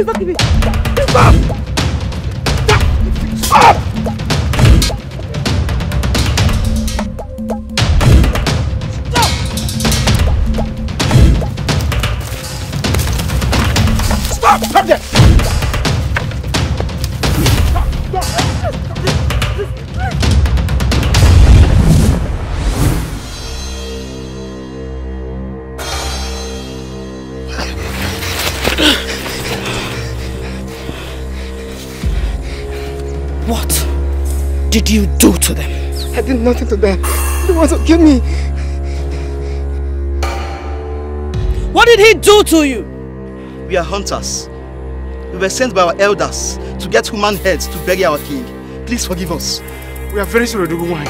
Please don't kill me. Stop! Stop! Stop! Stop there! What did you do to them? I did nothing to them. They want to kill me. What did he do to you? We are hunters. We were sent by our elders to get human heads to bury our king. Please forgive us. We are very sorry, Doguwai.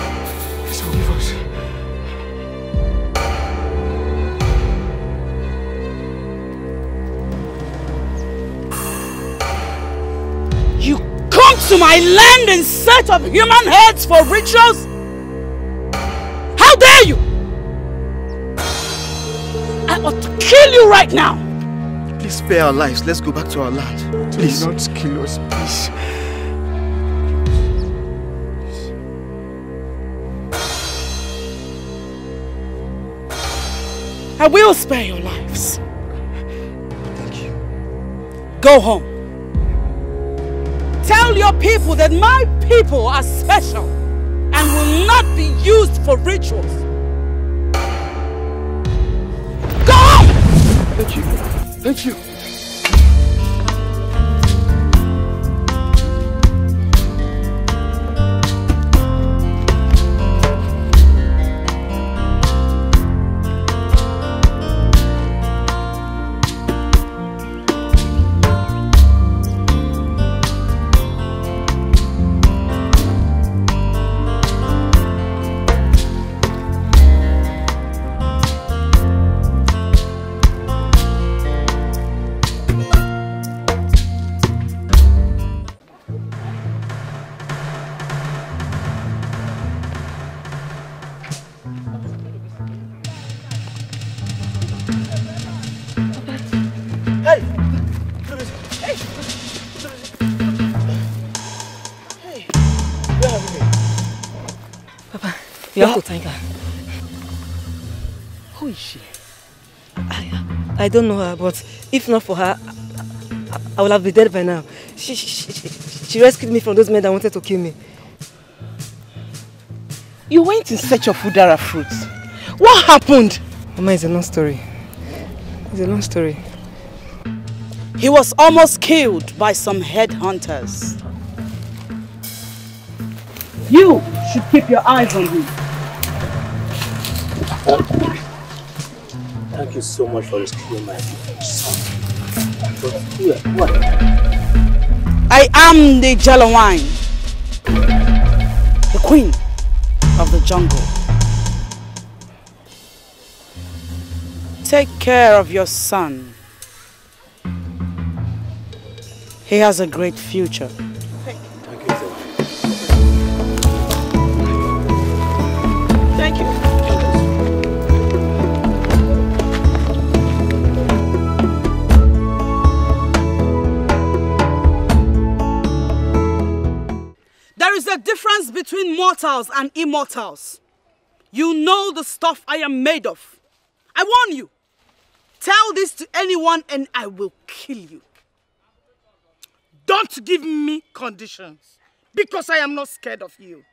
Please forgive us. You come to my land in search of human heads for rituals? How dare you! I ought to kill you right now! Please spare our lives. Let's go back to our land. Please. Do not kill us, please. I will spare your lives. Thank you. Go home. Tell your people that my people are special and will not be used for rituals. Go home! Thank you. Thank you. You have to thank her. Who is she? I don't know her, but if not for her, I would have been dead by now. She rescued me from those men that wanted to kill me. You went in search of Udara fruits. What happened? Mama, it's a long story. It's a long story. He was almost killed by some headhunters. You should keep your eyes on him. Thank you so much for rescuing my son. But what? I am the Jello Wine, the queen of the jungle. Take care of your son. He has a great future. Thank you, sir. Thank you. There is a difference between mortals and immortals. You know the stuff I am made of. I warn you. Tell this to anyone and I will kill you. Don't give me conditions, because I am not scared of you.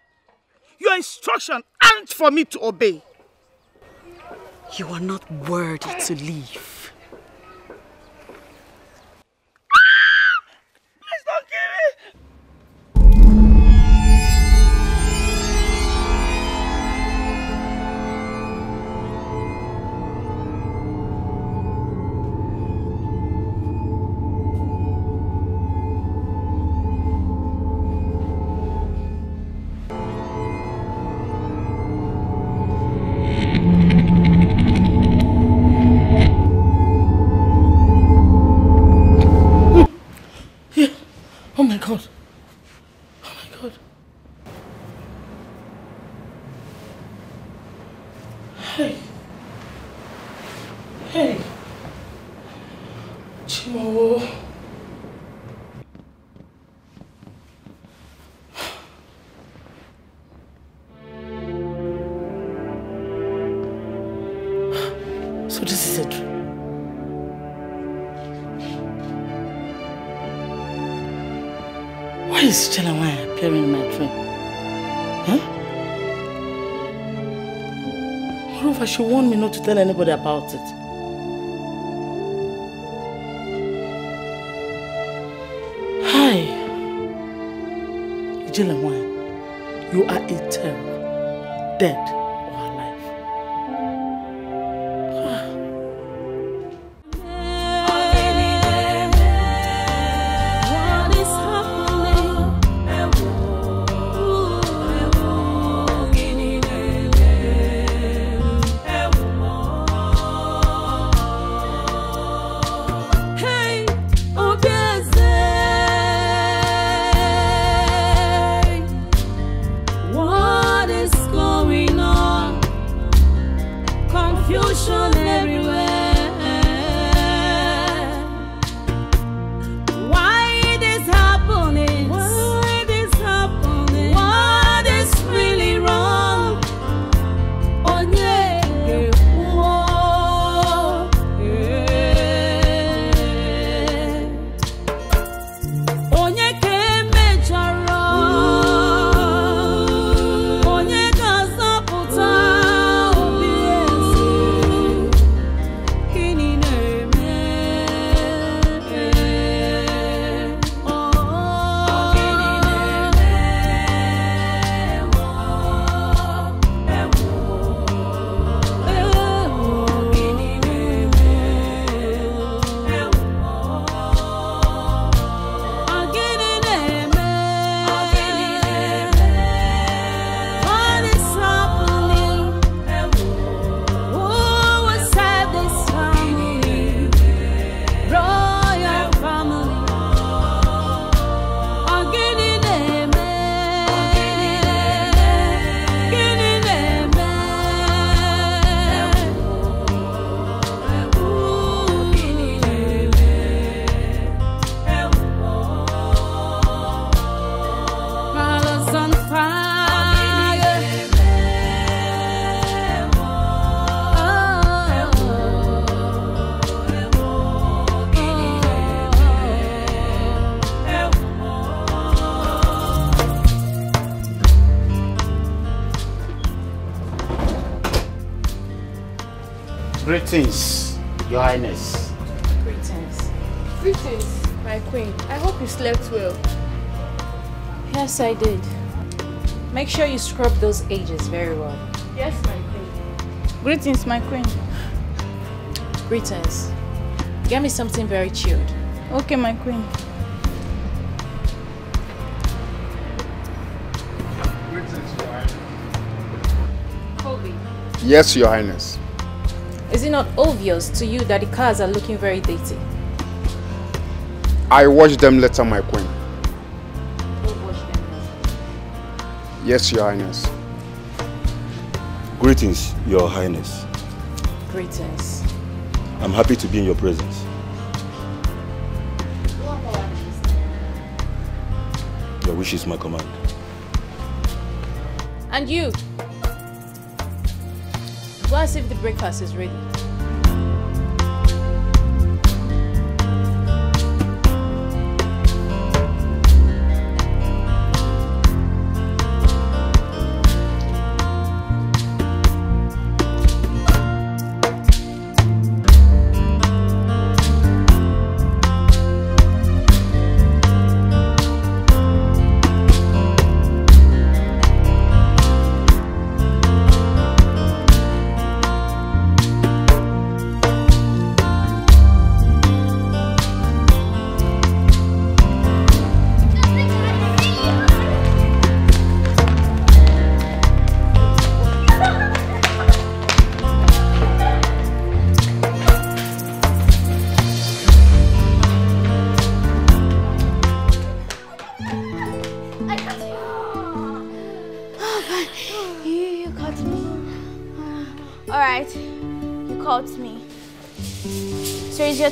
Your instructions aren't for me to obey. You are not worthy to live. Please don't kill me! Oh my God. Oh my God. Hey. Hey. Chimawo. is Chelawai appearing in my dream? Huh? Moreover, she warned me not to tell anybody about it. Hi. Chelawai, you are a terror, dead. Greetings, Your Highness. Greetings. Greetings, my queen. I hope you slept well. Yes, I did. Make sure you scrub those edges very well. Yes, my queen. Greetings, my queen. Greetings. Get me something very chilled. Okay, my queen. Greetings, Your Highness. Colby. Yes, Your Highness. Is it not obvious to you that the cars are looking very dirty? I watched them later, my queen. Who watched them? Yes, Your Highness. Greetings, Your Highness. Greetings. I'm happy to be in your presence. Your wish is my command. And you? Go and see if the breakfast is ready.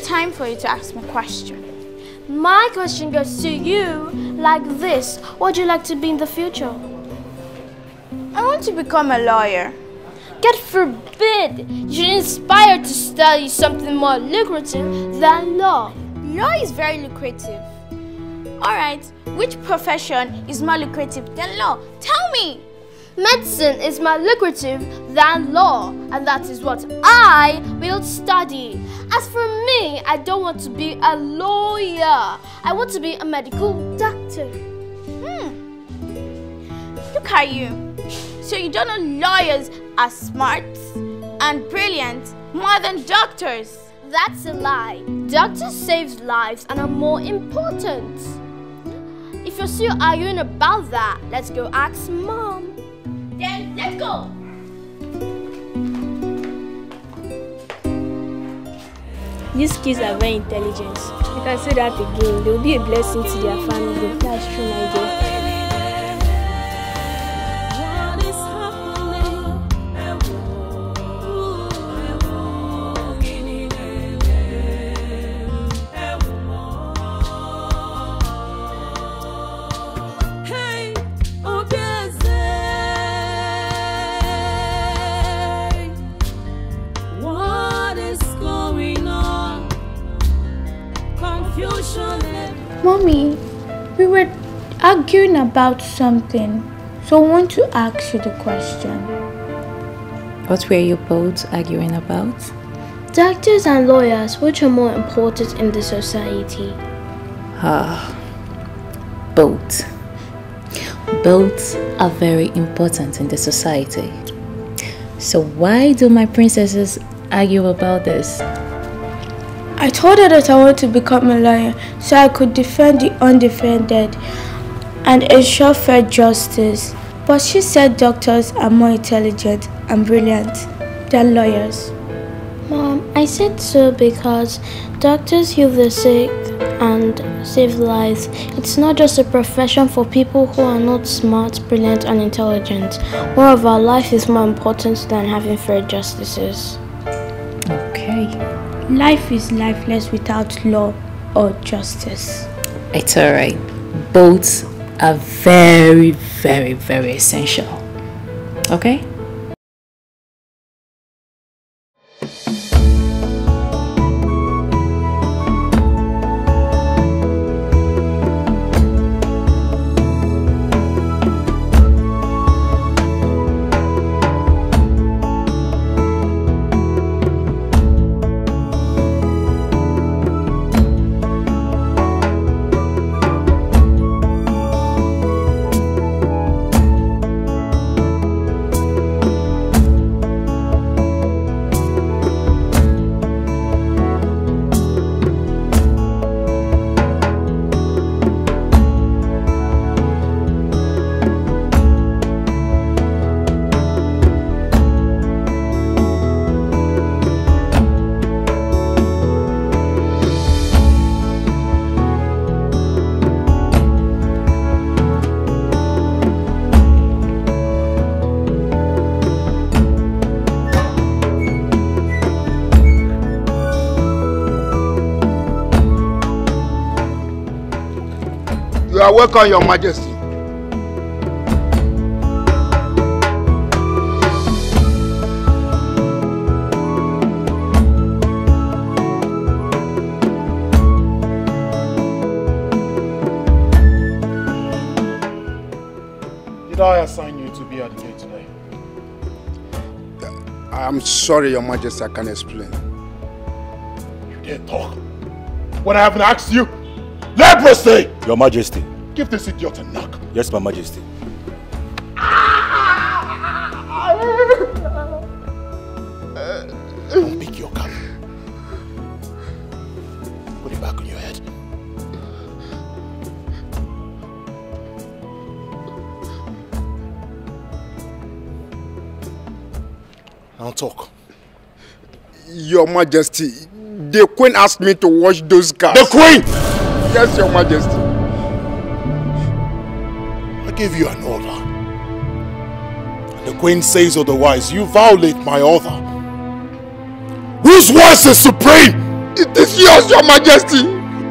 Time for you to ask me a question. My question goes to you like this. What would you like to be in the future? I want to become a lawyer. God forbid you should inspire to study something more lucrative than law. Law is very lucrative. Alright, which profession is more lucrative than law? Tell me! Medicine is more lucrative than law, and that is what I will study. As for me, I don't want to be a lawyer. I want to be a medical doctor. Look at you. So you don't know lawyers are smart and brilliant more than doctors? That's a lie. Doctors save lives and are more important. If you're still arguing about that, let's go ask Mom. Then let's go. These kids are very intelligent. You can say that again. They will be a blessing to their family. That's true, my dear. Mommy, we were arguing about something, so I want to ask you the question. What were you both arguing about? Doctors and lawyers, which are more important in the society? Both. Both are very important in the society. So why do my princesses argue about this? I told her that I want to become a lawyer so I could defend the undefended and ensure fair justice. But she said doctors are more intelligent and brilliant than lawyers. Mom, I said so because doctors heal the sick and save lives. It's not just a profession for people who are not smart, brilliant and intelligent. Moreover, life is more important than having fair justices. Okay. Life is lifeless without law or justice. It's alright. Both are very, very, very essential. Okay? You are welcome, Your Majesty. Did I assign you to be at the gate today? I'm sorry, Your Majesty, I can't explain. You dare talk when I haven't asked you? Leprosy! Your Majesty. Give this idiot a knock. Yes, my Majesty. Don't pick your cap. Put it back on your head. Now talk. Your Majesty, the Queen asked me to wash those cars. The Queen! Yes, Your Majesty. I gave you an order. The Queen says otherwise. You violate my order. Whose voice is supreme? It is yours, Your Majesty.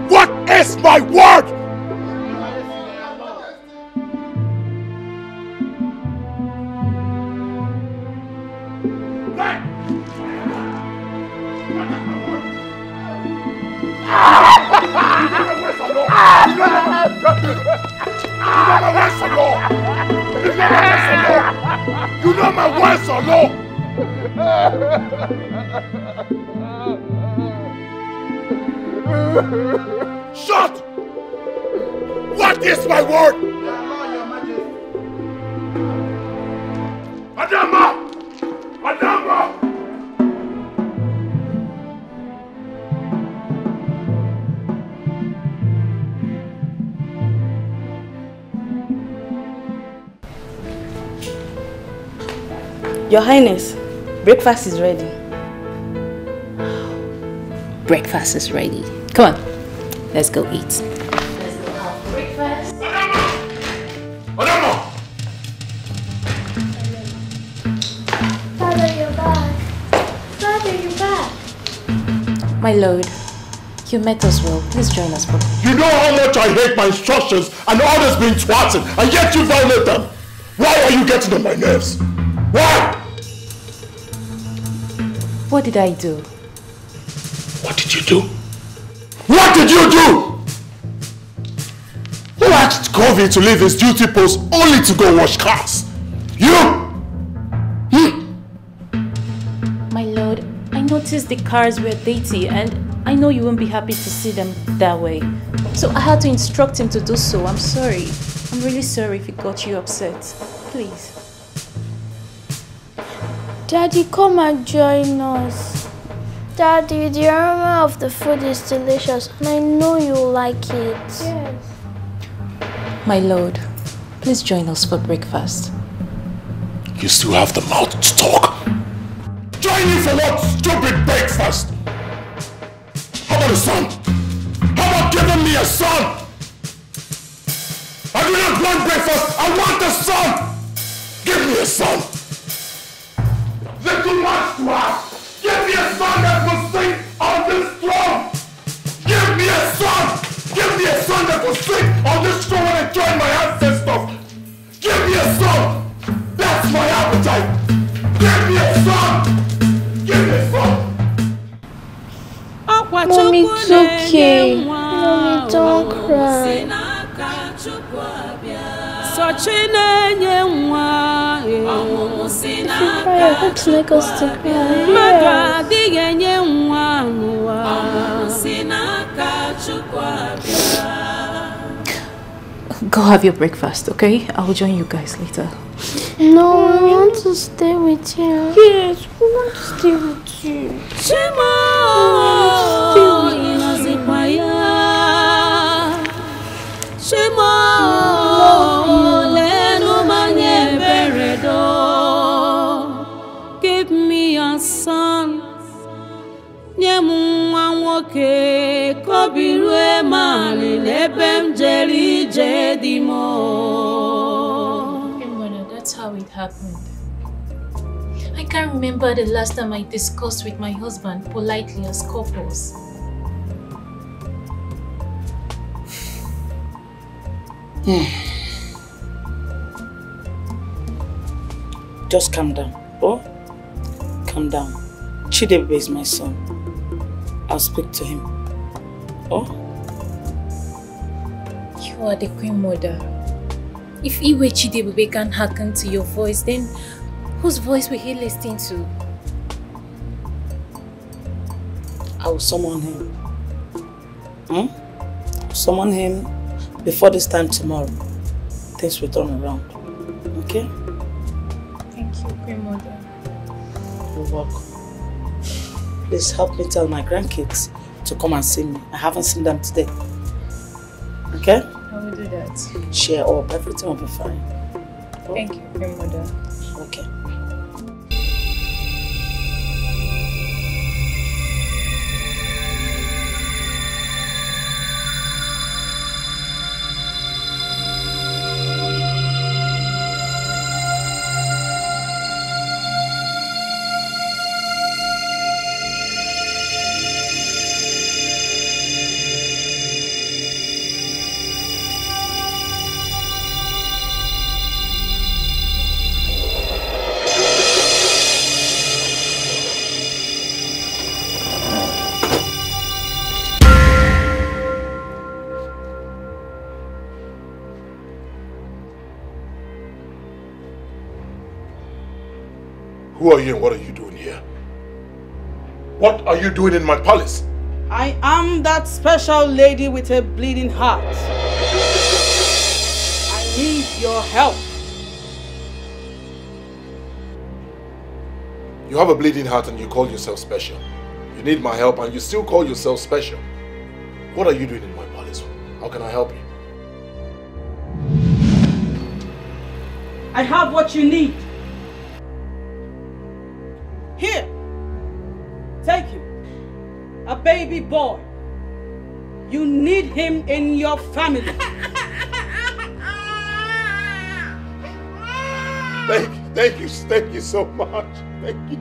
What is my word? You know my words are law. Shut! What is my word? Adama! Adama! Your Highness, breakfast is ready. Breakfast is ready. Come on, let's go eat. Let's go have breakfast. Adama! Father, you're back. Father, you're back. My lord, you met us well. Please join us for breakfast. You know how much I hate my instructions and orders being thwarted, and yet you violate them. Why are you getting on my nerves? Why? What did I do? What did you do? What did you do? Who asked Covey to leave his duty post only to go wash cars? You? My lord, I noticed the cars were dirty and I know you won't be happy to see them that way. So I had to instruct him to do so. I'm sorry. I'm really sorry if it got you upset. Please. Daddy, come and join us. Daddy, the aroma of the food is delicious and I know you'll like it. Yes. My lord, please join us for breakfast. You still have the mouth to talk. Join you for what stupid breakfast? How about a son? How about giving me a son? I do not want breakfast, I want a son! Give me a son! Little much to ask! Give me a son that will sing on this throne! Give me a son! Give me a son that will sing on this throne when I join my ancestors! Give me a son! That's my appetite! Give me a son! Give me a son! Mommy, it's okay. Mommy, don't cry. If you cry, I hope to make us to cry. Go have your breakfast, okay? I'll join you guys later. No, I want to stay with you. Yes, we want to stay with you. Give me a son. That's how it happened. I can't remember the last time I discussed with my husband politely as couples. Just calm down. Oh, calm down. Chidebe is my son. I'll speak to him. Oh? You are the Queen Mother. If Iwe Chidebe can hearken to your voice, then whose voice will he listen to? I will summon him. Summon him before this time tomorrow. Things will turn around. Okay? Thank you, Queen Mother. You're welcome. Please help me tell my grandkids to come and see me. I haven't seen them today. Okay? I will do that. Cheer up. Everything will be fine. Oh? Thank you, Queen Mother. Okay. Who are you and what are you doing here? What are you doing in my palace? I am that special lady with a bleeding heart. I need your help. You have a bleeding heart and you call yourself special. You need my help and you still call yourself special. What are you doing in my palace? How can I help you? I have what you need. Here, take him. A baby boy. You need him in your family. Thank you so much. Thank you.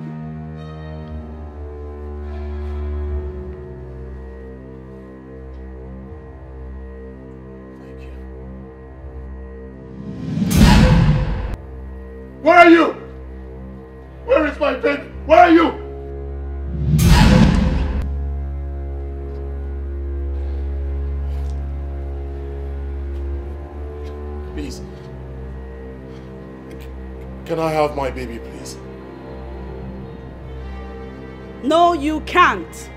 Where are you? Where is my baby? Where are you? Please. Can I have my baby, please? No, you can't.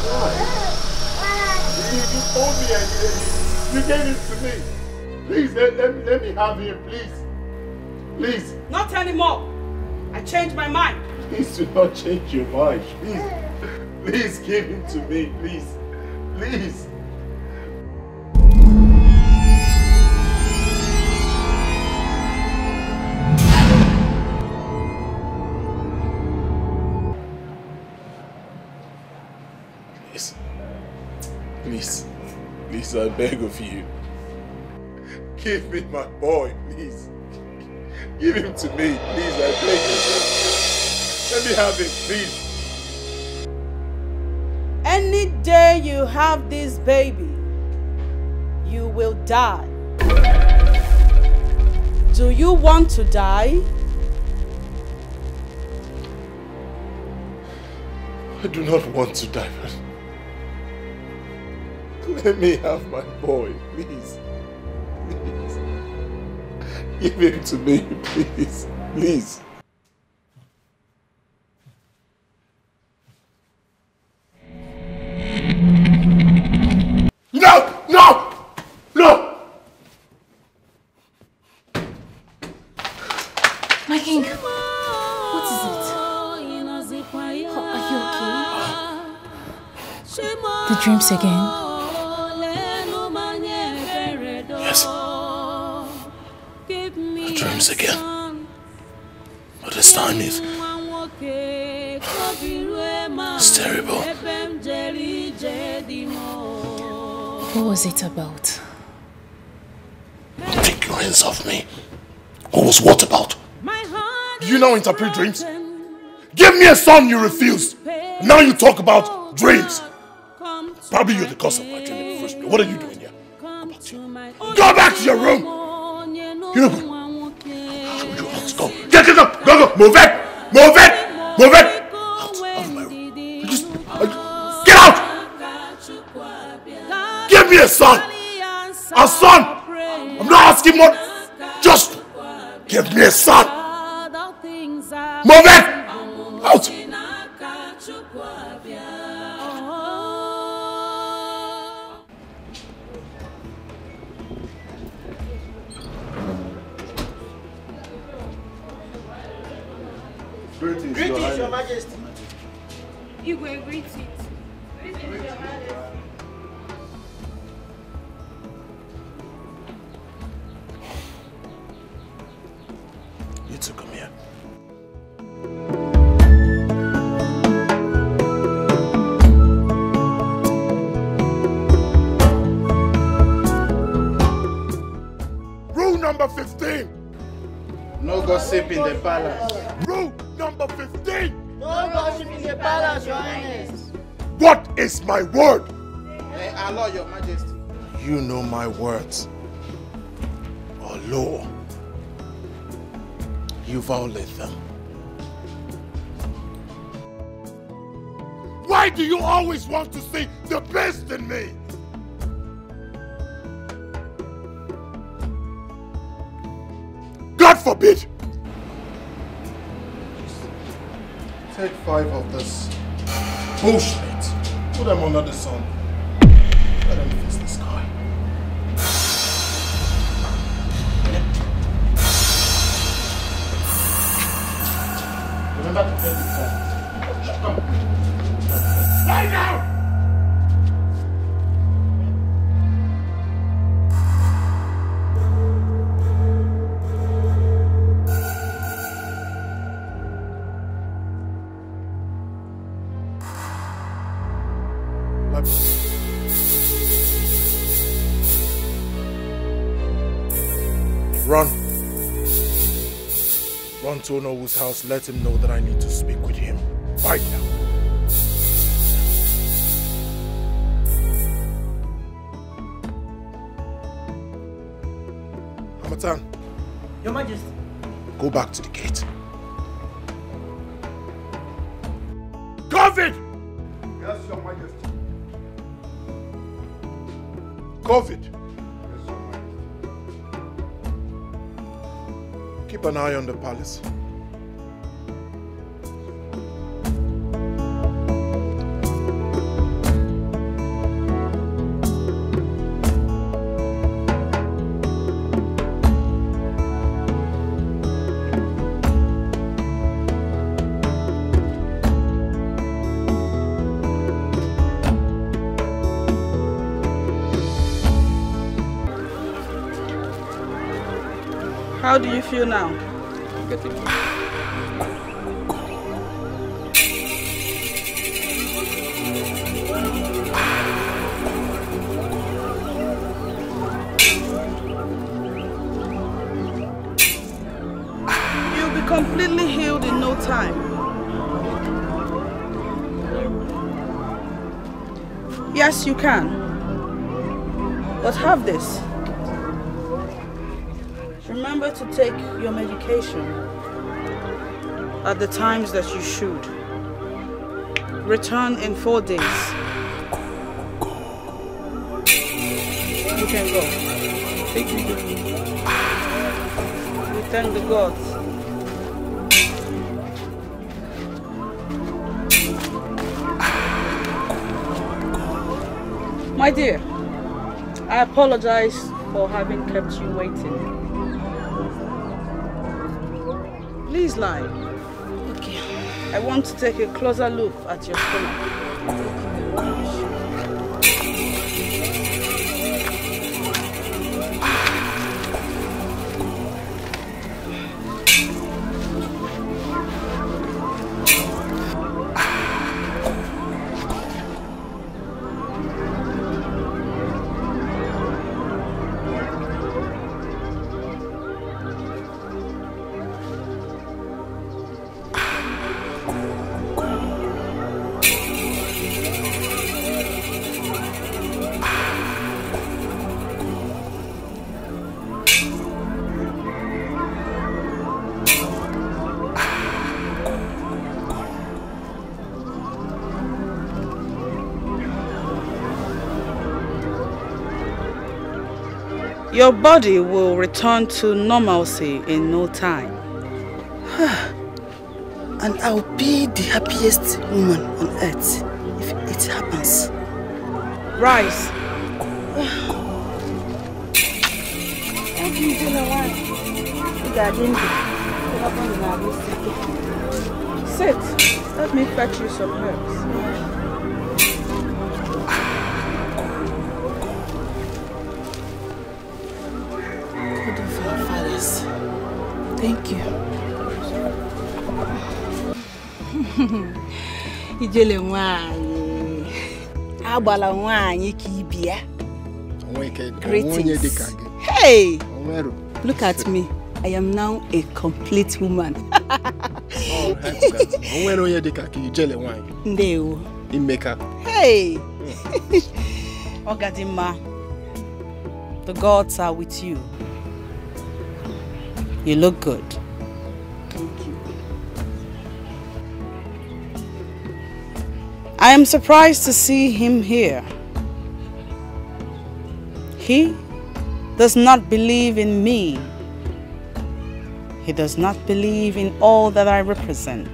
Why? You told me and you gave it to me. Please, let me have him, please. Please. Not anymore. I changed my mind. Please do not change your mind. Please give him to me, please. Please. Please, I beg of you. Give me my boy, please. Give him to me, please, I beg you. Let me have him, please. Any day you have this baby, you will die. Do you want to die? I do not want to die, but let me have my boy, please. Please. Give him to me, please. Please. No! No! No! My king, what is it? Are you okay? The dreams again? Yes. The dreams again. But this time it's terrible. What was it about? Take your hands off me. What was what about? Do you now interpret dreams? Give me a son, you refused. Now you talk about dreams. Probably you're the cause of my dream in the first place. What are you doing here? Go back to your room. You know, let's go. Get up. Go. Move it. Move it. Move it. Out of my room. Get out. Give me a son. A son. I'm not asking more. Just give me a son. Move it. Out. Greetings, Your Majesty. You go greet it. Greetings, Your Majesty. Etiko, come here. Rule number 15. No gossip in the palace. Rule number 15. No gossip in the palace, Your Highness. What is my word? Our law, Your Majesty. You know my words. Or law. You violate them. Why do you always want to see the best in me? God forbid Take 5 of this bullshit. Put them under the sun. Let them face the sky. Remember to take the phone. Come. Lie down! Run. Run to Onowu's house. Let him know that I need to speak with him. Right now. Hamatan. Your Majesty. Go back to the gate. COVID! Yes, Your Majesty. COVID. Keep an eye on the palace. How do you feel now? Getting You'll be completely healed in no time. Yes, you can. But have this. Remember to take your medication at the times that you should. Return in 4 days. You can go. Thank you. We thank the gods. My dear, I apologize for having kept you waiting. Please lie. Okay. I want to take a closer look at your stomach. Your body will return to normalcy in no time. And I'll be the happiest woman on earth if it happens. Rise. Sit. Let me fetch you some herbs. Thank you. Ijele nwaanyị. Agbala nwaanyị ka ibia. Greetings. Hey! Look at me. I am now a complete woman. Ndewo. Hey! Ogadima, the gods are with you. You look good. Thank you. I am surprised to see him here. He does not believe in me. He does not believe in all that I represent.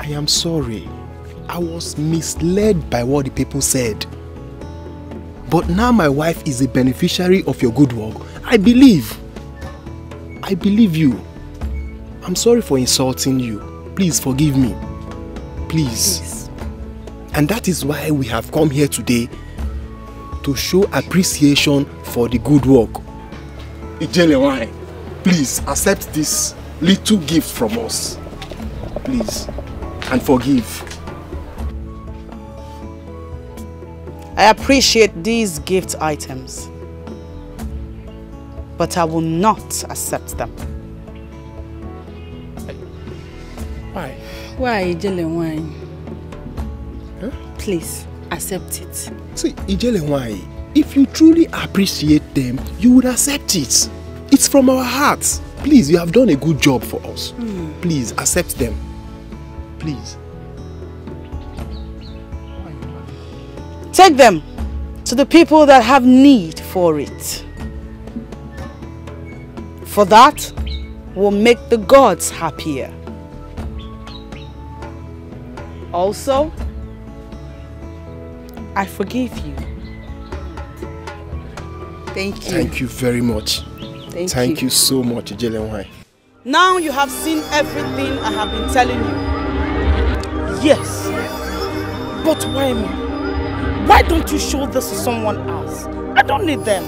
I am sorry. I was misled by what the people said. But now my wife is a beneficiary of your good work. I believe. I believe you. I'm sorry for insulting you. Please forgive me. Please. And that is why we have come here today to show appreciation for the good work. Ijelewai, please accept this little gift from us. Please. And forgive. I appreciate these gift items, but I will not accept them. Why? Why, Ijelewai? Huh? Please, accept it. See, Ijelewai, if you truly appreciate them, you would accept it. It's from our hearts. Please, you have done a good job for us. Please, accept them. Please. Take them to the people that have need for it. For that will make the gods happier. Also, I forgive you. Thank you. Thank you very much. Thank you so much, Ijelewai. Now you have seen everything I have been telling you. Yes. But why me? Why don't you show this to someone else? I don't need them.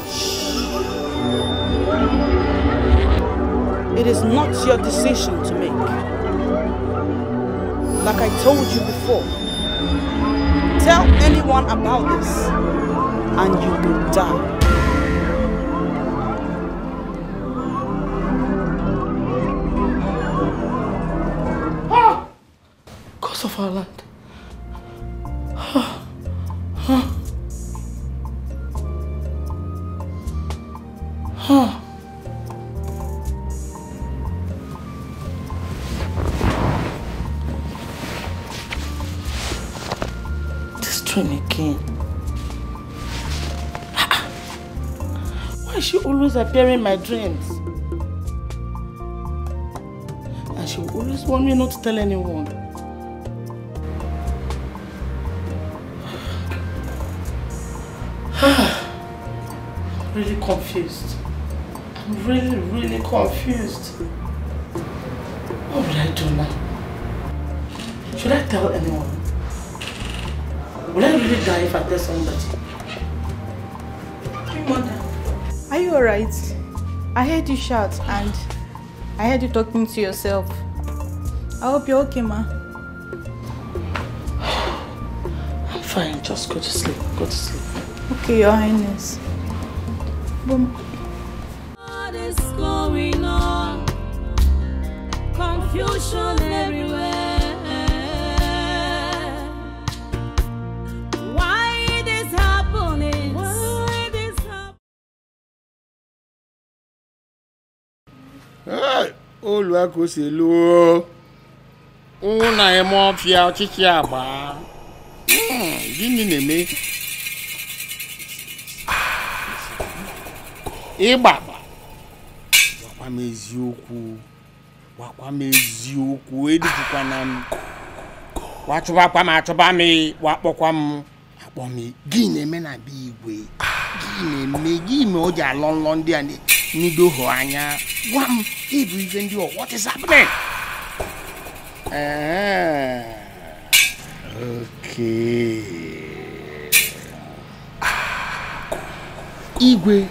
It is not your decision to make. Like I told you before, tell anyone about this and you will die. Gods of our land. This train again. Why is she always appearing in my dreams? And she will always want me not to tell anyone. I'm really confused. I'm really confused. What would I do now? Should I tell anyone? Will I really die if I tell somebody? Hey, Mother. Are you alright? I heard you shout and I heard you talking to yourself. I hope you're okay, Ma. I'm fine. Just go to sleep. Go to sleep. Okay, Your Highness. Boom. What is going on? Confusion everywhere. Why this happening? Why this happening? Hey, Oluwakoselo. Una emo fia ochichi agba. Gini neme? Ibaba. Wakwa meziokwu edikwa na m. Wachuba kwa ma chuba mi, wakpokwa m. Akpomi gini eme na bi igwe. Gini eme oja lon dia ni do ho anya. Gwam, even do what is happening? Okay. Igwe,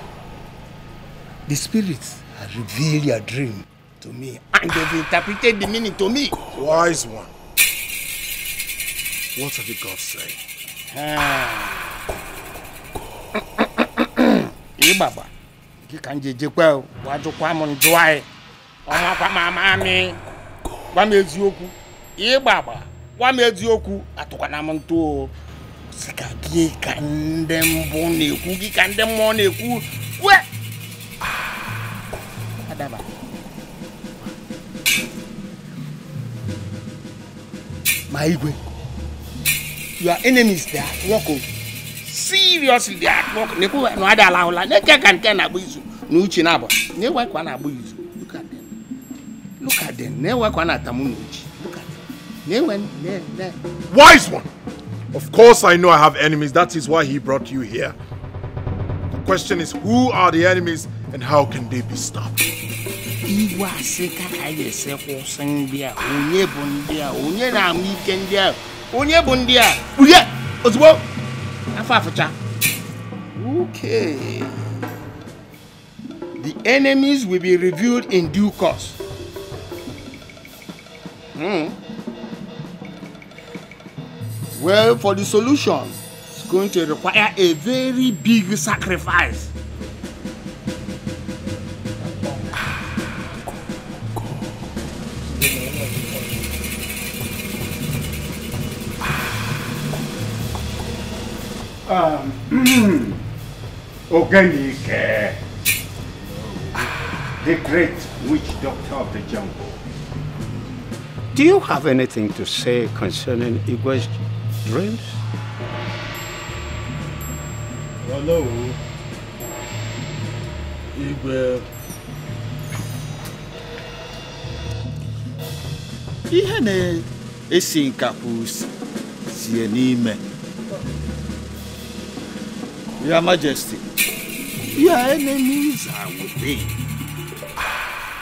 the spirits have revealed your dream to me and they've interpreted the meaning to me. Wise one. What have the gods say? Baba, you can judge well. What do come on dry? Oh, my mammy. One is yoku. Baba, one is yoku. Atokanamon Sikagi can them bone, cookie can them money. Where? Adaba. My Igwe, your enemies there walk. Seriously, they are walking. They no other allow like they can abuse you. No chinaba. They work one abuse you. Look at them. Look at them. They work one at Tamunuchi. Look at them. Wise one! Of course I know I have enemies. That is why he brought you here. The question is, who are the enemies and how can they be stopped? Okay. The enemies will be reviewed in due course. Well, for the solution, it's going to require a very big sacrifice. Oganike, the great witch doctor of the jungle. Do you have anything to say concerning Igwe's dreams? Hello. Igwe. Ihe na-esi nkapụ sie n'ime. Your Majesty, your enemies are within.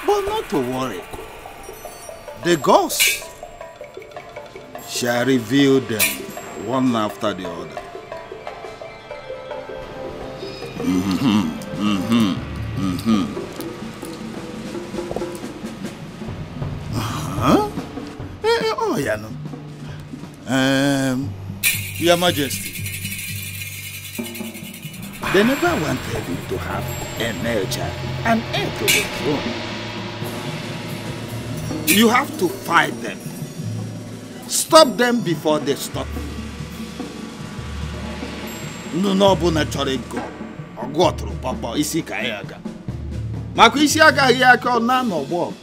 But not to worry. The ghosts shall reveal them one after the other. Oh, yeah, no. Your Majesty, they never wanted you to have a male child, an heir to the throne. You have to fight them. Stop them before they stop you. No, naturally go. Or go through Papa Isikayaga. Maku Isiaga Yaka none or war.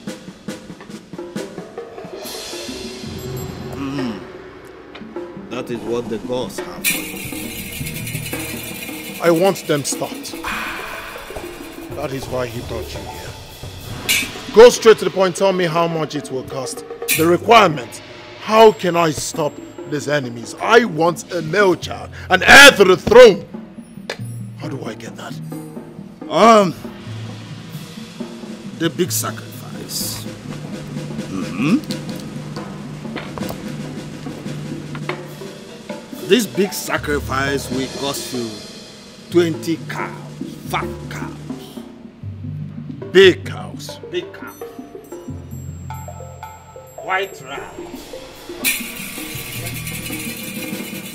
That is what the gods have for you. I want them stopped. That is why he brought you here. Go straight to the point, tell me how much it will cost. The requirement. How can I stop these enemies? I want a male child, an heir to the throne. How do I get that? The big sacrifice. This big sacrifice will cost you 20 cows, fat cows. Big cows. Big cows. White rams.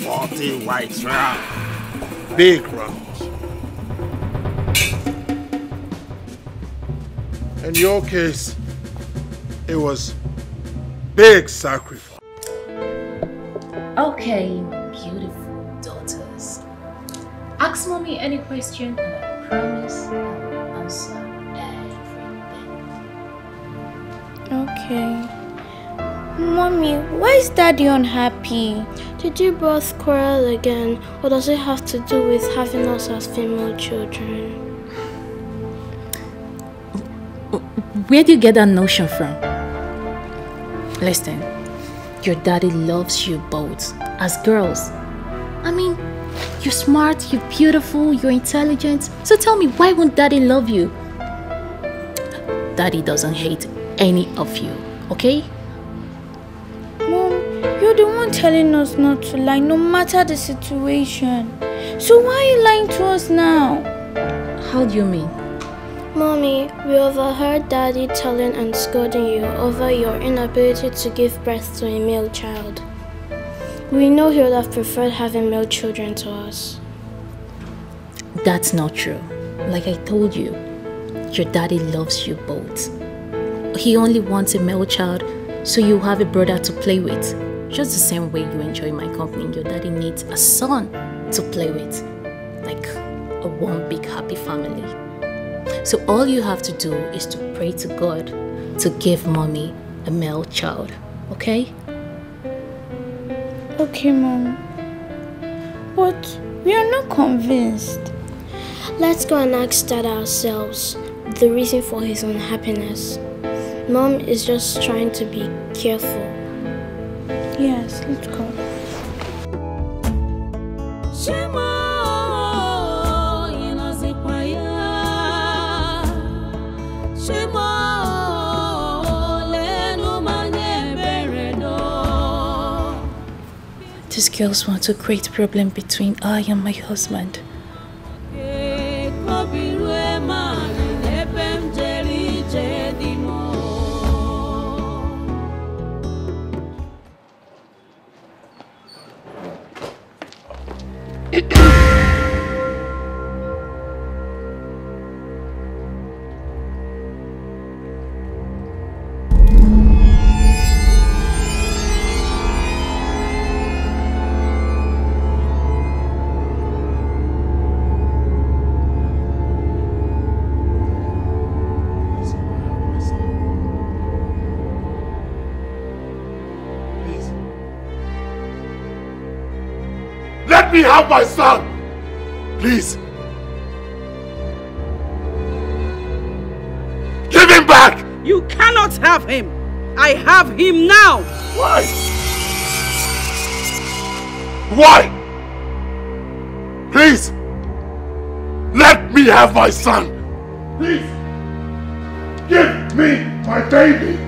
40 white rams. Big rams. In your case, it was big sacrifice. Okay, beautiful daughters. Ask mommy any question and I promise I will answer everything. Okay. Mommy, why is Daddy unhappy? Did you both quarrel again, or does it have to do with having us as female children? Where do you get that notion from? Listen, your daddy loves you both as girls. I mean, you're smart, you're beautiful, you're intelligent. So tell me, why won't Daddy love you? Daddy doesn't hate any of you, okay? Mom, you're the one telling us not to lie, no matter the situation. So why are you lying to us now? How do you mean? Mommy, we overheard Daddy telling and scolding you over your inability to give birth to a male child. We know he would have preferred having male children to us. That's not true. Like I told you, your daddy loves you both. He only wants a male child so you have a brother to play with. Just the same way you enjoy my company, your daddy needs a son to play with. Like a one big happy family. So all you have to do is to pray to God to give mommy a male child, okay? Okay, Mom. But we are not convinced. Let's go and ask Dad ourselves the reason for his unhappiness. Mom is just trying to be careful. Yes, let's go. These girls want to create a problem between I and my husband. Let me have my son! Please! Give him back! You cannot have him! I have him now! Why? Why? Please! Let me have my son! Please! Give me my baby!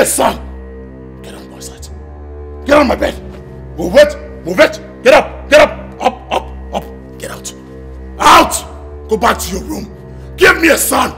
Son! Get on my side. Get on my bed. Move it. Move it. Get up. Get up. Up, up, up. Get out. Out! Go back to your room. Give me a son.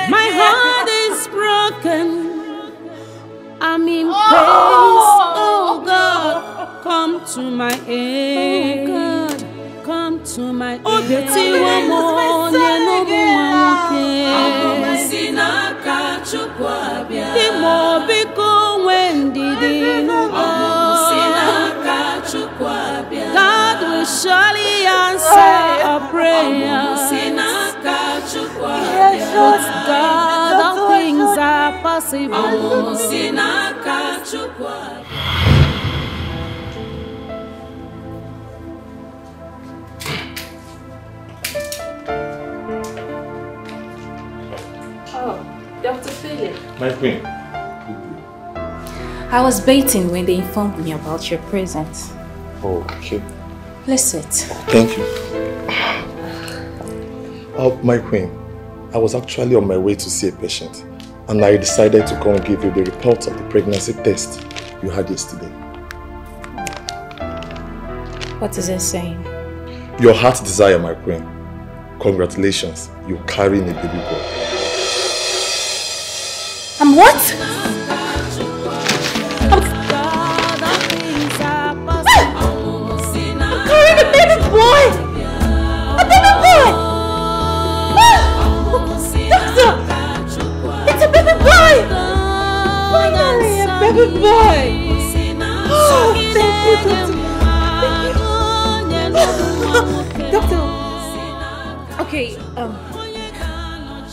My heart is broken. I'm in pain. Oh God, come to my aid. Oh God, come to my aid. Oh, this is my son God will surely answer a prayer. With God, all things are possible. Oh, Dr. Philip. My queen. I was baiting when they informed me about your presence. Oh, okay. Let's sit. Thank you. My queen, I was actually on my way to see a patient, and I decided to come and give you the report of the pregnancy test you had yesterday. What is it saying? Your heart's desire, my queen. Congratulations, you're carrying a baby boy. I'm what? I'm carrying a baby boy! A baby boy! Doctor! It's a baby boy! Finally, a baby boy! Oh, thank you, Doctor. Doctor. Okay,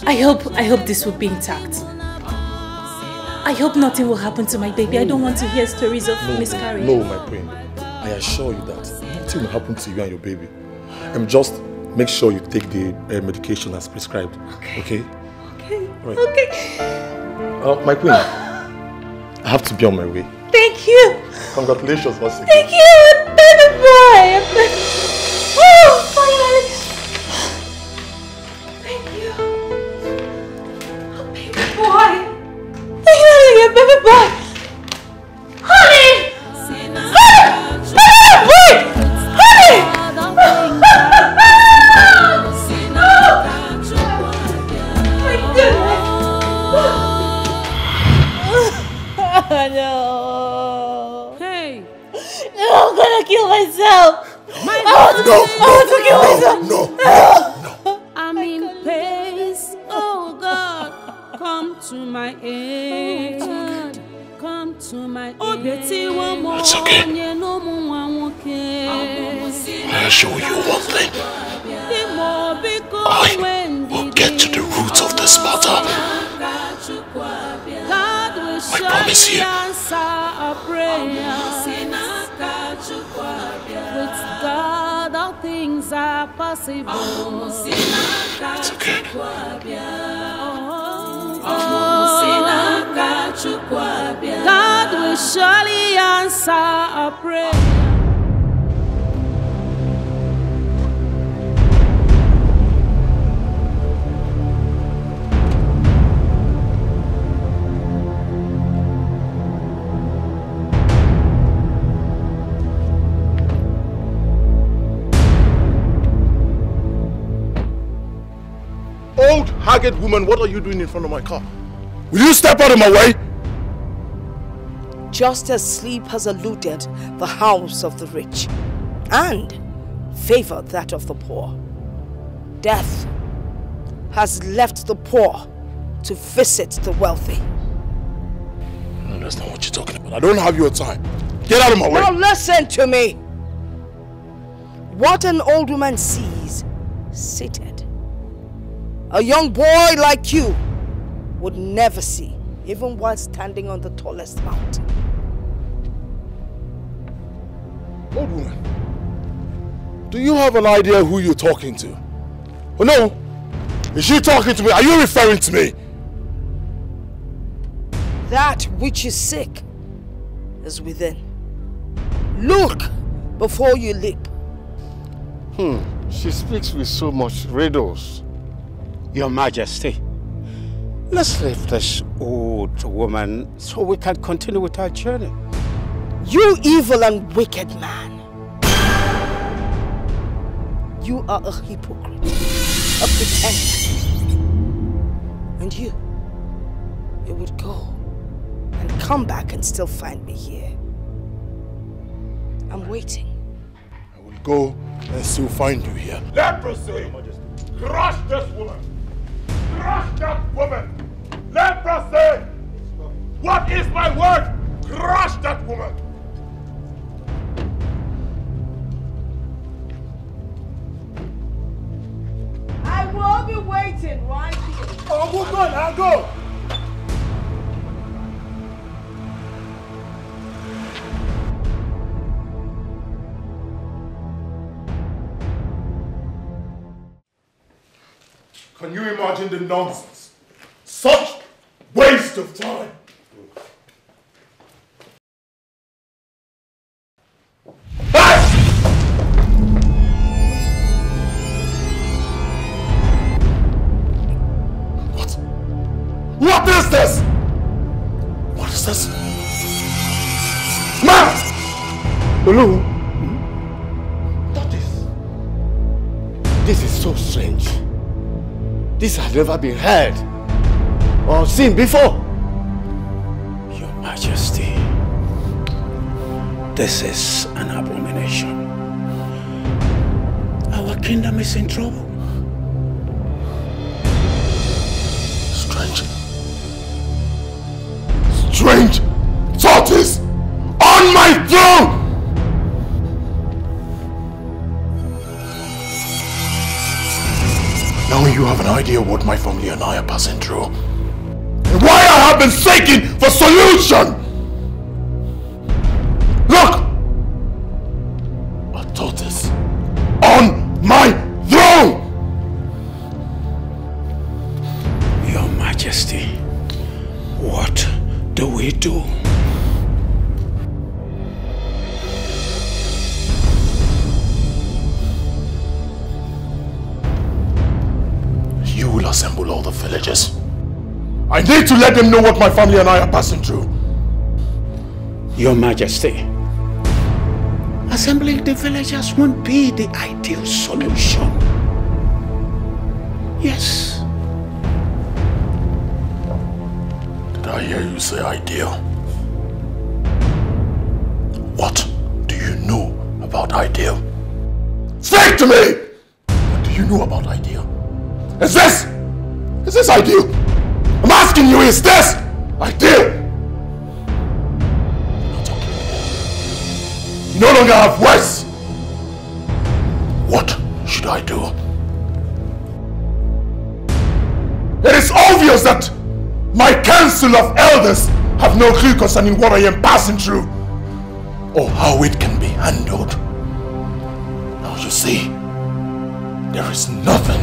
I hope this will be intact. I hope nothing will happen to my baby. I don't want to hear stories of miscarriage. No, my queen. I assure you that nothing will happen to you and your baby. Just make sure you take the medication as prescribed. Okay? Okay. Right. Okay. My queen, I have to be on my way. Thank you. Congratulations once again. Thank you, baby boy. Oh, finally. Thank you. Oh, baby boy. Finally, baby boy. Honey! Honey! Baby boy! Honey! My goodness. Oh, no. Hey. No, I'm gonna kill myself. I want to kill myself. No. I'm in pace. Oh God, come to my aid. Come to my aid. It's okay. I'll show you one thing. I will get to the roots of this matter. I promise you. With God, all things are possible. It's okay. God will surely answer our prayer. Old, haggard woman, what are you doing in front of my car? Will you step out of my way? Just as sleep has eluded the house of the rich and favored that of the poor, death has left the poor to visit the wealthy. No, that's not what you're talking about. I don't have your time. Get out of my way. Now listen to me. What an old woman sees seated, a young boy like you would never see, even while standing on the tallest mountain. Old woman, do you have an idea who you're talking to? Oh no, is she talking to me? Are you referring to me? That which is sick is within. Look before you leap. She speaks with so much riddles. Your Majesty, let's leave this old woman so we can continue with our journey. You evil and wicked man. You are a hypocrite, a pretender. And you would go and come back and still find me here. I'm waiting. I will go and still find you here. Leprosy! Crush this woman! Crush that woman! Leprosy! What is my word? Crush that woman! I will be waiting right here. Oh, move on, I'll go! Can you imagine the nonsense? Such waste of time! What is this? What is this? Man! Olu, Tortoise. this is so strange. This has never been heard or seen before. Your Majesty, this is an abomination. Our kingdom is in trouble. Strange. Strange tortoise on my throne! Now you have an idea what my family and I are passing through. And why I have been seeking for solution! Look! A tortoise on my throne! Your Majesty, what do we do? assemble all the villagers. I need to let them know what my family and I are passing through. Your Majesty, assembling the villagers won't be the ideal solution. Yes. Did I hear you say ideal? What do you know about ideal? Speak to me! What do you know about ideal? Is this ideal? I'm asking you, is this ideal? You no longer have words. What should I do? It is obvious that my council of elders have no clue concerning what I am passing through or how it can be handled. Now you see, there is nothing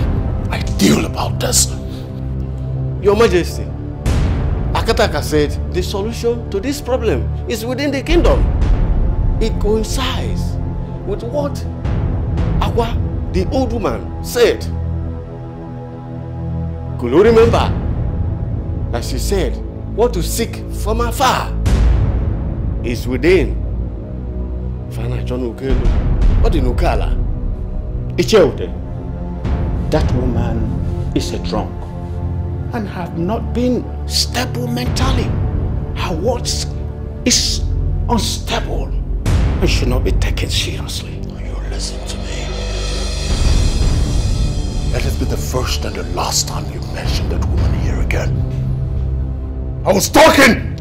ideal about this. Your Majesty, Akataka said the solution to this problem is within the kingdom. It coincides with what Agua, the old woman, said. Could you remember that she said what to seek from afar is within? Fana John Ukelu, what in Ukala? Icheude, that woman is a drunk and have not been stable mentally. Her words is unstable and should not be taken seriously. You listen to me. Let it be the first and the last time you mention that woman here again. I was talking!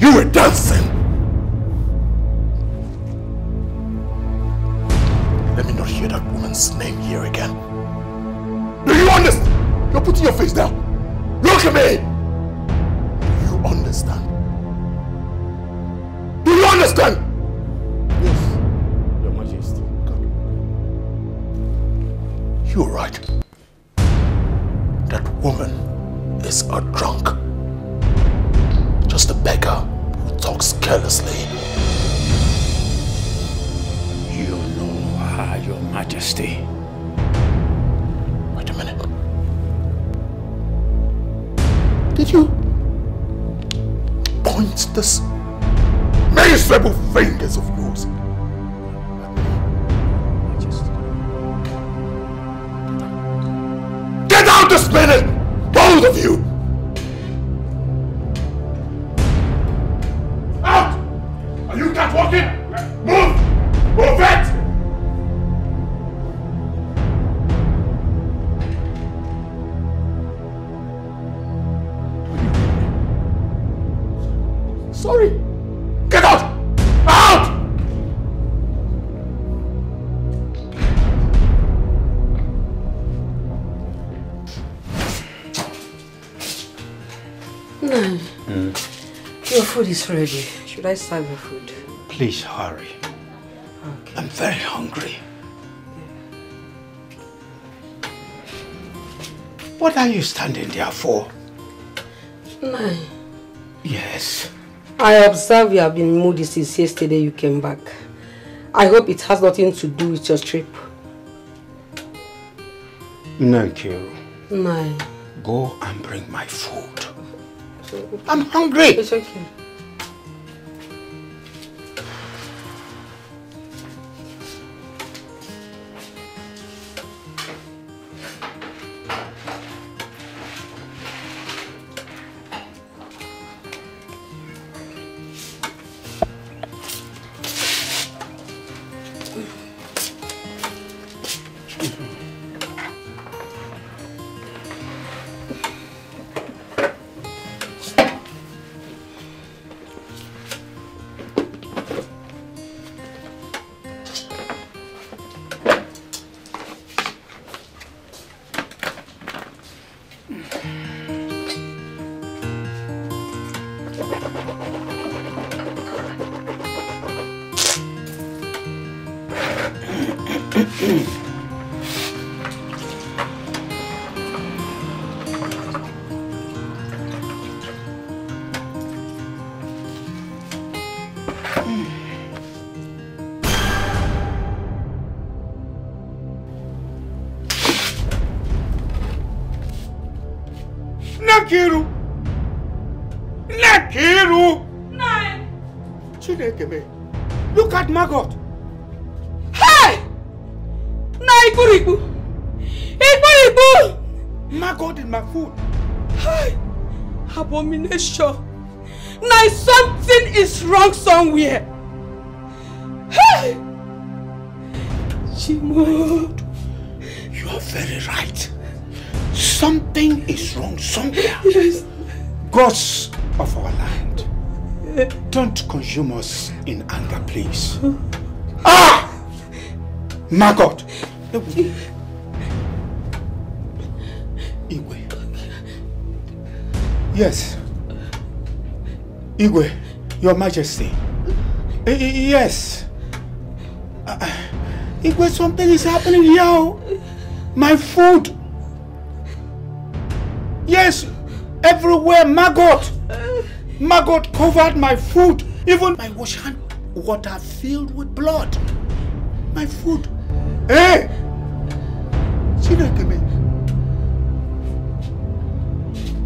You were dancing! Let me not hear that woman's name here again. Do you understand? You're putting your face down. Look at me! Do you understand? Do you understand? Yes, Your Majesty. You're right. That woman is a drunk. Just a beggar who talks carelessly. You know her, Your Majesty. Wait a minute. Did you point this miserable fingers of yours at me? Get out this minute! Both of you! Out! Are you catwalking? Move! Move it! Sorry. Get out! Out! No. Your food is ready. Should I serve your food? Please hurry. Okay. I'm very hungry. What are you standing there for? No. Yes. I observe you have been moody since yesterday you came back. I hope it has nothing to do with your trip. Thank you. No. Go and bring my food. I'm hungry. It's okay. Nkiru! Nkiru! Nine! Chineke me. Look at Margot. Hey! Na Ikuriku! Ikuriku! Margot in my food. Hey! Abomination! Now something is wrong somewhere. Hey! Chimo. You are very right. Something is wrong somewhere. Yes. Gods of our land, don't consume us in anger, please. Ah! Margot! Igwe. Yes. Igwe, Your Majesty. Yes. Igwe, something is happening here. My food. Yes, everywhere, Margot. Margot covered my food. Even my wash hand water filled with blood. My food. Hey!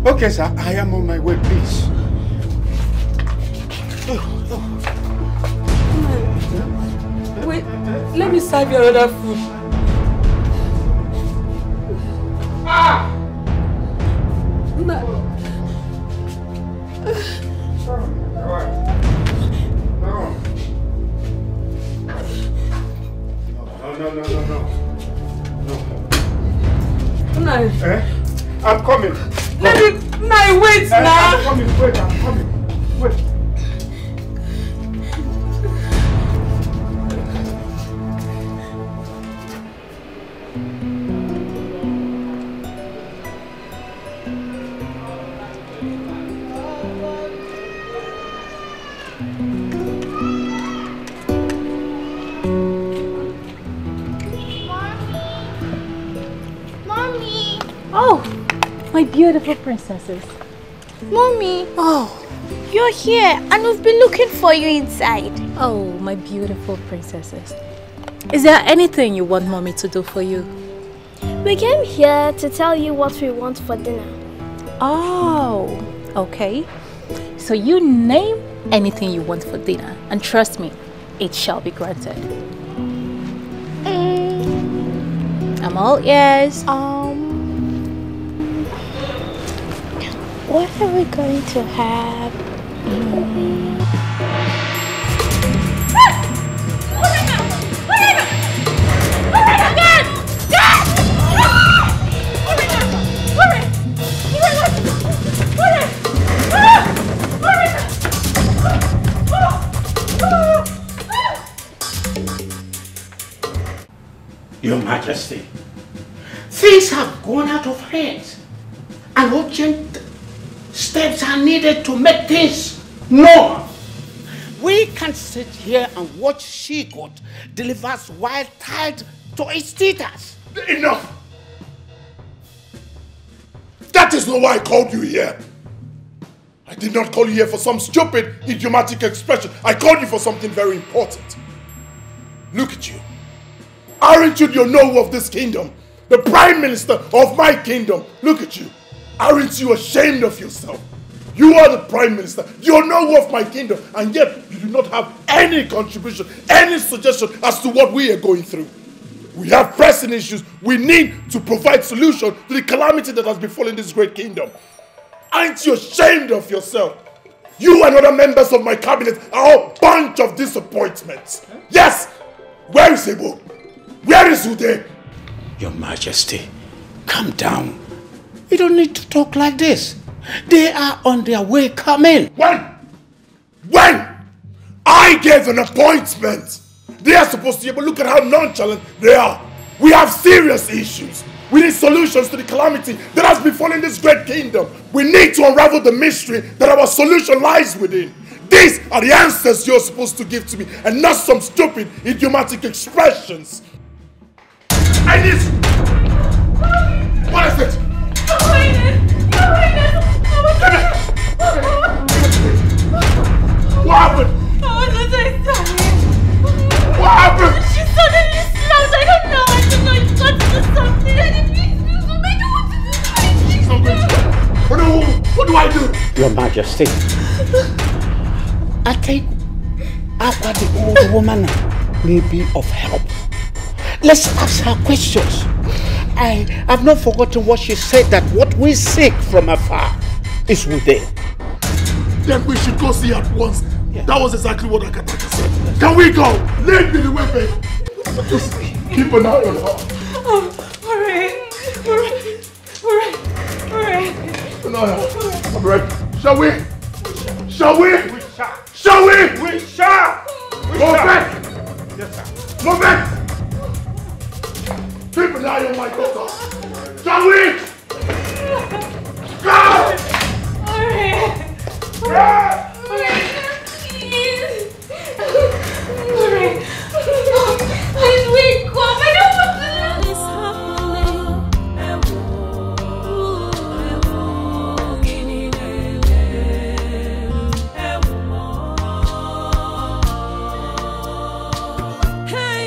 Okay, sir, I am on my way, please. Wait, let me serve your other food. Ah! No. No. Eh? I'm coming. Let me. No, wait now. I'm coming. Wait, I'm coming. Wait. My beautiful princesses. Mommy. Oh. You're here and we've been looking for you inside. Oh, my beautiful princesses. Is there anything you want Mommy to do for you? We came here to tell you what we want for dinner. Oh, okay. So you name anything you want for dinner and trust me, it shall be granted. I'm all ears. What are we going to have? Your Majesty, things have gone out of hand and urgent steps are needed to make things normal. We can't sit here and watch she-goat delivers wild child to its teethers. Enough! That is not why I called you here. I did not call you here for some stupid, idiomatic expression. I called you for something very important. Look at you. Aren't you the Onowu of this kingdom? The Prime Minister of my kingdom? Look at you. Aren't you ashamed of yourself? You are the Prime Minister, the Onowu of my kingdom, and yet you do not have any contribution, any suggestion as to what we are going through. We have pressing issues. We need to provide solution to the calamity that has befallen this great kingdom. Aren't you ashamed of yourself? You and other members of my cabinet are a bunch of disappointments. Yes! Where is Ebo? Where is Ude? Your Majesty, calm down. You don't need to talk like this. They are on their way coming. When? I gave an appointment. They are supposed to be able to look at how nonchalant they are. We have serious issues. We need solutions to the calamity that has befallen this great kingdom. We need to unravel the mystery that our solution lies within. These are the answers you're supposed to give to me and not some stupid, idiomatic expressions. I need... What is it? What happened? I wasn't excited. What happened? She suddenly snapped. I don't know. I don't know. It's got to do something. And it makes me so make her want to do something. She's not going to. Majesty, I think after the old woman may be of help. Let's ask her questions. I have not forgotten what she said, that what we seek from afar is within. Then we should go see at once. Yeah. That was exactly what Akataka said. Can we go? Lead me the way, babe. Just keep an eye on her. Alright. No, I'm ready. Shall we? Shall we? Shall we? We shall! Move back! Yes, sir. Move back! Keep an eye on my daughter. Shall we? Go! Alright. Please wait, come. I don't want to know this Hey,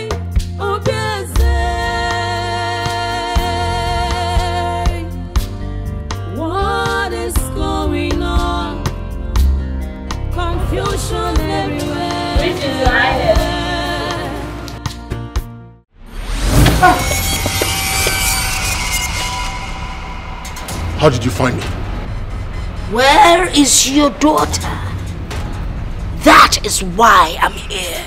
what is going on? Confusion everywhere. Which is How did you find me? Where is your daughter? That is why I'm here.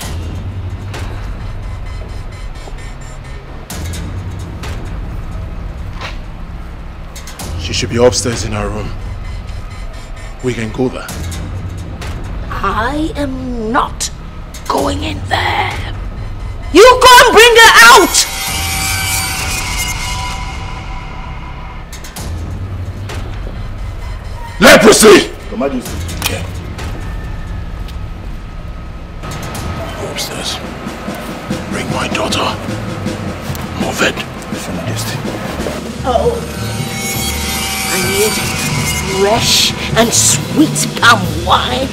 She should be upstairs in her room. We can go there. I am not going in there. You go and bring her out! Leprosy! Your Majesty. Yeah. Go upstairs. Bring my daughter. Move it. Your Majesty. Oh. I need fresh and sweet palm wine.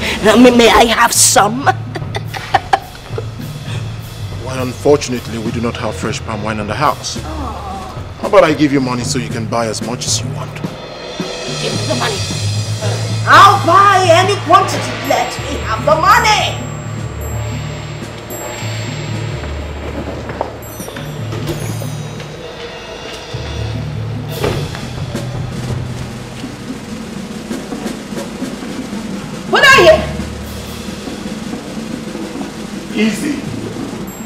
May I have some? Well, unfortunately, we do not have fresh palm wine in the house. How about I give you money so you can buy as much as you want? Give me the money. I'll buy any quantity. Let me have the money. What are you? Easy.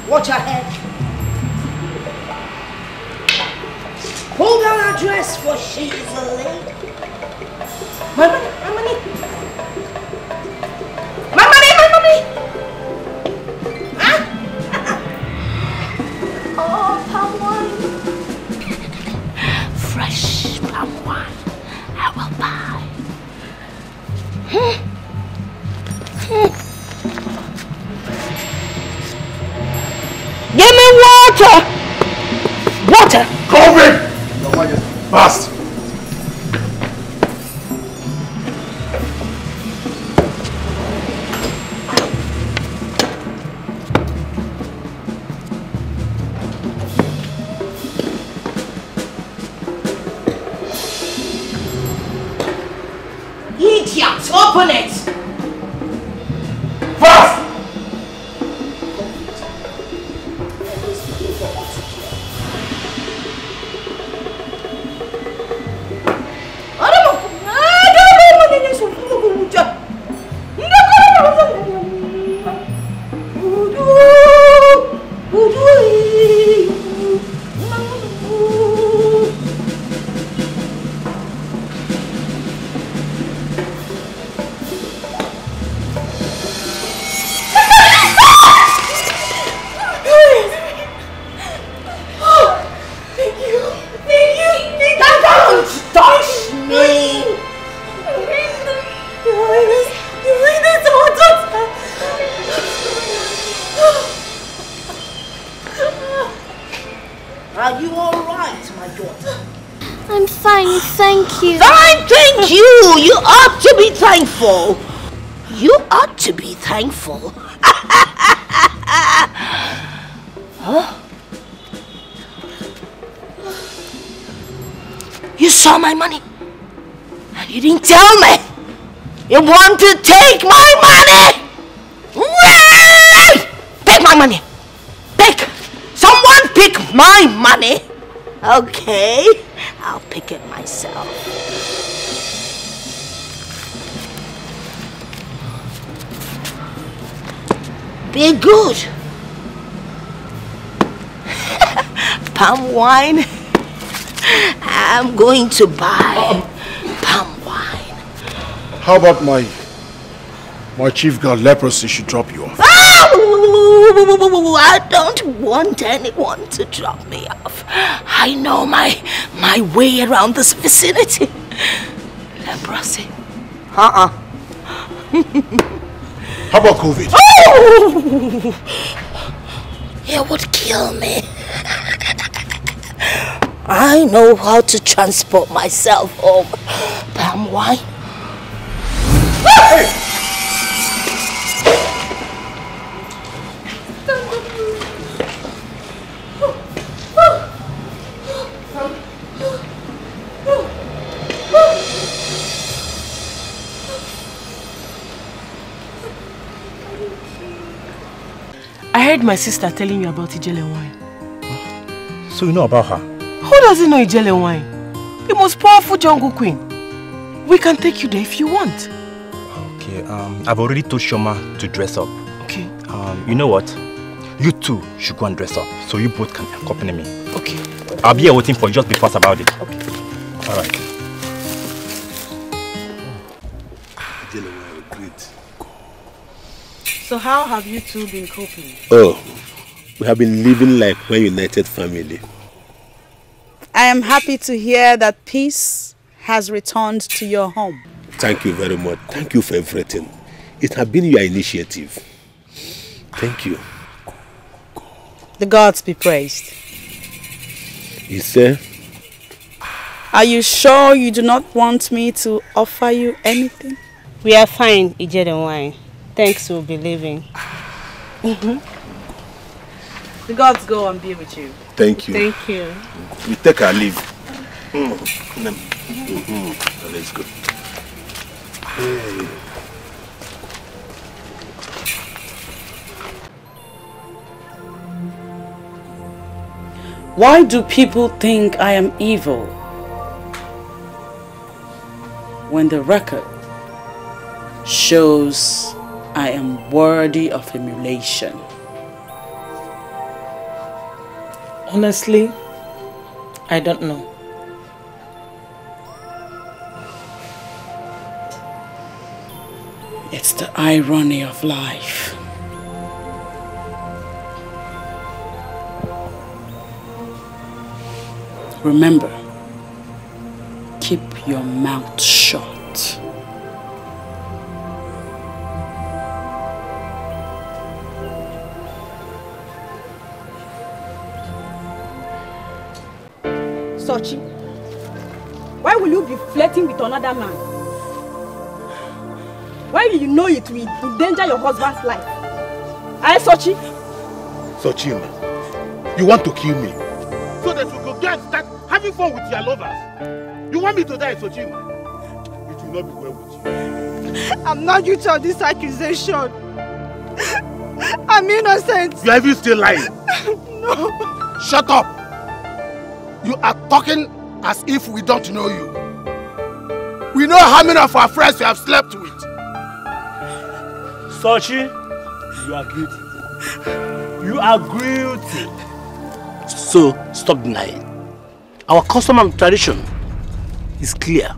Watch your head. Pull down her dress, for she is a lady. My money, my money. My money, my money. Huh? Oh, palm wine. Fresh palm wine. I will buy. Give me water! Water! Corbin! Fast! Idiot! Open it! Fast! Are you all right, my daughter? I'm fine, thank you. Fine, thank you. You ought to be thankful. You ought to be thankful. Huh? You saw my money and you didn't tell me. You want to take my money? Take my money. Pick. Someone pick my money. Okay, I'll pick it myself. Be good. Palm wine. I'm going to buy palm wine. How about my chief girl leprosy should drop you off? I don't want anyone to drop me off. I know my way around this vicinity. Leprosy. How about COVID? Oh! It would kill me. I know how to transport myself home. Palm wine. Hey! I heard my sister telling you about Ijele wine. So you know about her? Who doesn't know Ijele wine? The most powerful jungle queen. We can take you there if you want. Okay, I've already told Shoma to dress up. Okay. You know what? You two should go and dress up, so you both can accompany me. Okay. I'll be here waiting for you, just be fast about it. Okay. Alright. Great. So how have you two been coping? Oh, we have been living like one united family. I am happy to hear that peace has returned to your home. Thank you very much. Thank you for everything. It has been your initiative. Thank you. The gods be praised. You say? Are you sure you do not want me to offer you anything? We are fine, Ijele wine. Thanks, we'll be leaving. The gods go and be with you. Thank you. Thank you. We take our leave. Let's go. Hey. Why do people think I am evil when the record shows I am worthy of emulation? Honestly, I don't know. It's the irony of life. Remember, keep your mouth shut. Sochi, why will you be flirting with another man? Why will you know it will endanger your husband's life? Eh, Sochi? Sochima, you want to kill me? So that we could get start having fun with your lovers? You want me to die, Sochima? It will not be well with you. I'm not guilty of this accusation. I'm innocent. You are even still lying. No. Shut up. You are talking as if we don't know you. We know how many of our friends you have slept with. Sochi, you are guilty. You are guilty. So, stop denying. Our custom and tradition is clear.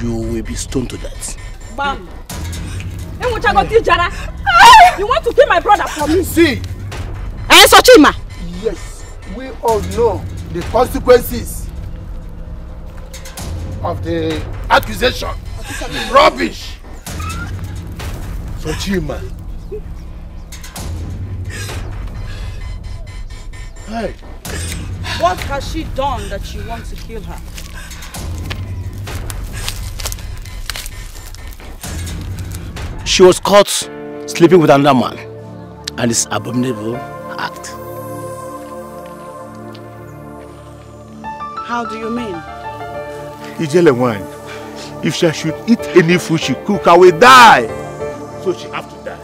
You will be stoned to death. Bam! You want to kill my brother for me? See! Eh, Sochima? Yes, we all know the consequences of the accusation. Rubbish! Sochima. Hey. What has she done that you want to kill her? She was caught sleeping with another man, and this abominable act. How do you mean? Ijele wine, If she should eat any food she cook, I will die. So she have to die.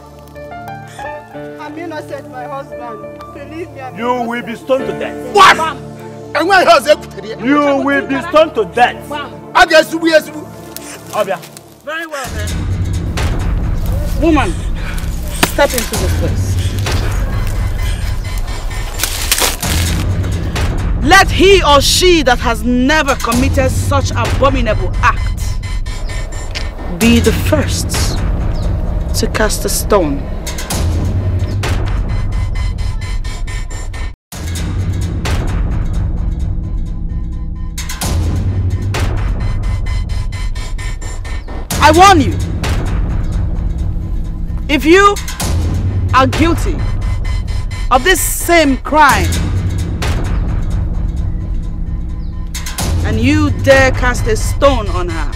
I'm innocent, my husband. Believe me, I'm You will be stoned to death. What? And when you will be stoned to death. I guess we are. Obia. Very well then. Woman, step into this place. Let he or she that has never committed such abominable act be the first to cast a stone. I warn you, if you are guilty of this same crime and you dare cast a stone on her,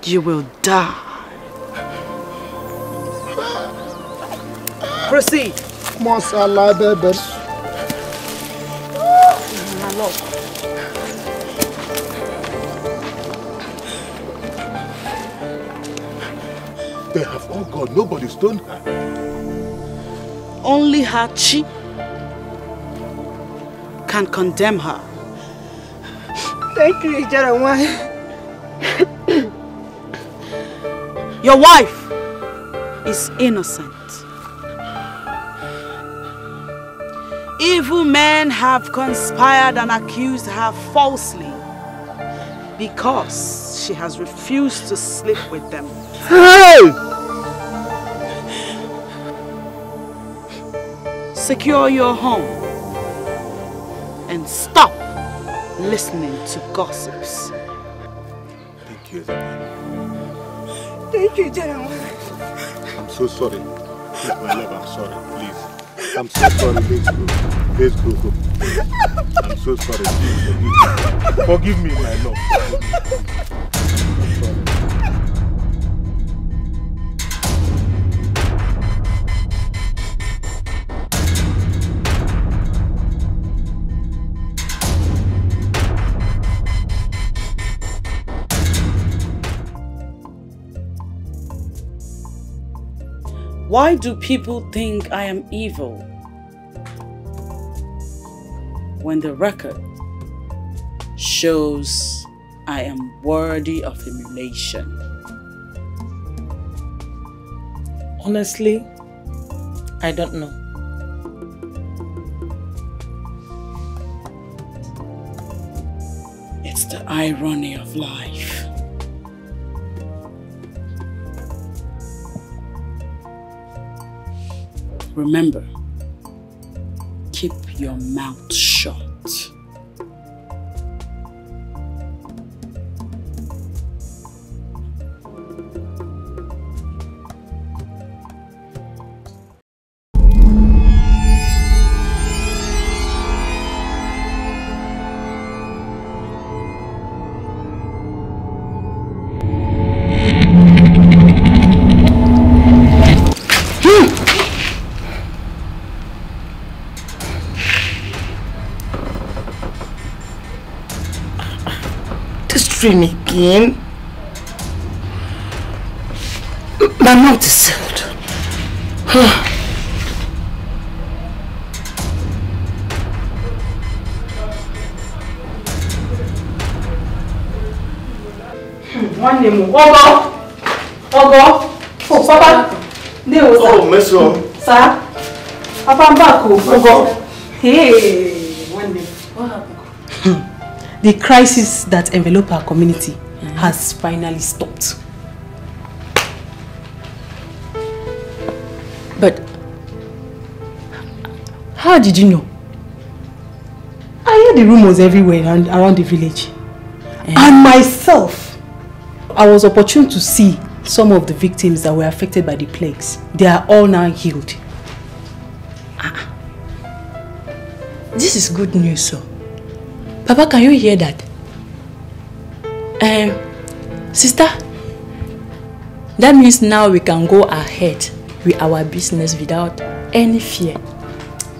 you will die. Proceed. Masala baby. They have all gone. Nobody stoned her. Only her chi can condemn her. Thank you, Jeremiah. Your wife is innocent. Evil men have conspired and accused her falsely because she has refused to sleep with them. Hey! Secure your home and stop listening to gossips. Thank you. Thank you, Jeremiah. I'm so sorry. Please, my love, I'm sorry. Please. I'm so sorry. Let's go. Let's go. I'm so sorry. Please forgive me, my love. I'm sorry. Why do people think I am evil when the record shows I am worthy of emulation? Honestly, I don't know. It's the irony of life. Remember, keep your mouth shut. Dream again. My mouth is sealed. One name. Ogo. Oh, Papa. Oh, Meso. Sir. Papa, I'm back. Ogo. Hey, one name. What happened? The crisis that enveloped our community has finally stopped. But how did you know? I heard the rumors everywhere around the village. And myself, I was opportune to see some of the victims that were affected by the plagues. They are all now healed. This is good news, sir. Papa, can you hear that? Sister, that means now we can go ahead with our business without any fear.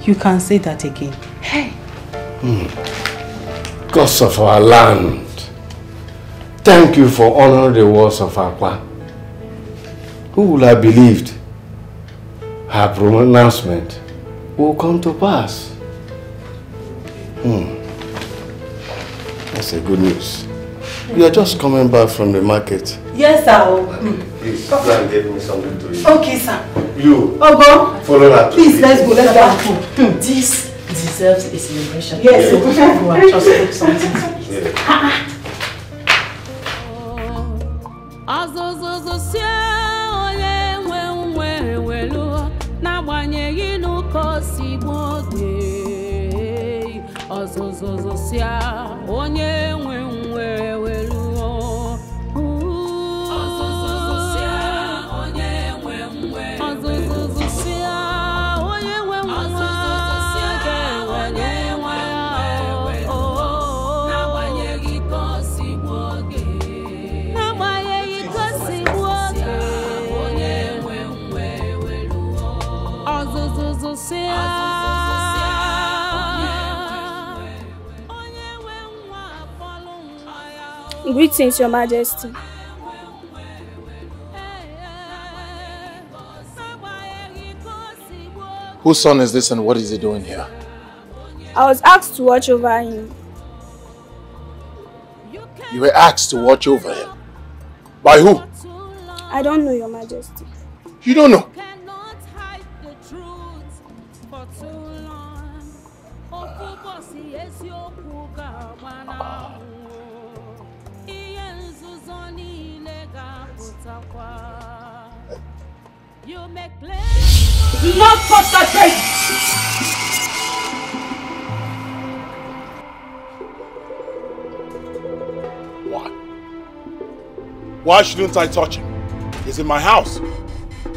You can say that again. Hey. Gods of our land, Thank you for honoring the words of Akwa. Who would have believed her pronouncement will come to pass? That's a good news. You are just coming back from the market. Yes, sir. Please, go and get me something to eat. Okay, sir. You. Ogo. Follow that. Please, let's go. Let's go. This deserves a celebration. Yes. Go and just cook something. Greetings, Your Majesty. Whose son is this and what is he doing here? I was asked to watch over him. You were asked to watch over him? By who? I don't know, Your Majesty. You don't know? Do not touch that baby! Why? Why shouldn't I touch him? He's in my house.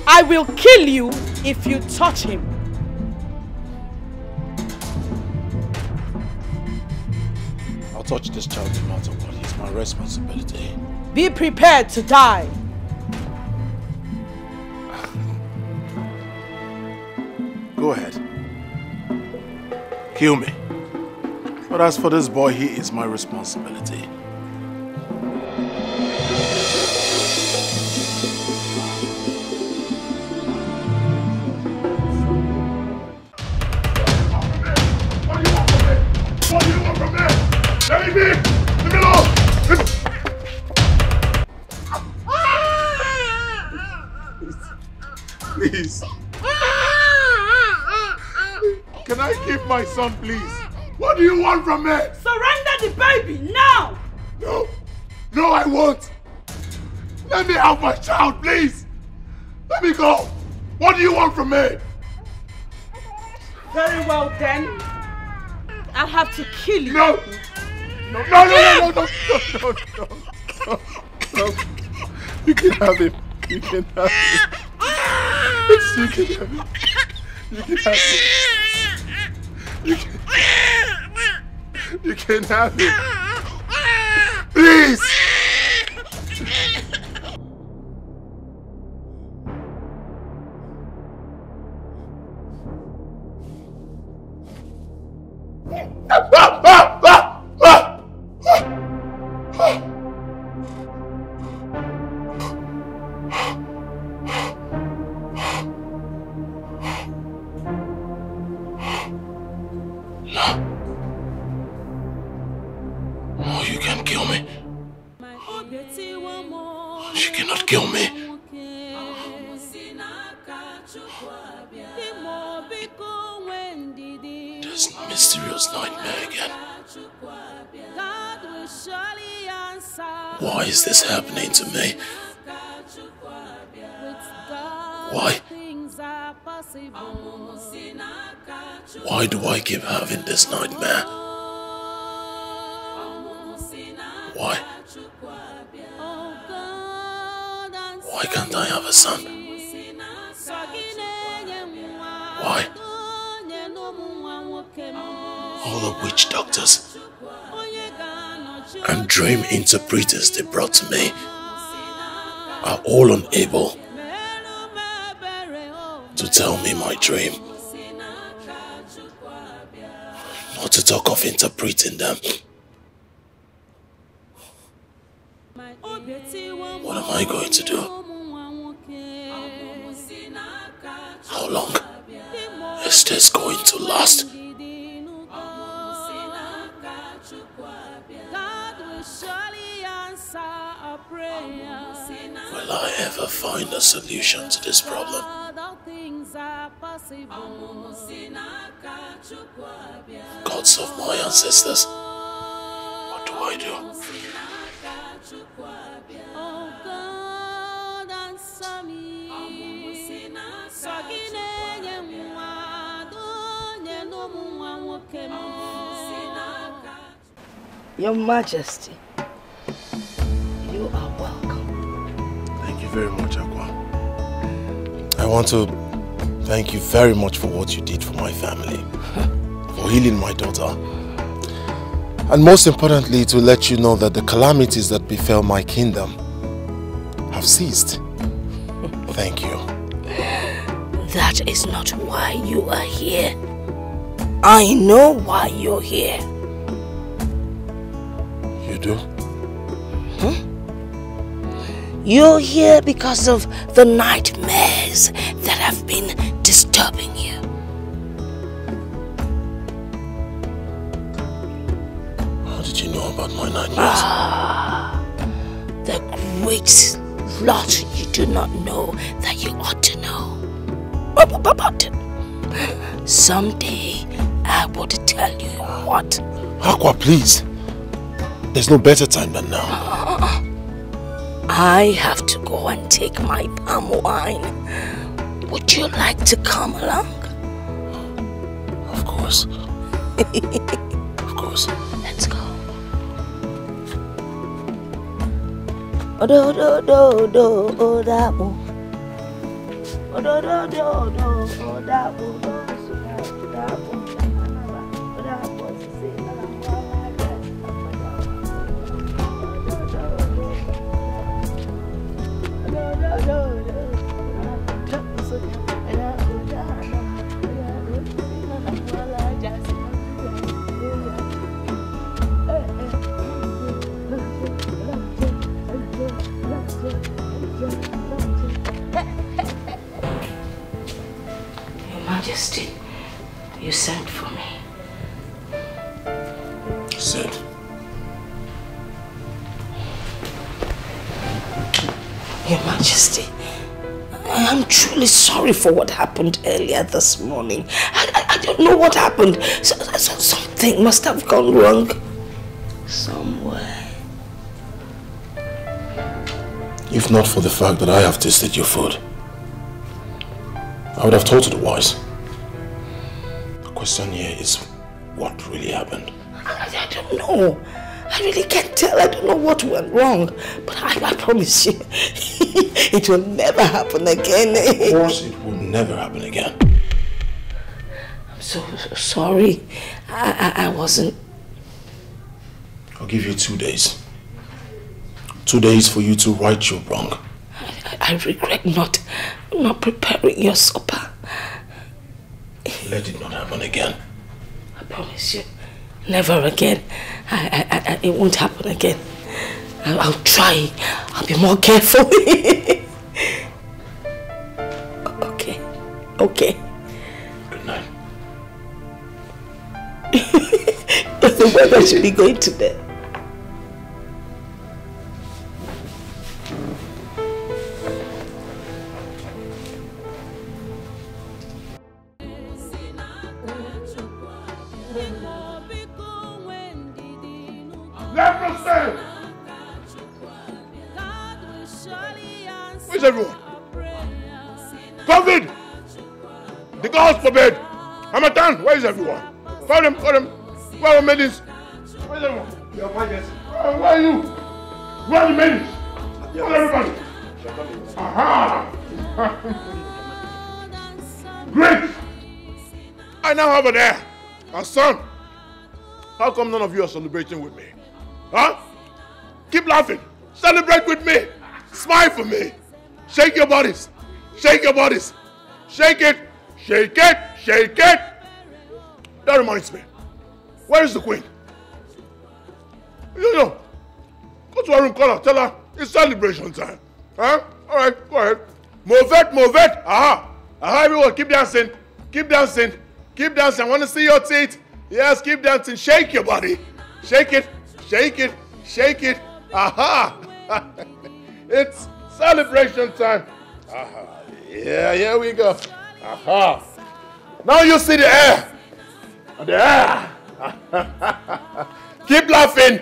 I will kill you if you touch him. I'll touch this child no matter what. It's my responsibility. Be prepared to die. Go ahead. Kill me. But as for this boy, he is my responsibility. What do you want from me? Let me be! Leave me alone! Please. Can I keep my son, please? What do you want from me? Surrender the baby now! No. No, I won't. Let me have my child, please. Let me go. What do you want from me? Very well then. I'll have to kill you. No. No. You can have him. You can have him. You can have him. You can have him. You can have him. Please. You can kill me. She cannot kill me. This mysterious nightmare again. Why is this happening to me? Why? Why do I keep having this nightmare? Why? Why can't I have a son? Why? All the witch doctors and dream interpreters they brought to me are all unable to tell me my dream. Not to talk of interpreting them. What am I going to do? How long is this going to last? Will I ever find a solution to this problem? Gods of my ancestors, what do I do? Your Majesty, you are welcome. Thank you very much, Aqua. I want to thank you very much for what you did for my family, for healing my daughter, and most importantly, to let you know that the calamities that befell my kingdom have ceased. Thank you. That is not why you are here. I know why you're here. You do? You're here because of the nightmares that have been disturbing you. How did you know about my nightmares? The great lot you do not know that you ought to know. But someday I would tell you what. Aqua, please. There's no better time than now. I have to go and take my palm wine. Would you like to come along? Of course. Of course. Let's go. Majesty, you sent for me. Said. Your Majesty, I am truly sorry for what happened earlier this morning. I don't know what happened. Something must have gone wrong somewhere. If not for the fact that I have tasted your food, I would have told you otherwise. The question here is, what really happened? I don't know. I really can't tell. I don't know what went wrong. But I promise you, it will never happen again. Of course it will never happen again. I'm so sorry. I wasn't... I'll give you 2 days. 2 days for you to right your wrong. I regret not preparing your supper. Let it not happen again. I promise you, never again. It won't happen again. I'll try. I'll be more careful. Okay. Good night. The weather should be going to bed. Leprosy! Where's everyone? COVID! The gods forbid! Hamatan, where is everyone? Call them! Where are the maidens? Where's everyone? Your Majesty. Where are you? Where are the maidens? Call everybody! Aha! Great! I now have an heir. A son. How come none of you are celebrating with me? Huh? Keep laughing. Celebrate with me. Smile for me. Shake your bodies. Shake your bodies. Shake it. Shake it. Shake it. That reminds me. Where is the queen? No. Go to her room, call her, tell her it's celebration time. Huh? Alright, go ahead. Move it. Aha, everyone, keep dancing. Keep dancing. Keep dancing. I want to see your teeth. Yes, keep dancing. Shake your body. Shake it. Shake it. Shake it. Aha. It's celebration time. Aha. Yeah, here we go. Aha. Now you see the air. The air. Keep laughing.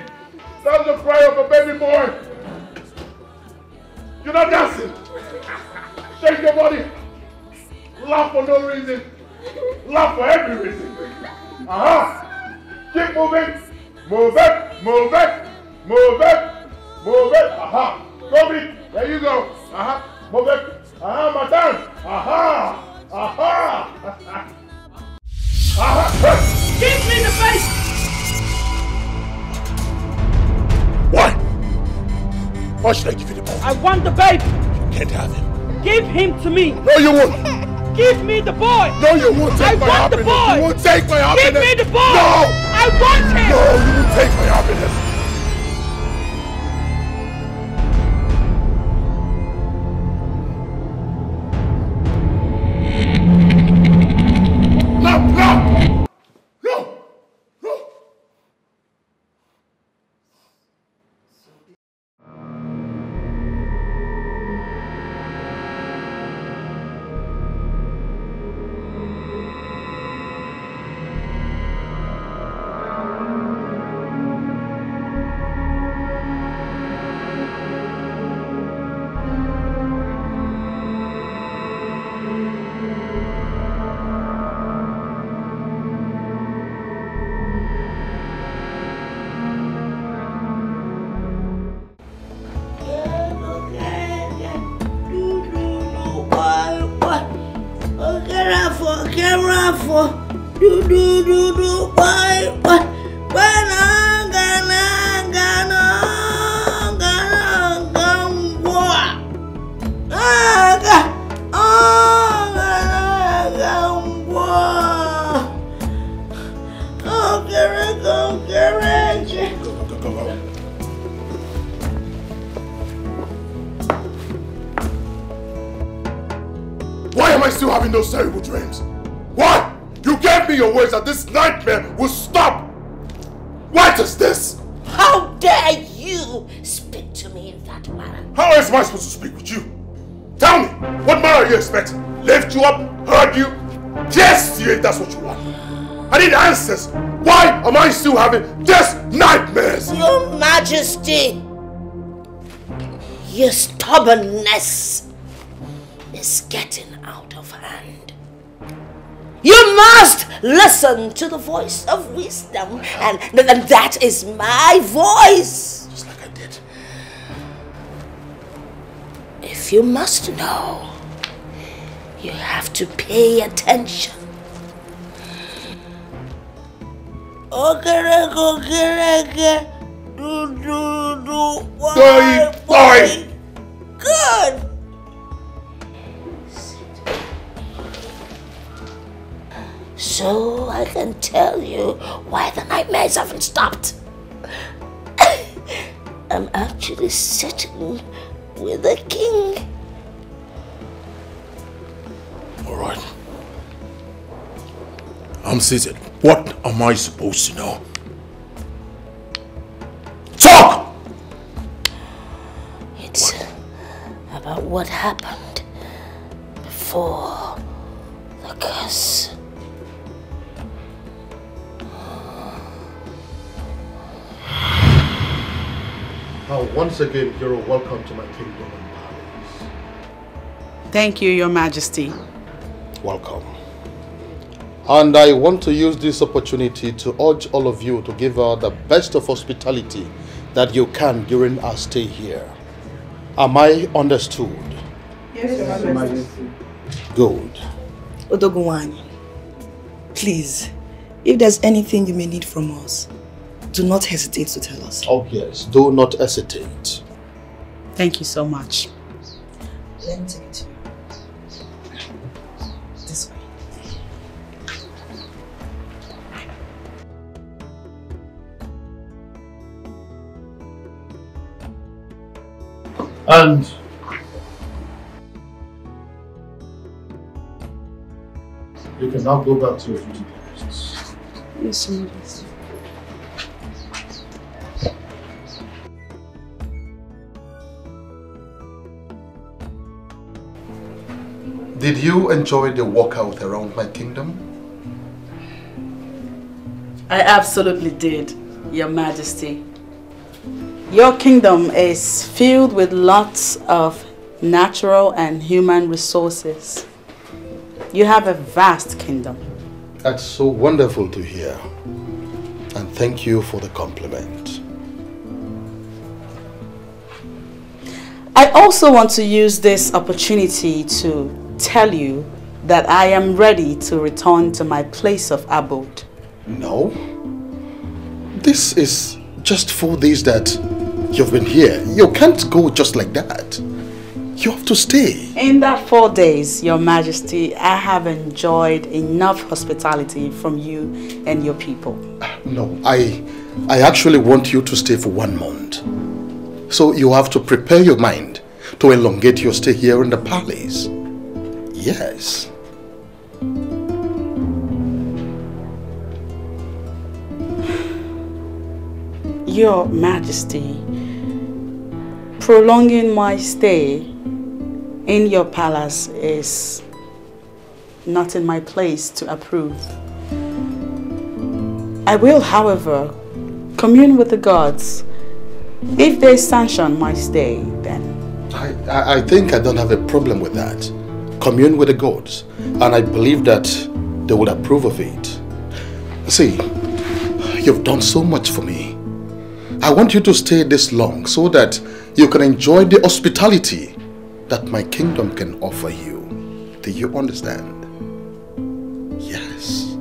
That's the cry of a baby boy. You're not dancing. Shake your body. Laugh for no reason. Laugh for every reason. Aha. Keep moving. Move it. Move it. Move it. Move it. Aha. Go big. There you go. Aha. Move it. Aha, my turn. Aha. Aha. Aha. Give me the face. Why? Why should I give you the boy? I want the baby. You can't have him. Give him to me. No, you won't. Give me the boy. No, you won't take my happiness. I want the boy. You won't take my happiness. Give me the boy. No. I want him. No, you won't take my happiness. Why am I still having those terrible dreams? Why? You gave me your words that this nightmare will stop. What is this? How dare you speak to me in that manner? How else am I supposed to speak with you? Tell me, what manner are you expecting? Lift you up? Hurt you? Yes, if that's what you want. I need answers. Why am I still having these nightmares? Your Majesty, your stubbornness is getting out of hand. You must listen to the voice of wisdom, and that is my voice. Just like I did. If you must know, you have to pay attention. Boy. Good. So I can tell you why the nightmares haven't stopped. I'm actually sitting with the king. All right. I'm seated. What am I supposed to know? Talk! It's about what happened before the curse. Now, once again, you're welcome to my kingdom and palace. Thank you, Your Majesty. Welcome. And I want to use this opportunity to urge all of you to give her the best of hospitality that you can during our stay here. Am I understood? Yes, Your Majesty. Good. Odogunwani, please, if there's anything you may need from us, do not hesitate to tell us. Oh yes, do not hesitate. Thank you so much. Let me take it to you. This way. And you can now go back to your duty posts. Yes, Your Majesty. Did you enjoy the walkout around my kingdom? I absolutely did, Your Majesty. Your kingdom is filled with lots of natural and human resources. You have a vast kingdom. That's so wonderful to hear. And thank you for the compliment. I also want to use this opportunity to tell you that I am ready to return to my place of abode. No. This is just 4 days that you've been here. You can't go just like that. You have to stay. In that 4 days, Your Majesty, I have enjoyed enough hospitality from you and your people. No, I actually want you to stay for 1 month. So you have to prepare your mind to elongate your stay here in the palace. Yes. Your Majesty, prolonging my stay in your palace is not in my place to approve. I will, however, commune with the gods. If they sanction my stay, then... I think I don't have a problem with that. Commune with the gods, and I believe that they would approve of it. See, you've done so much for me. I want you to stay this long so that you can enjoy the hospitality that my kingdom can offer you. Do you understand? Yes.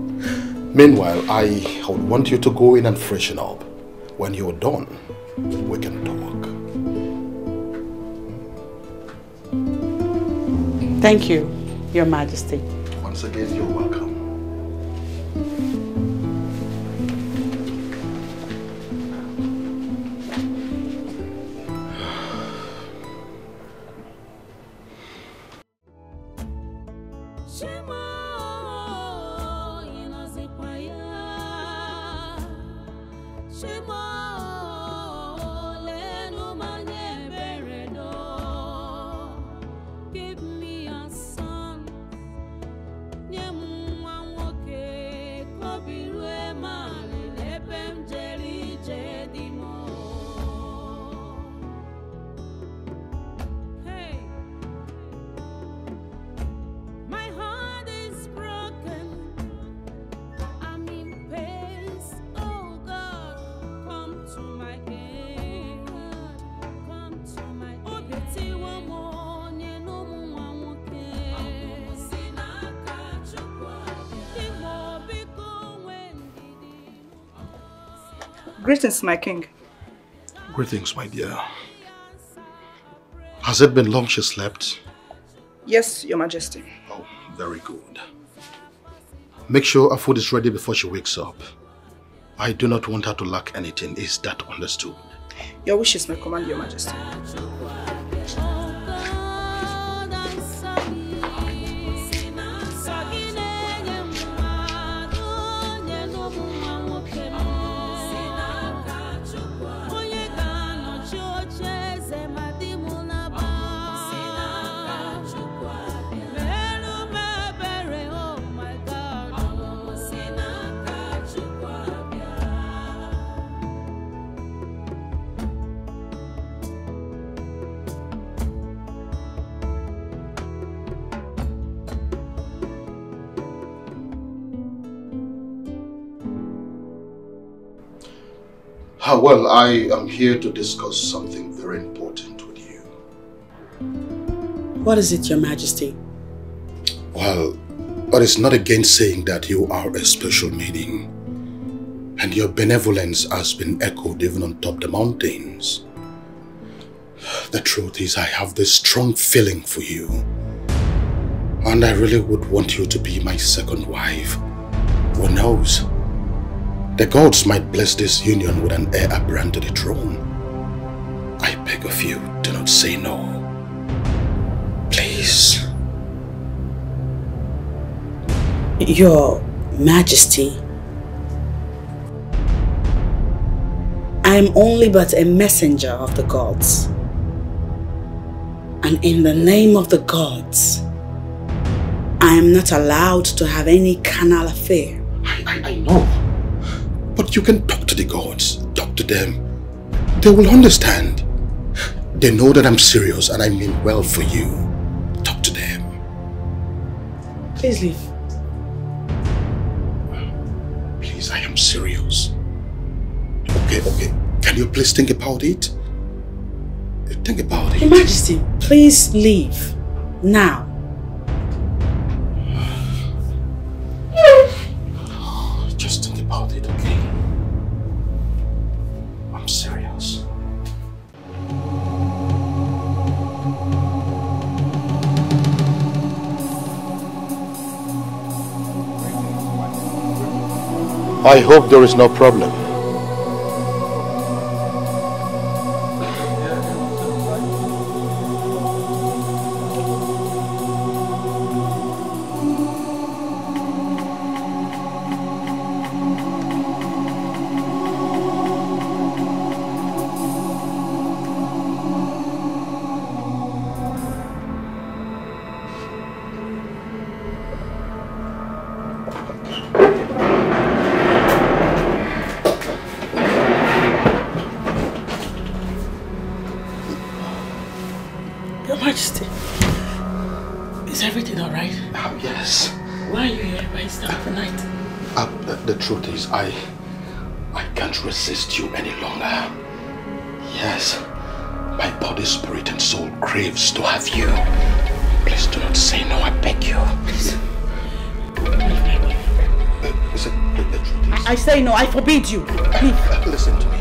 Meanwhile, I would want you to go in and freshen up. When you're done, we can talk. Thank you, Your Majesty. Once again, you're welcome. Greetings, my king. Greetings, my dear. Has it been long she slept? Yes, Your Majesty. Oh, very good. Make sure her food is ready before she wakes up. I do not want her to lack anything. Is that understood? Your wish is my command, Your Majesty. Well, I am here to discuss something very important with you. What is it, Your Majesty? Well, it is not against saying that you are a special maiden, and your benevolence has been echoed even on top the mountains. The truth is, I have this strong feeling for you, and I really would want you to be my second wife. Who knows? The gods might bless this union with an heir apparent to the throne. I beg of you, Do not say no. Please. Your Majesty, I am only but a messenger of the gods. And in the name of the gods, I am not allowed to have any carnal affair. I know. But you can talk to the gods. Talk to them. They will understand. They know that I'm serious and I mean well for you. Talk to them. Please leave. Please, I am serious. Okay. Can you please think about it? Think about it. Your Majesty, please leave. Now. Just think about it, okay? I'm serious. I hope there is no problem. Your Majesty, is everything alright? Yes. Why are you here by this time of the night? The truth is, I can't resist you any longer. Yes, my body, spirit and soul craves to have you. Please do not say no, I beg you. Please. The truth is... I say no, I forbid you. Please. Listen to me.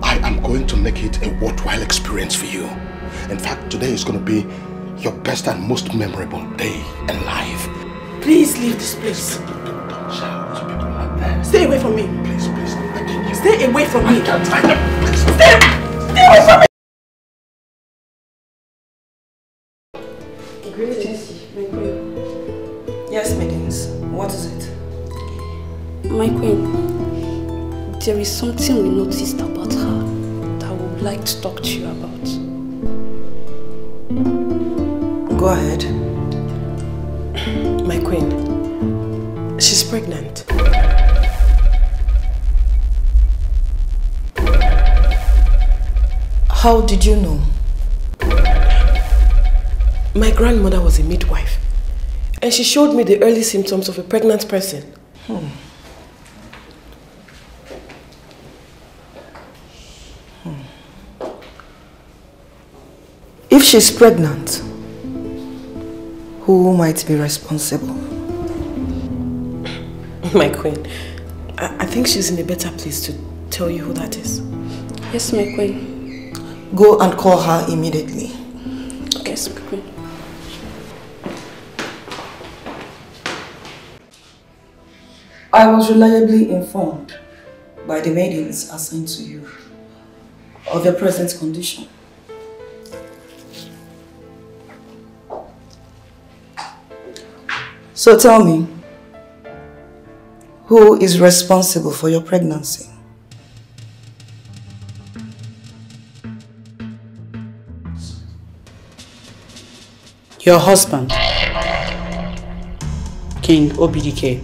I am going to make it a worthwhile experience for you. In fact, today is going to be your best and most memorable day in life. Please leave this place. Don't shout. People are not there. Stay away from me. Please, I beg you. Stay away from me. I can't. Please. Stay away from me. Greetings, my queen. Yes, maidens. What is it? My queen, there is something we noticed about her that we would like to talk to you about. Go ahead. My queen, she's pregnant. How did you know? My grandmother was a midwife, and she showed me the early symptoms of a pregnant person. If she's pregnant, who might be responsible? My queen, I think she's in a better place to tell you who that is. Yes, my queen. Go and call her immediately. Yes, my queen. I was reliably informed by the maidens assigned to you of your present condition. So tell me, who is responsible for your pregnancy? Your husband, King Obidike.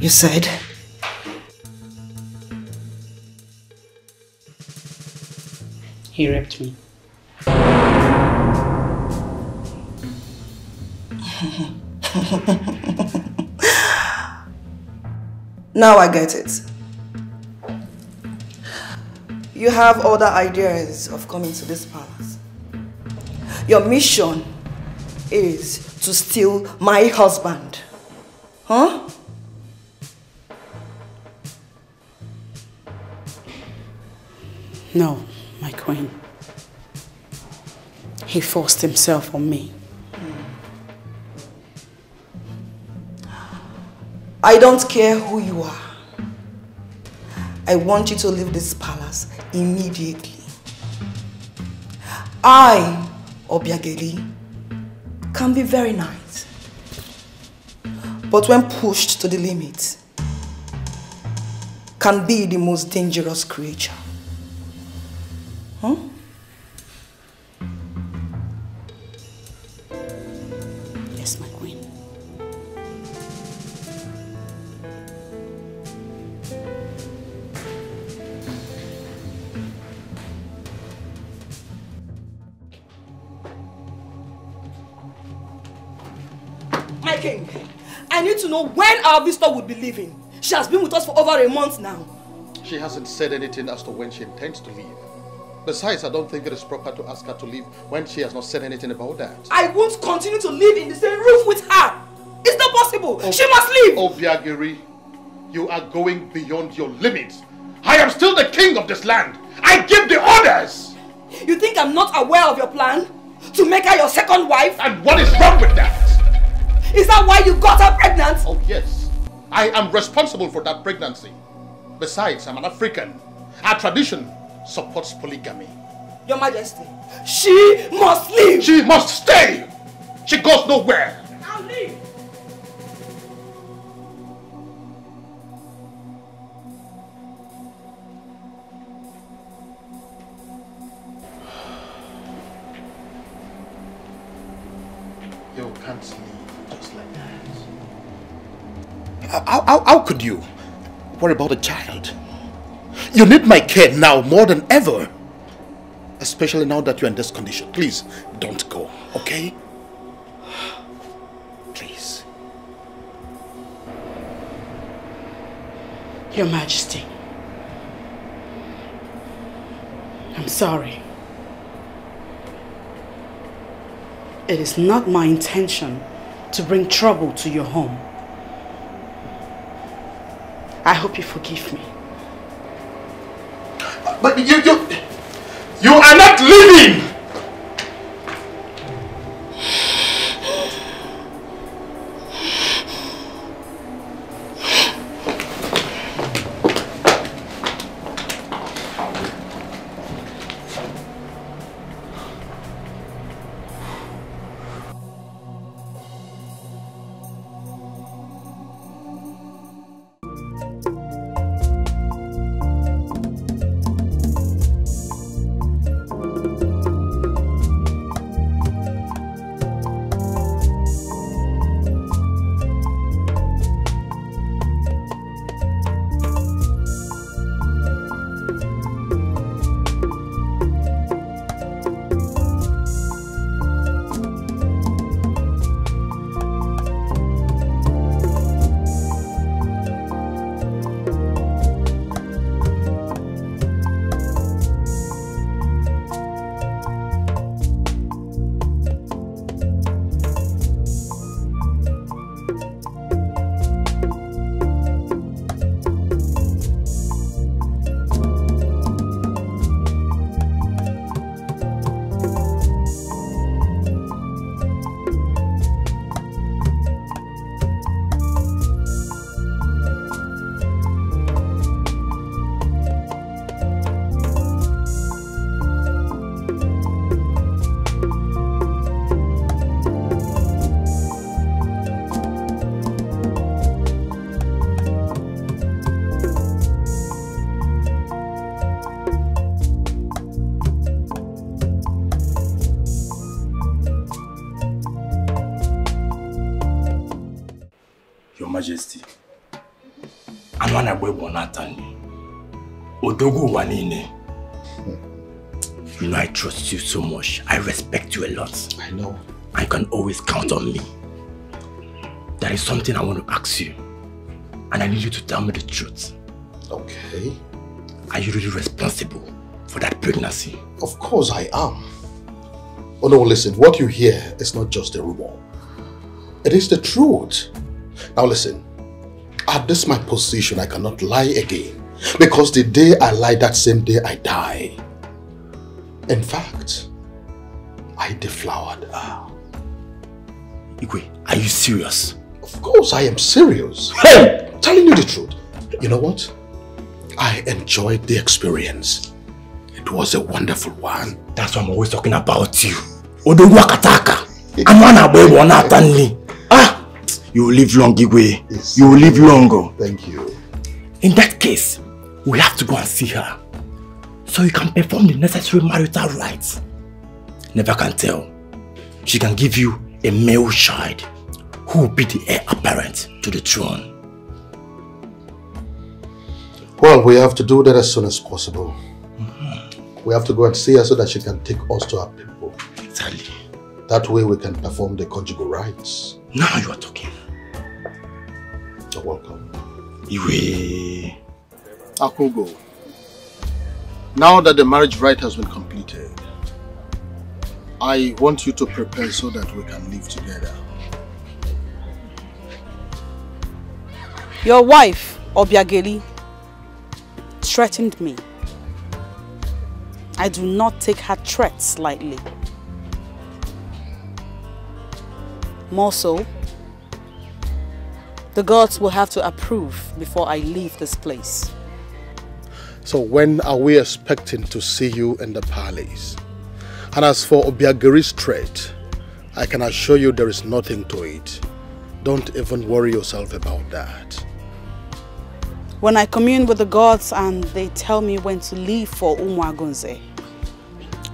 You said? He raped me. Now I get it. You have other ideas of coming to this palace. Your mission is to steal my husband. Huh? No, my queen. He forced himself on me. I don't care who you are. I want you to leave this palace immediately. I, Obiageli, can be very nice. But when pushed to the limit, can be the most dangerous creature. Huh? Yes, my queen. My king, I need to know when our visitor would be leaving. She has been with us for over a month now. She hasn't said anything as to when she intends to leave. Besides, I don't think it is proper to ask her to leave when she has not said anything about that. I won't continue to live in the same roof with her. It's not possible. She must leave. Obiageri, you are going beyond your limits. I am still the king of this land. I give the orders. You think I'm not aware of your plan? To make her your second wife? And what is wrong with that? Is that why you got her pregnant? Oh yes, I am responsible for that pregnancy. Besides, I'm an African. Our tradition supports polygamy. Your Majesty, she must leave. She must stay. She goes nowhere. I'll leave. You can't leave just like that. How could you? What about the child? You need my care now more than ever. Especially now that you're in this condition. Please, don't go, okay? Please. Your Majesty, I'm sorry. It is not my intention to bring trouble to your home. I hope you forgive me. But you are not leaving! Majesty, Anwana Bwebo Natani, Odogu Wanine. You know I trust you so much. I respect you a lot. I know. I can always count on me. There is something I want to ask you, and I need you to tell me the truth. Okay. Are you really responsible for that pregnancy? Of course I am. Oh no, listen, what you hear is not just a rumor. It is the truth. Now listen, at this my position, I cannot lie again. Because the day I lie, that same day I die. In fact, I deflowered her. Igwe, are you serious? Of course I am serious. Hey! Telling you the truth. You know what? I enjoyed the experience. It was a wonderful one. That's why I'm always talking about you. Odogu akataka. Amana boy wanatanli. Ah, you will live long, Igwe. You will live longer. Thank you. In that case, we have to go and see her, so you can perform the necessary marital rites. Never can tell. She can give you a male child who will be the heir apparent to the throne. Well, we have to do that as soon as possible. We have to go and see her so that she can take us to our people. Exactly. That way we can perform the conjugal rites. Now you are talking. You're welcome. Iwe. Akugo, now that the marriage rite has been completed, I want you to prepare so that we can live together. Your wife, Obiageli, threatened me. I do not take her threats lightly. More so, the gods will have to approve before I leave this place. So when are we expecting to see you in the palace? And as for Obiageri's threat, I can assure you there is nothing to it. Don't even worry yourself about that. When I commune with the gods and they tell me when to leave for Umuagunze,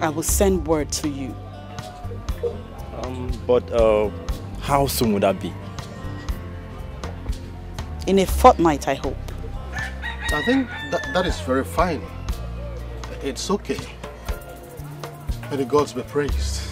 I will send word to you. But how soon would that be? In a fortnight, I hope. I think that is very fine. It's okay. May the gods be praised.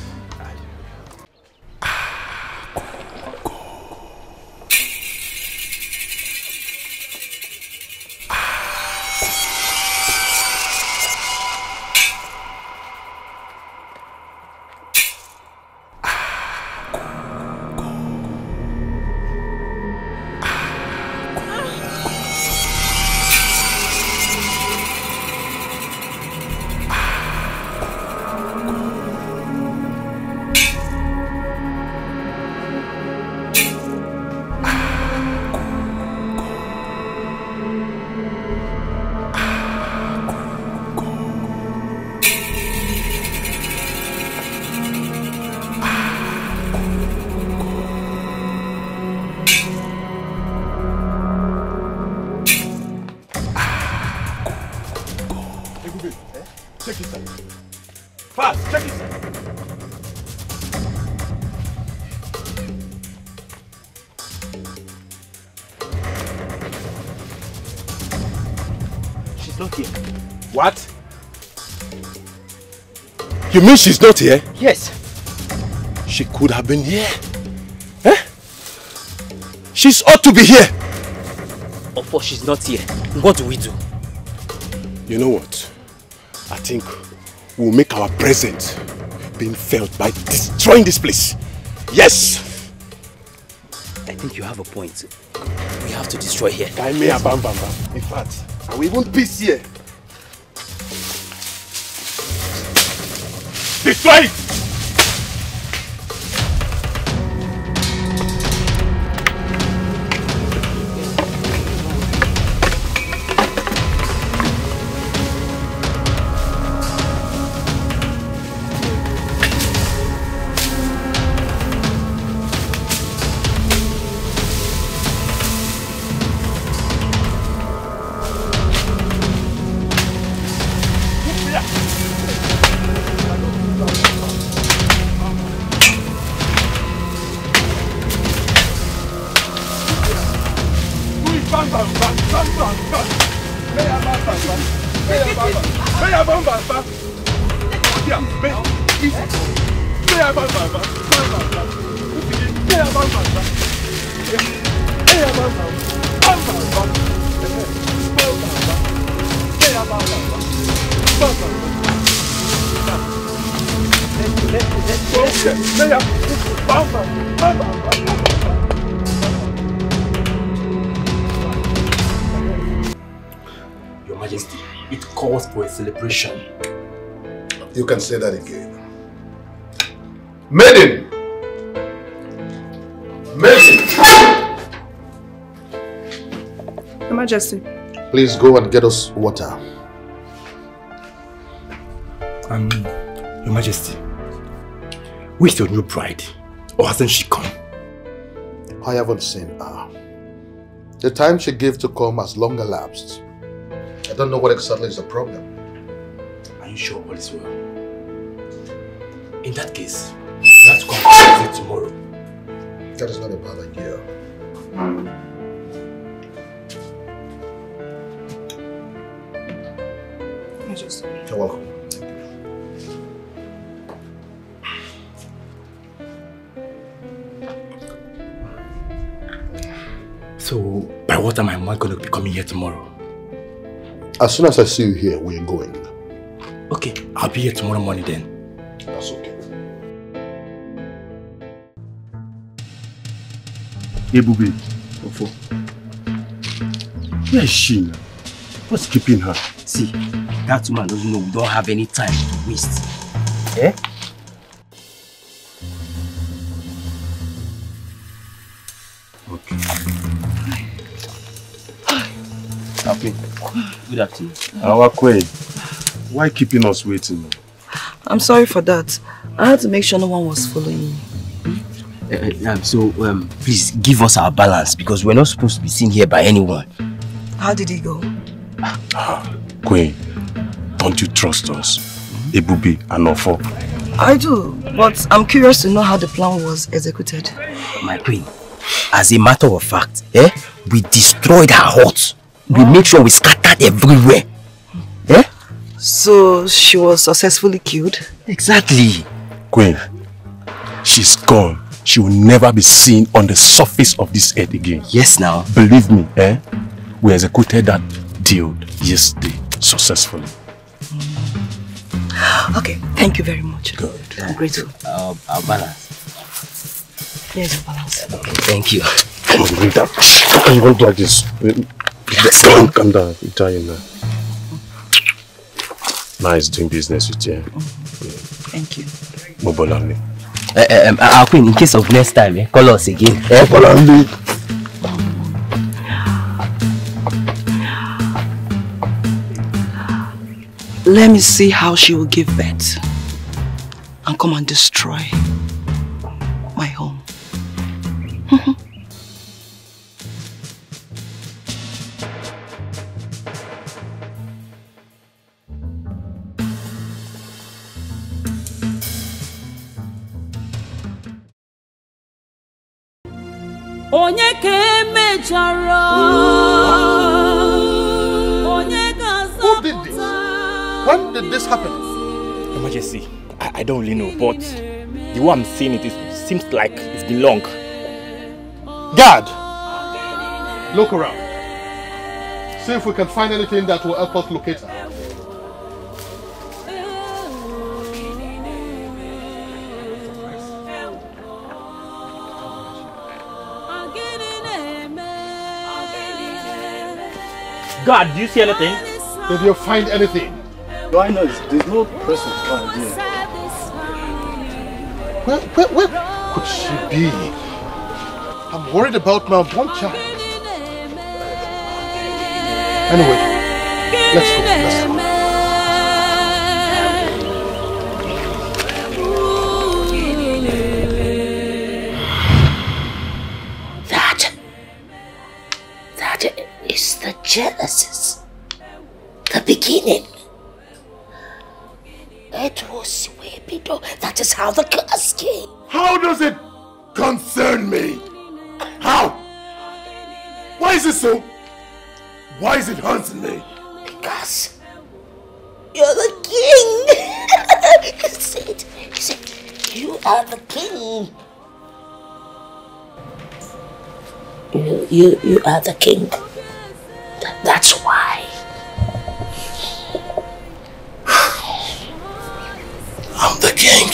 What? You mean she's not here? Yes. She could have been here. Eh? She's ought to be here. Of course she's not here. What do we do? You know what? I think we'll make our presence being felt by destroying this place. Yes! I think you have a point. We have to destroy here. In fact, I will even peace here. Destroy it! Your Majesty, it calls for a celebration. You can say that again. Maiden! Maiden! Your Majesty. Please go and get us water. Your Majesty, where's your new bride? Or hasn't she come? I haven't seen her. The time she gave to come has long elapsed. I don't know what exactly is the problem. Are you sure all is well? In that case, you have to come visit tomorrow. That is not a bad idea. You're welcome. So, by what time am I going to be coming here tomorrow? As soon as I see you here, we're going. Okay, I'll be here tomorrow morning then. That's okay. Hey, Bubi. Where is she now? What's keeping her? See, that woman doesn't know we don't have any time to waste. Eh? Okay. Happy. Good afternoon. Our queen, why keeping us waiting? I'm sorry for that. I had to make sure no one was following me. Please give us our balance because we're not supposed to be seen here by anyone. How did he go? Queen, don't you trust us? Ebubi and Ofo. I do, but I'm curious to know how the plan was executed. My queen, as a matter of fact, we destroyed her hut. We made sure we scattered everywhere. So she was successfully killed? Exactly. Queen, she's gone. She will never be seen on the surface of this earth again. Yes, now. Believe me, we executed that deal yesterday successfully. Okay, thank you very much. Good. I'm grateful. Our balance. Here's your balance. Okay, thank you. Come on, bring that. You won't like this. Calm down. Italian now. Nice doing business with you. Thank you. Mobolami. Our queen, in case of next time, call us again. Let me see how she will give birth and come and destroy my home. Onye ke mejara. Who did this? When did this happen? Your Majesty, I don't really know, but the way I'm seeing it, seems like it's been long. Guard! Look around. See if we can find anything that will help us locate her. God, do you see anything? Did you find anything? Do I know there's no person found here? Where could she be? I'm worried about my one child. Anyway, let's go. That is the Genesis. The beginning. It was way below. That is how the curse came. How does it concern me? How? Why is it so? Why is it haunting me? Because you're the king. He said, you are the king. You are the king. That's why. I'm the king.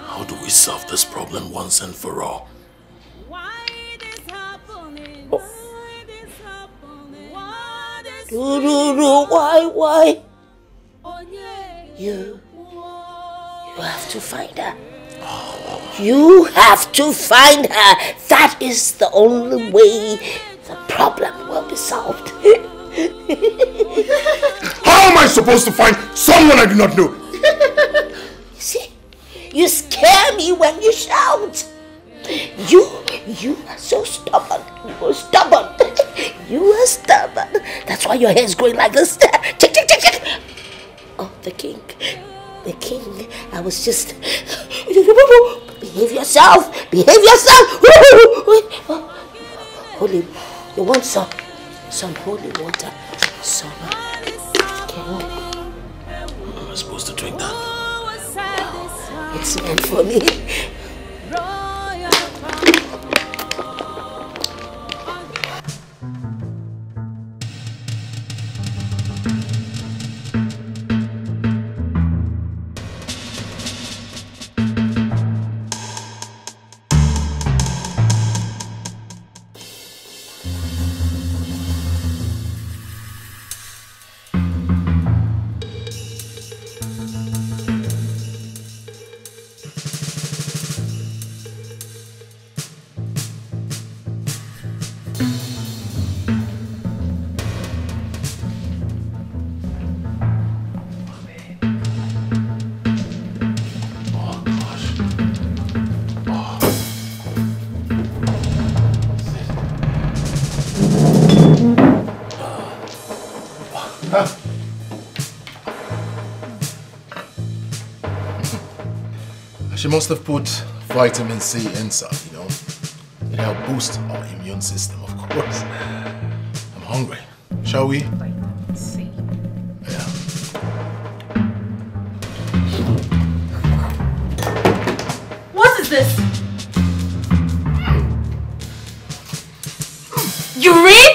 How do we solve this problem once and for all? Why? You have to find her. You have to find her. That is the only way the problem will be solved. How am I supposed to find someone I do not know? You see, you scare me when you shout. You are so stubborn. You are stubborn. You are stubborn. That's why your hair is growing like this. Tick, tick, tick, tick. Oh, the king. The king. I was just... Behave yourself. Behave yourself. Holy... You want some holy water? Some... King. Am I supposed to drink that? It's meant for me. She must have put vitamin C inside, you know. It helped boost our immune system, of course. I'm hungry. Shall we? Vitamin C. Yeah. What is this? Urine?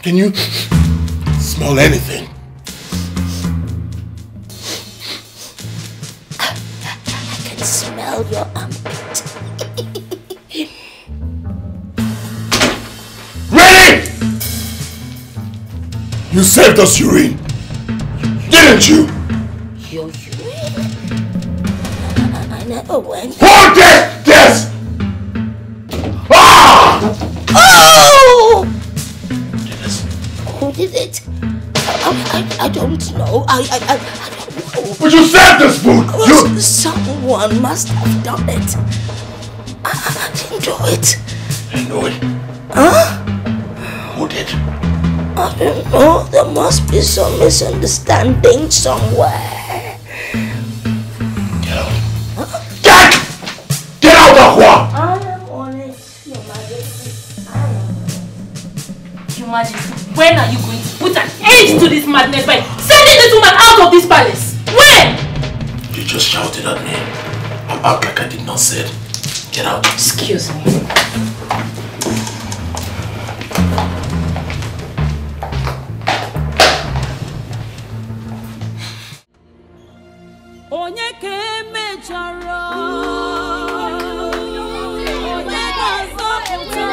Can you smell anything? I can smell your armpit. Ready? You saved us urine, didn't you? Your urine? I never went. Who did this? Ah! Oh! Who did it? I don't know. I don't know. But you saved this food! Someone must have done it. I didn't do it. I know it. Huh? Who did? I don't know. There must be some misunderstanding somewhere. Get out. Huh? Get out, Aqua! I am on it, Your Majesty. I am on it. Your Majesty, when are you going to put an end to this madness by sending this woman out of this palace? When? You just shouted at me. I act like I did not say it. Get out. Excuse me. Onye ke mechara onye ga-azọpụta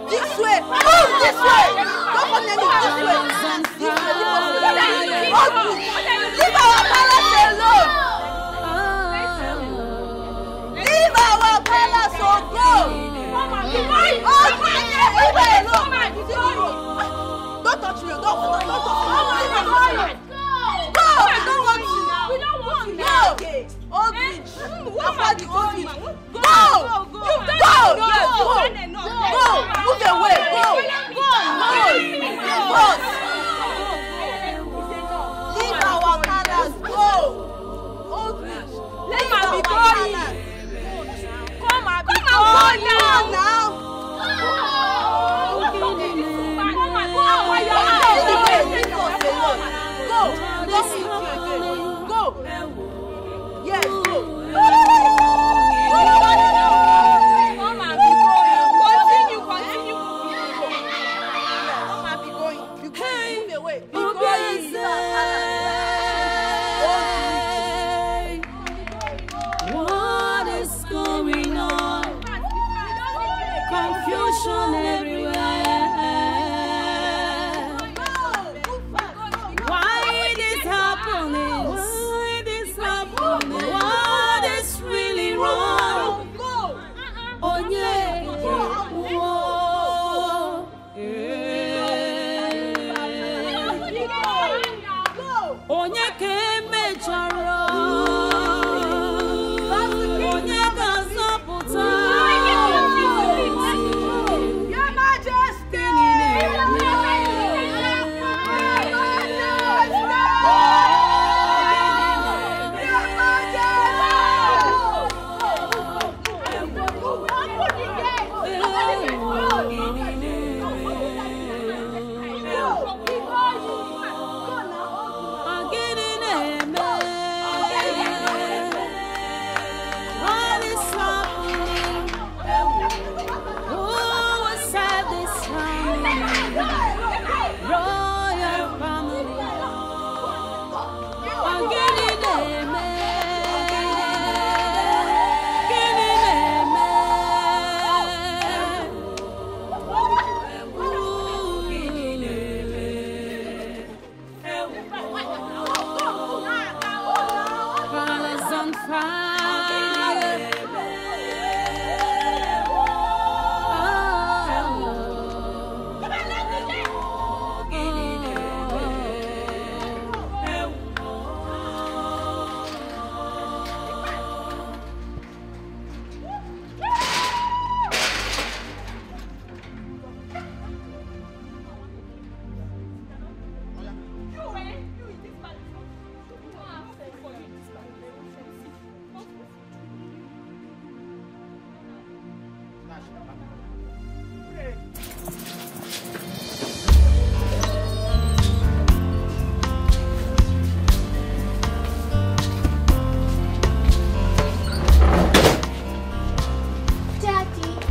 This way!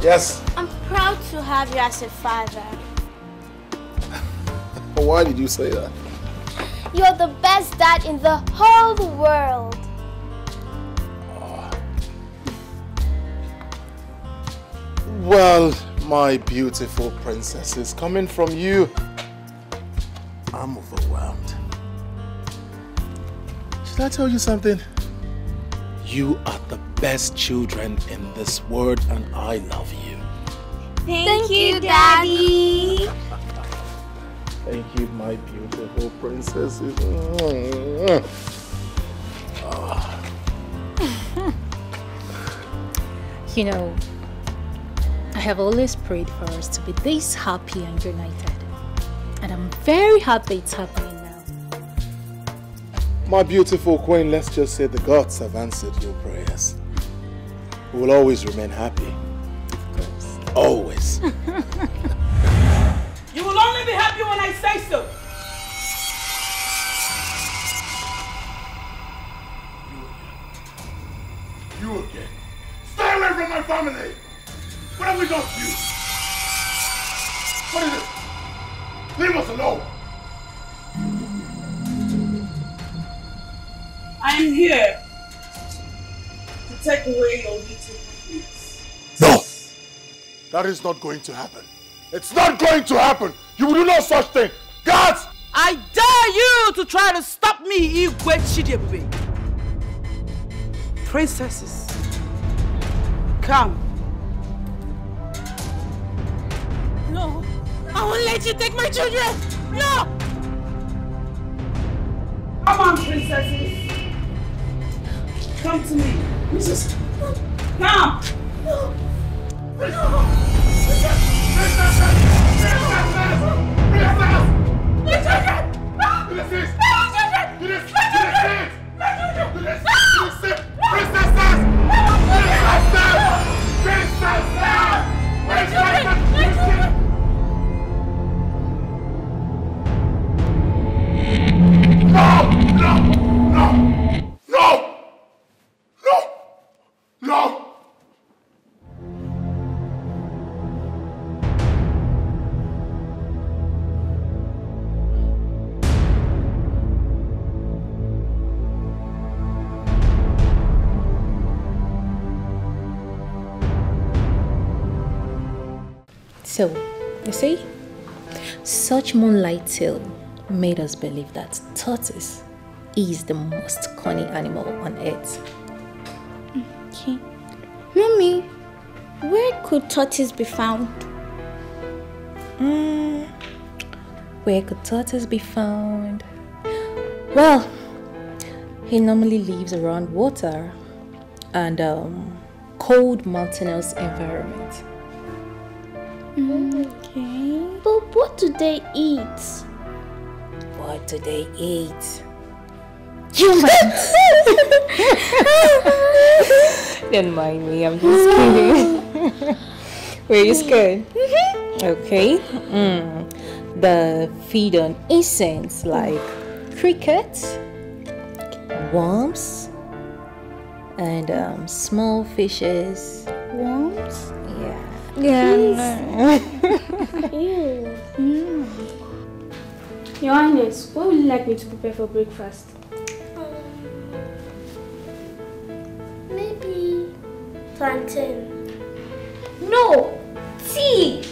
Yes? I'm proud to have you as a father. Why did you say that? You're the best dad in the whole world. Well, my beautiful princesses, coming from you, I'm overwhelmed. Should I tell you something? You are the best children in this world and I love you. Thank you, Daddy. Thank you, my beautiful princesses. You know, I have always prayed for us to be this happy and united. And I'm very happy it's happening now. My beautiful queen, let's just say the gods have answered your prayers. We will always remain happy. Of course. Always. You will only be happy when I say so. You again. Stay away from my family! What have we done to you? What is it? Leave us alone! I am here to take away your little happiness. No! That is not going to happen. It's not going to happen! You will do no such thing! Guards! I dare you to try to stop me, Igwe Chidebube. Princesses, come. No, I won't let you take my children. No! Come on, princesses. Come to me. Princess. Come. No. So, you see, such moonlight tale made us believe that tortoise is the most cunning animal on earth. Okay. Mommy, where could tortoise be found? Where could tortoise be found? Well, he normally lives around water and cold mountainous environment. Okay. But what do they eat? What do they eat? Humans! Don't mind me, I'm just kidding. Were you scared? Okay. They feed on insects like crickets, worms, and small fishes. Worms? Yeah. Yeah. Your Highness, what would you like me to prepare for breakfast? Maybe plantain. No! Tea!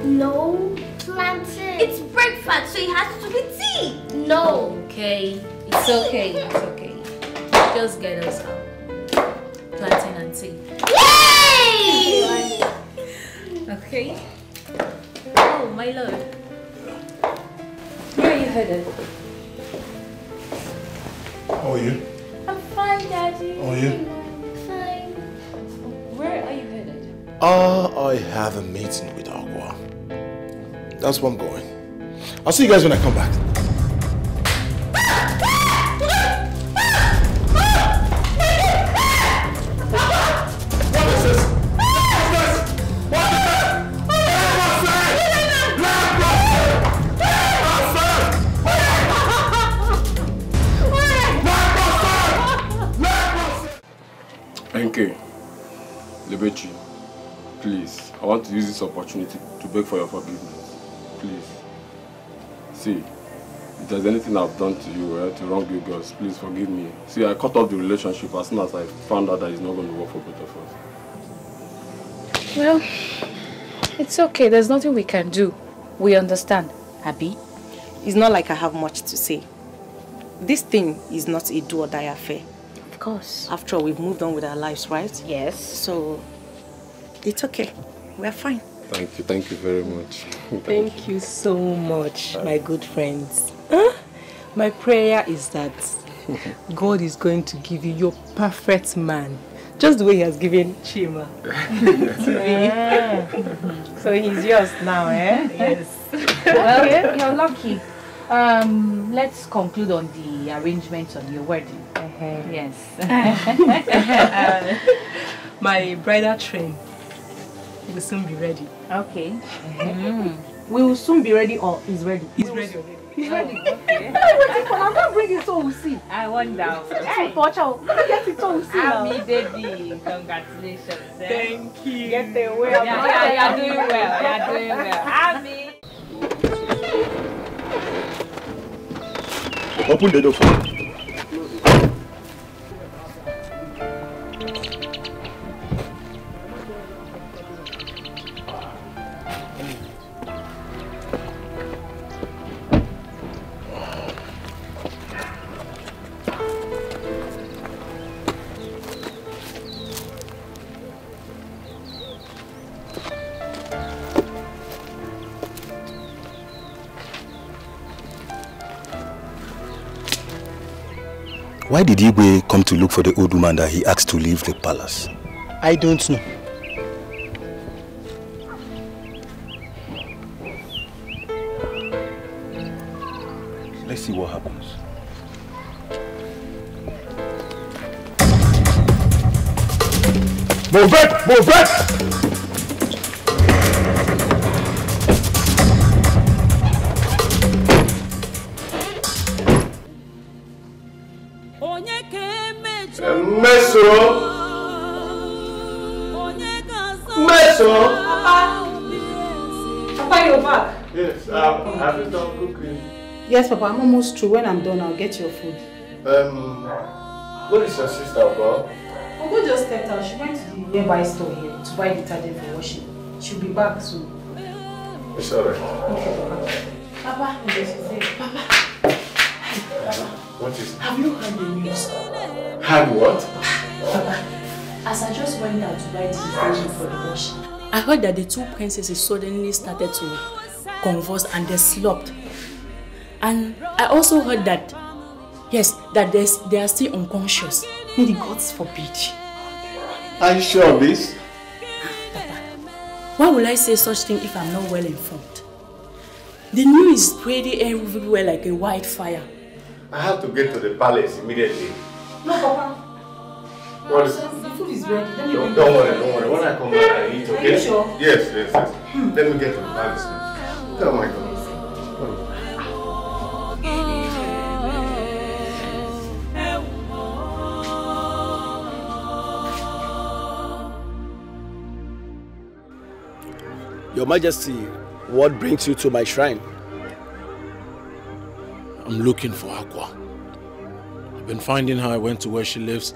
No, plantain. It's breakfast, so it has to be tea. No. Okay. It's okay. It's okay. Just get us out. Plantain and tea. Yay! Okay. Oh, my lord. Where are you headed? How are you? I'm fine, Daddy. How are you? Fine. Where are you headed? I have a meeting with Aqua. That's where I'm going. I'll see you guys when I come back. Enke, Edochie, please, I want to use this opportunity to beg for your forgiveness. Please. See, if there's anything I've done to you, to wrong you girls, please forgive me. See, I cut off the relationship as soon as I found out that it's not going to work for both of us. Well, it's okay. There's nothing we can do. We understand. Abby, it's not like I have much to say. This thing is not a do or die affair. Of course. After all, we've moved on with our lives, right? Yes. So, it's okay. We're fine. Thank you very much. Thank you so much, my good friends. My prayer is that God is going to give you your perfect man, just the way he has given Chima to me. So he's yours now, eh? Yes. Well, you're lucky. Let's conclude on the arrangements on your wedding. Yes. My bridal train will soon be ready. Okay. We will soon be ready, or is ready. He's ready already. He's ready. Okay. I'm not bringing so we'll see. I wonder. Hey, watch out. Let me get it so we'll see. Happy baby. Congratulations. Thank you. Get the way. You're doing well. You're doing well. Happy. Open the door for me. Why did Igwe come to look for the old woman that he asked to leave the palace? I don't know. Let's see what happens. Move it! Move it! Meso! Meso! Papa, you're back. Yes, have you done cooking? Yes, Papa, I'm almost through. When I'm done, I'll get your food. What is your sister about? Ogo just stepped out. She went to the nearby store here to buy detergent for washing. She'll be back soon. It's alright. Okay, Papa. Papa, Papa. What is it? Have you heard the news? Heard what? Papa, as I just went out to buy detergent for the wash, I heard that the two princesses suddenly started to converse and they slopped. And I also heard that, yes, that they are still unconscious. May the gods forbid. Are you sure of this? Papa, why will I say such thing if I'm not well informed? The news is spreading everywhere like a wildfire. I have to get to the palace immediately. No, Papa. What is The food is ready. Don't worry. When I come back, I eat, okay? Are you sure? Yes. Let me get to the palace now. Oh my God. Your Majesty, what brings you to my shrine? I'm looking for Aqua. I've been finding her. I went to where she lives.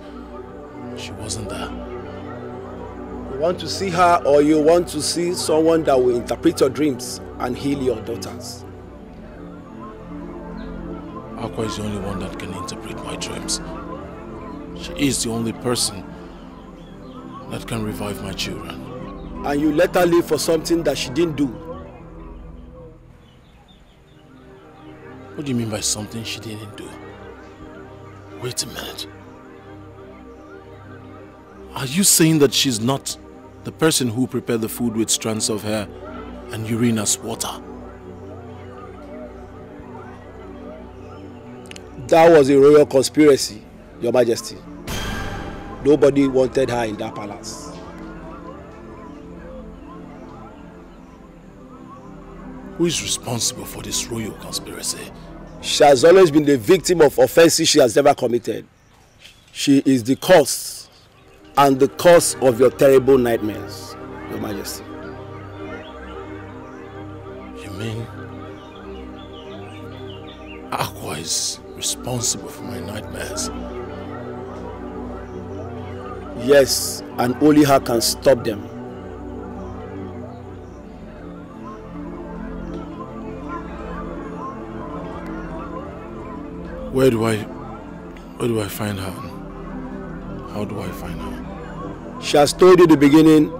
She wasn't there. You want to see her, or you want to see someone that will interpret your dreams and heal your daughters? Aqua is the only one that can interpret my dreams. She is the only person that can revive my children. And you let her live for something that she didn't do? What do you mean by something she didn't do? Wait a minute. Are you saying that she's not the person who prepared the food with strands of hair and urine as water? That was a royal conspiracy, Your Majesty. Nobody wanted her in that palace. Who is responsible for this royal conspiracy? She has always been the victim of offenses she has never committed. She is the cause and the cause of your terrible nightmares, Your Majesty. You mean Aqua is responsible for my nightmares? Yes, and only her can stop them. Where do I find her? How do I find her? She has told you the beginning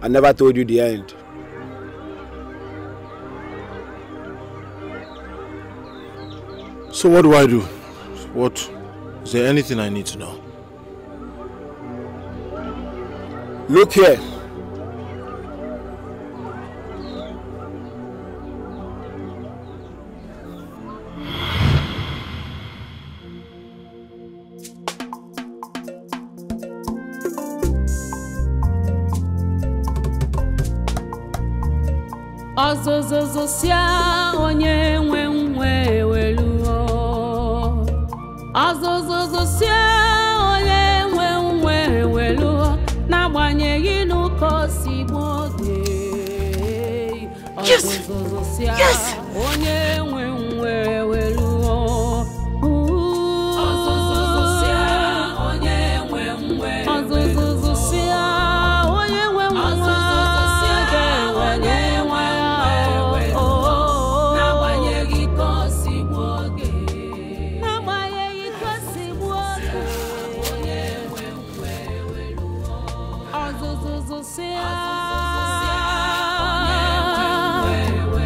and never told you the end. So what do I do? Is there anything I need to know? Look here. Ozozozosia onye nwe weluo. Ozozozosia onye nwe weluo. N'agbanyeghị n'ụkọ si gboge. Ozozozosia onye nwe weluo. Ozozozosia onye nwe. Ozozozosia onye nwe.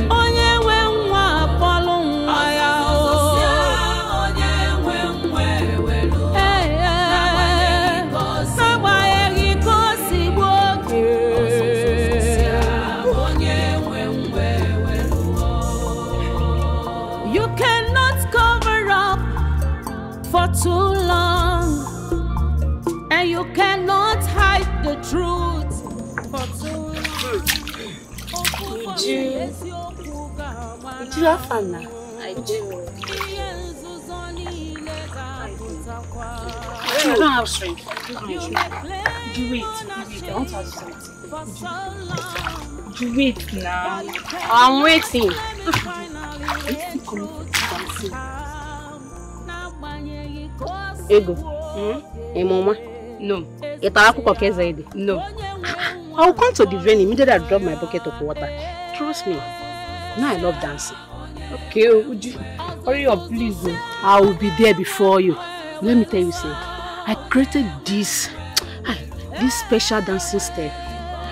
Onye nwe nwa Would you have fun now? I do. I don't have strength. Would you wait? I want to ask you something. Would you wait now? I'm waiting. Ego. Mama. No. No. I will come to the venue immediately I drop my bucket of water. Trust me. Now I love dancing. Okay, would you hurry up, please? I will be there before you. Let me tell you something. I created this special dancing step.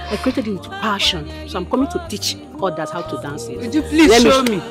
I created it with passion. So I'm coming to teach others how to dance it. Would you please show me?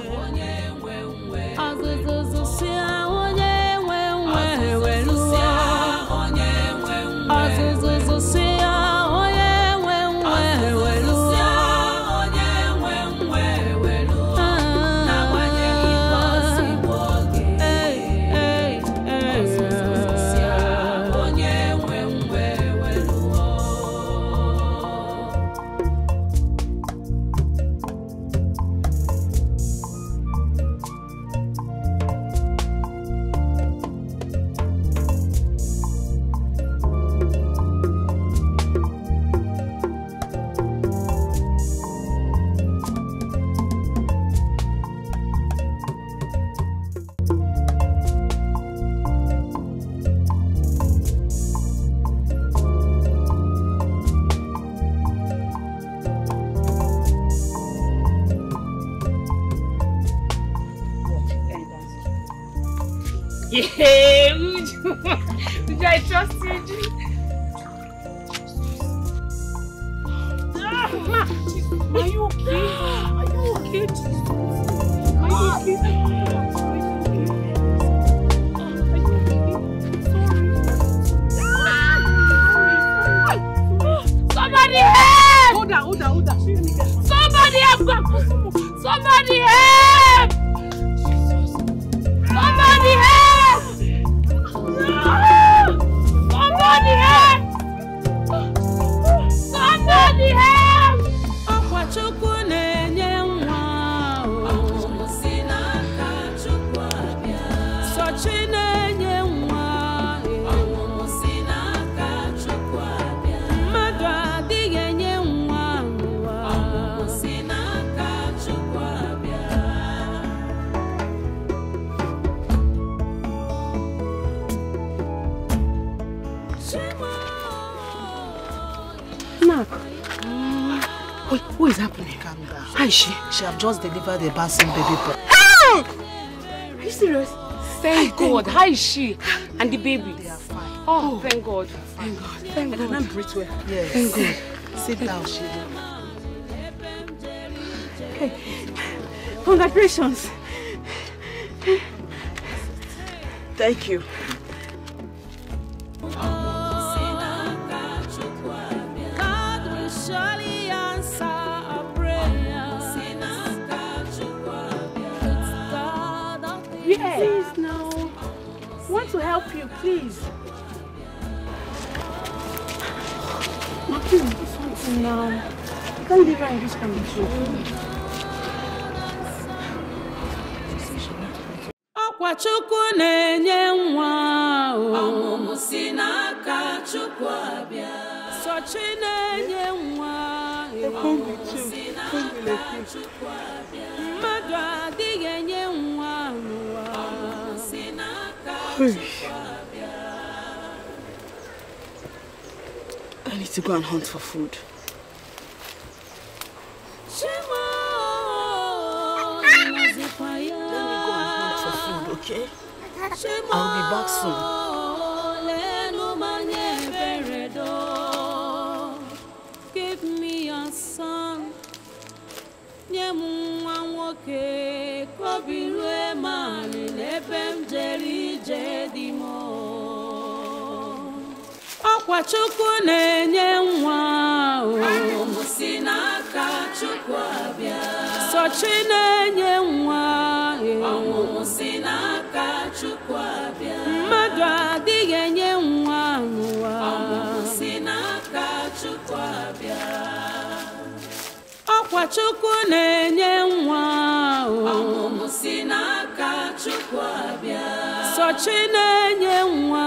Yeah, Uju, I trust you. Are you okay? Are you okay? Are you okay? Somebody help! Hold on. Somebody help! Somebody help! Somebody help! Somebody help! Somebody help! Akwachukwu na-enye nwa o. Sinaka Chukwu abịa. Sochi na-enye nwa o. Sinaka Chukwu abịa. Mmadụ adịghị enye nwa o. Sinaka Chukwu abịa. Mark, wait, what is happening? Calm down. How is she? She have just delivered a bouncing baby boy. Are you serious? Thank God. How is she? And the baby? They are fine. Oh, thank God. Thank God. Thank God. Can I breathe well? Yes. Thank God. Sit down, Sheila. Hey, congratulations. Thank you. Yes. Please now. I want to help you, please. No, please do something now. You can't leave her in this condition. Akwachukwu na-enye nwa o. Ọmụmụ si n'aka Chukwu abịa. Sochi na-enye nwa o. Ọmụmụ si n'aka Chukwu abịa. Mmadụ adịghị enye nwa n'ụwa. Ọmụmụ si n'aka Chukwu abịa. I need to go and hunt for food. Okay? I'll be back soon. Give me a son. Akwachukwu na-enye nwa o. Ọmụmụ si n'aka Chukwu abịa. Sochi na-enye nwa o. Ọmụmụ si n'aka Chukwu abịa. Mmadụ adịghị enye nwa n'ụwa. Ọmụmụ si n'aka Chukwu abịa. Ọkwa Chukwu na-enye nwa ọmụmụ si n'aka Chukwu abịa. Sochi na-enye nwa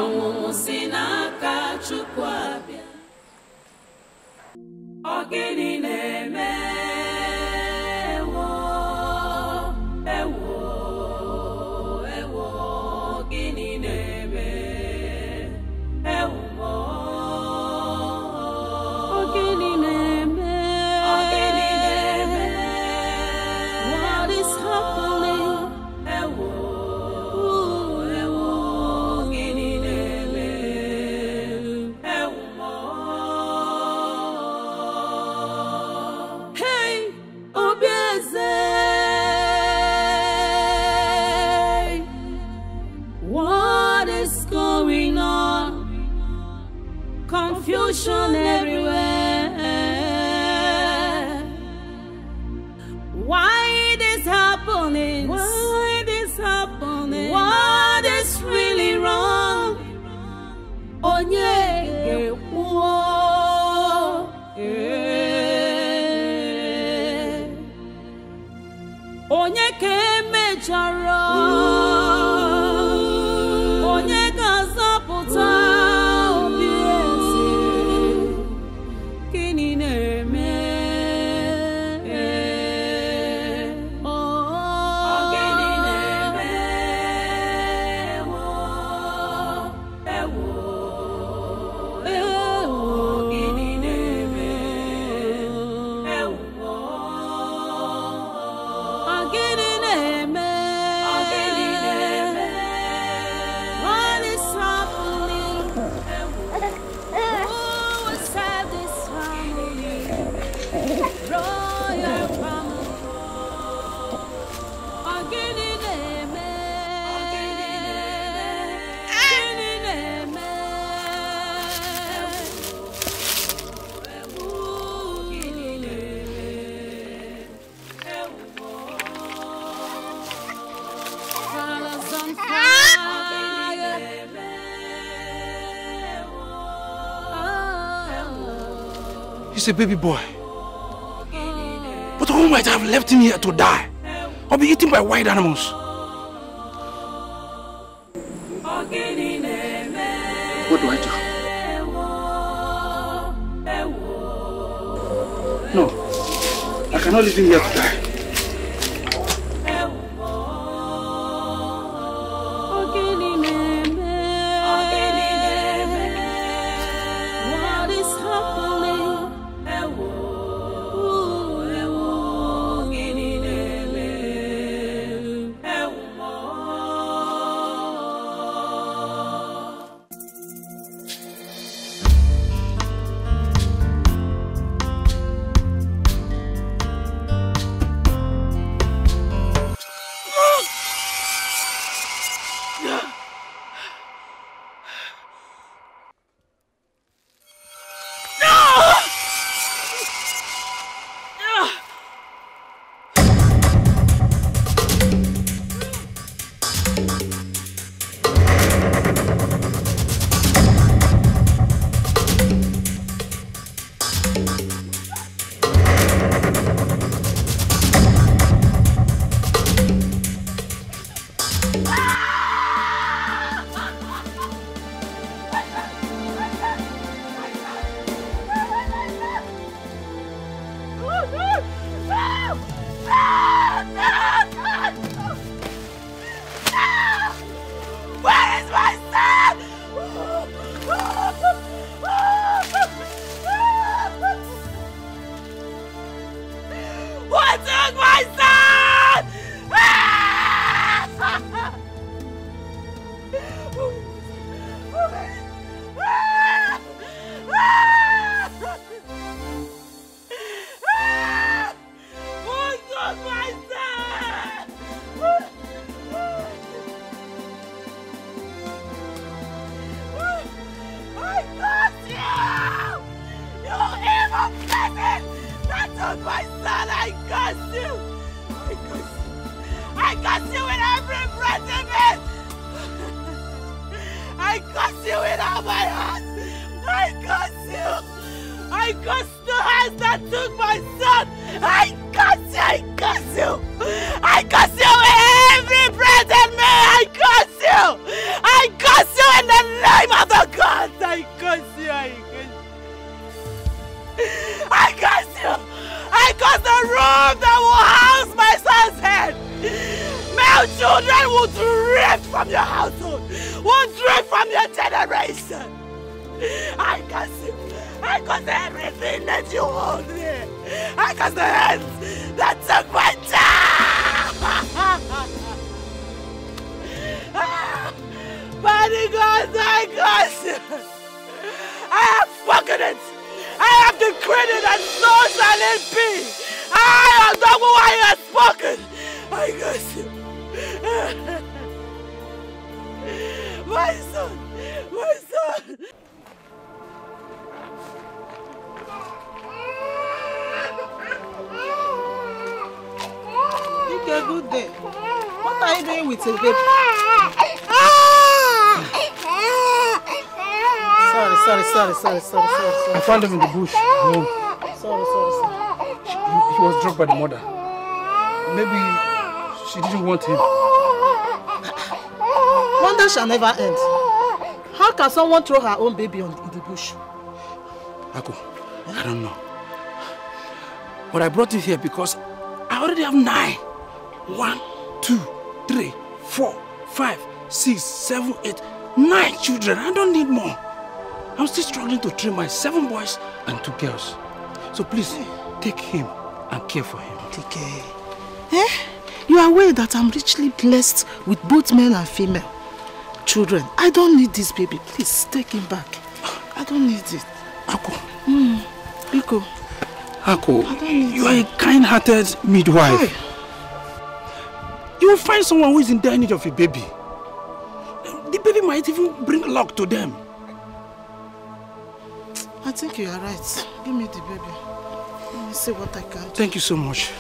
ọmụmụ si n'aka Chukwu abịa. Ọ gịnị na-eme ewo ewo ewo gịnị na-eme ewo gịnị na-eme what is happening ewo ewo gịnị na-eme ewo hey obieze what is going on? Confusion everywhere. Why this happening? Why this happening? What is really wrong? Onye Onye ke mejọrọ. Onye ga-azọpụta obi eze. Gịnị na-eme? Gịnị na-eme? Ewo gịnị na-eme? Ewo gịnị na-eme? What is happening? Who will save this family? Royal family. Gịnị na-eme? Gịnị na-eme? Gịnị Colors on fire. He's a baby boy. But who might have left him here to die or be eaten by wild animals? What do I do? No, I cannot leave him here to die. What is happening? took my son. I cursed you. I cursed you with every breath of it. I cursed you with all my heart. I cursed you. I curse the hands that took my son! I curse you! I curse you! I curse you every breath in me! I curse you! I curse you in the name of the gods! I curse you! I curse you! I curse the room that will house my son's head! Male children will drift from your household! Will drift from your generation! I curse you! I curse everything that you hold here! I curse the hands that took my child! Mighty God, I curse you! I have spoken it! I have decreed it, and so shall it be! I have done what I have spoken! I curse you! My son! My son! Okay, good day. What are you doing with your baby? Sorry. I found him in the bush. No. Sorry. He was drugged by the mother. Maybe she didn't want him. Wonder shall never end. How can someone throw her own baby in the bush? Ako, I don't know. But I brought you here because I already have 9. 1, 2, 3, 4, 5, 6, 7, 8, 9 children. I don't need more. I'm still struggling to train my 7 boys and 2 girls. So please, take him and care for him. Okay. You are aware that I'm richly blessed with both male and female children. I don't need this baby. Please, take him back. I don't need it. Ako. Biko. Ako, you are a kind-hearted midwife. Hey. You will find someone who is in dire need of a baby. The baby might even bring luck to them. I think you are right. Give me the baby. Let me see what I can do. Thank you so much.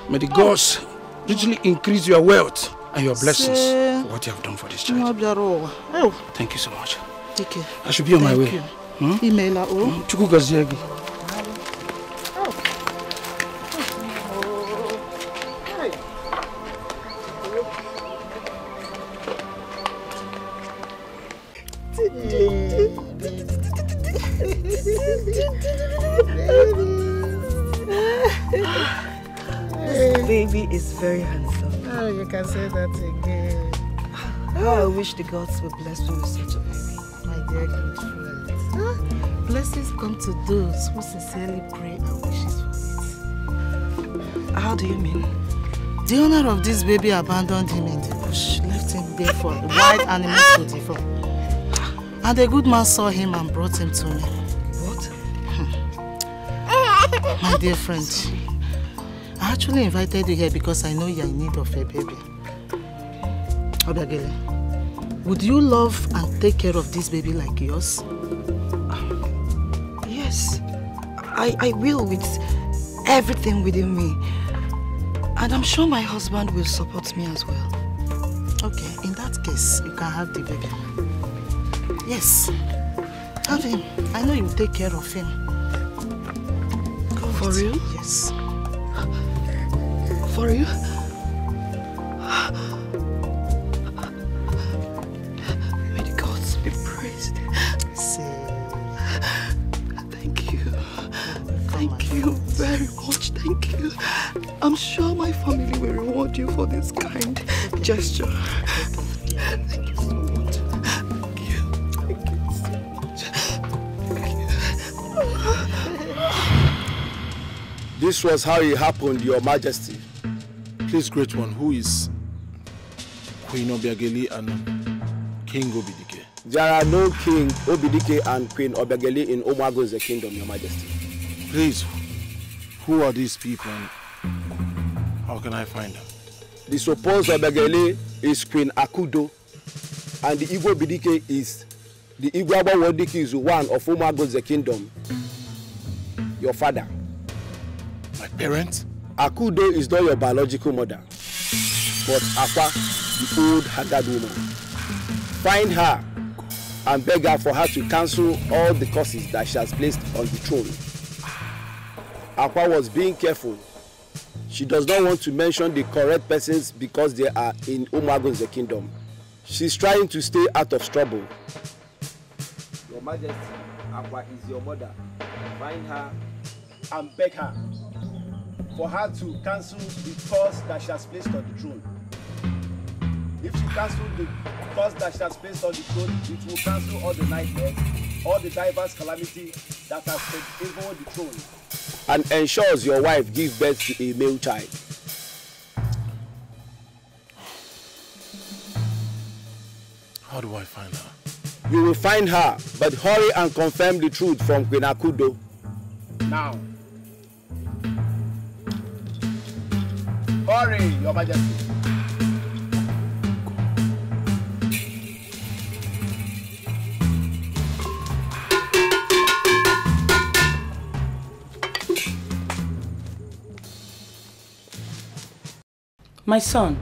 May the gods richly increase your wealth and your blessings for what you have done for this child. Thank you so much. Take care. I should be on my way. Email. This baby is very handsome. Oh, you can say that again. How I wish the gods would bless me with such a baby. My dear good friend. Blessings come to those who sincerely pray and wishes for it. How do you mean? The owner of this baby abandoned him in the bush, left him there for wild animals to devour. And a good man saw him and brought him to me. What? My dear friend, I actually invited you here because I know you are in need of a baby. Obiagele, would you love and take care of this baby like yours? Yes, I will with everything within me. And I'm sure my husband will support me as well. Okay, in that case, you can have the baby. Yes, have him. I know you will take care of him. Go for real? Yes. For you? May the gods be praised. Thank you. Thank you very much. Thank you. I'm sure my family will reward you for this kind gesture. Thank you so much. Thank you. Thank you so much. This was how it happened, Your Majesty. Please, great one, who is Queen Obiageli and King Obidike? There are no King Obidike and Queen Obiageli in Omago's kingdom, Your Majesty. Please, who are these people and how can I find them? The supposed Obiageli is Queen Akudo, and the Igbo Obidike is the Igbo Wodike is one of Omago's kingdom. Your father. My parents? Akudo is not your biological mother, but Akwa, the old Haggard woman. Find her and beg her for her to cancel all the curses that she has placed on the throne. Akwa was being careful. She does not want to mention the correct persons because they are in Umagon's kingdom. She's trying to stay out of trouble. Your Majesty, Akwa is your mother. Find her and beg her for her to cancel the curse that she has placed on the throne. If she cancels the curse that she has placed on the throne, it will cancel all the nightmares, all the diverse calamities that has favored the throne, and ensures your wife gives birth to a male child. How do I find her? You will find her, but hurry and confirm the truth from Queen Akudo. Now. Hurry, Your Majesty. My son,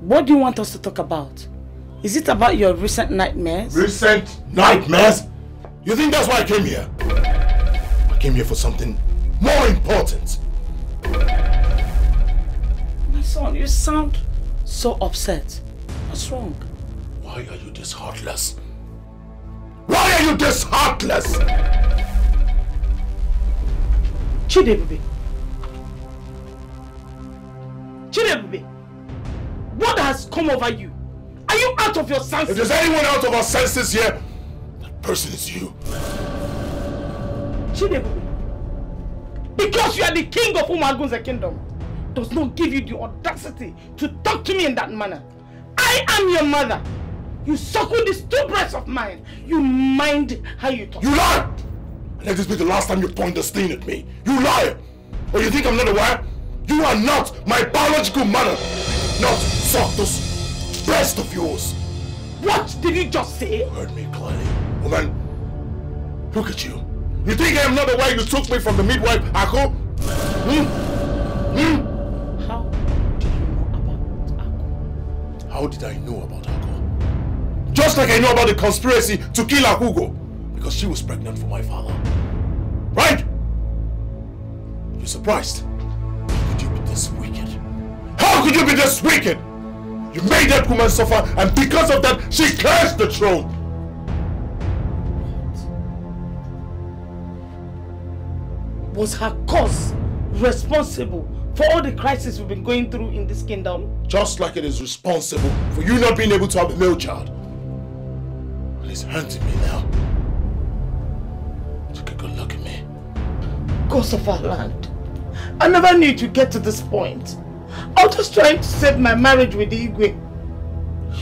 what do you want us to talk about? Is it about your recent nightmares? Recent nightmares? You think that's why I came here? I came here for something more important. My son, you sound so upset. What's wrong? Why are you this heartless? Why are you this heartless? Chidebube. Chidebube, what has come over you? Are you out of your senses? If there's anyone out of our senses here, that person is you. Chidebube, because you are the king of Umagun's kingdom, does not give you the audacity to talk to me in that manner. I am your mother. You suckle these two breasts of mine. You mind how you talk. You lie! Let this be the last time you point the stain at me. You lie! Or you think I'm not aware? You are not my biological mother. Not suck those breasts of yours. What did you just say? You heard me clearly. Woman, look at you. You think I am not aware you took me from the midwife, Ako? How did you know about Ako? How did I know about Ako? Just like I know about the conspiracy to kill Akugo because she was pregnant for my father. Right? You're surprised? How could you be this wicked? How could you be this wicked? You made that woman suffer, and because of that, she cursed the throne. Was her cause responsible for all the crises we've been going through in this kingdom? Just like it is responsible for you not being able to have a male child. Well, it's hunting me now. Take a good look at me. Gods of our land, I never knew to get to this point. I was just trying to save my marriage with the Igwe.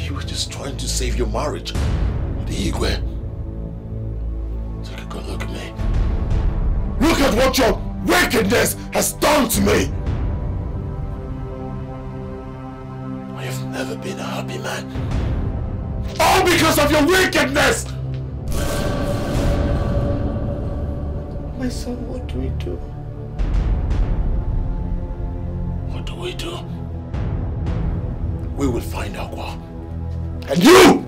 You were just trying to save your marriage with the Igwe. Take a good look at me. Look at what your wickedness has done to me. I have never been a happy man. All because of your wickedness! My son, what do we do? What do we do? We will find Aqua. And you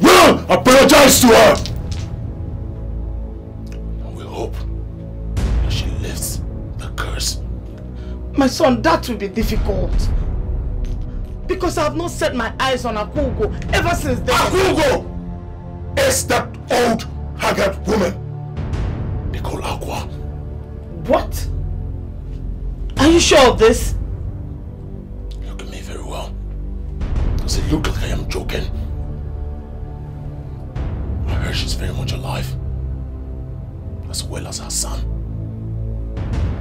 will apologize to her! And we'll hope that she lifts the curse. My son, that will be difficult. Because I have not set my eyes on Akugo ever since then. Akugo is that old, haggard woman they call Aqua. What? Are you sure of this? Look at me very well. Does it look like I am joking? I heard she's very much alive, as well as her son.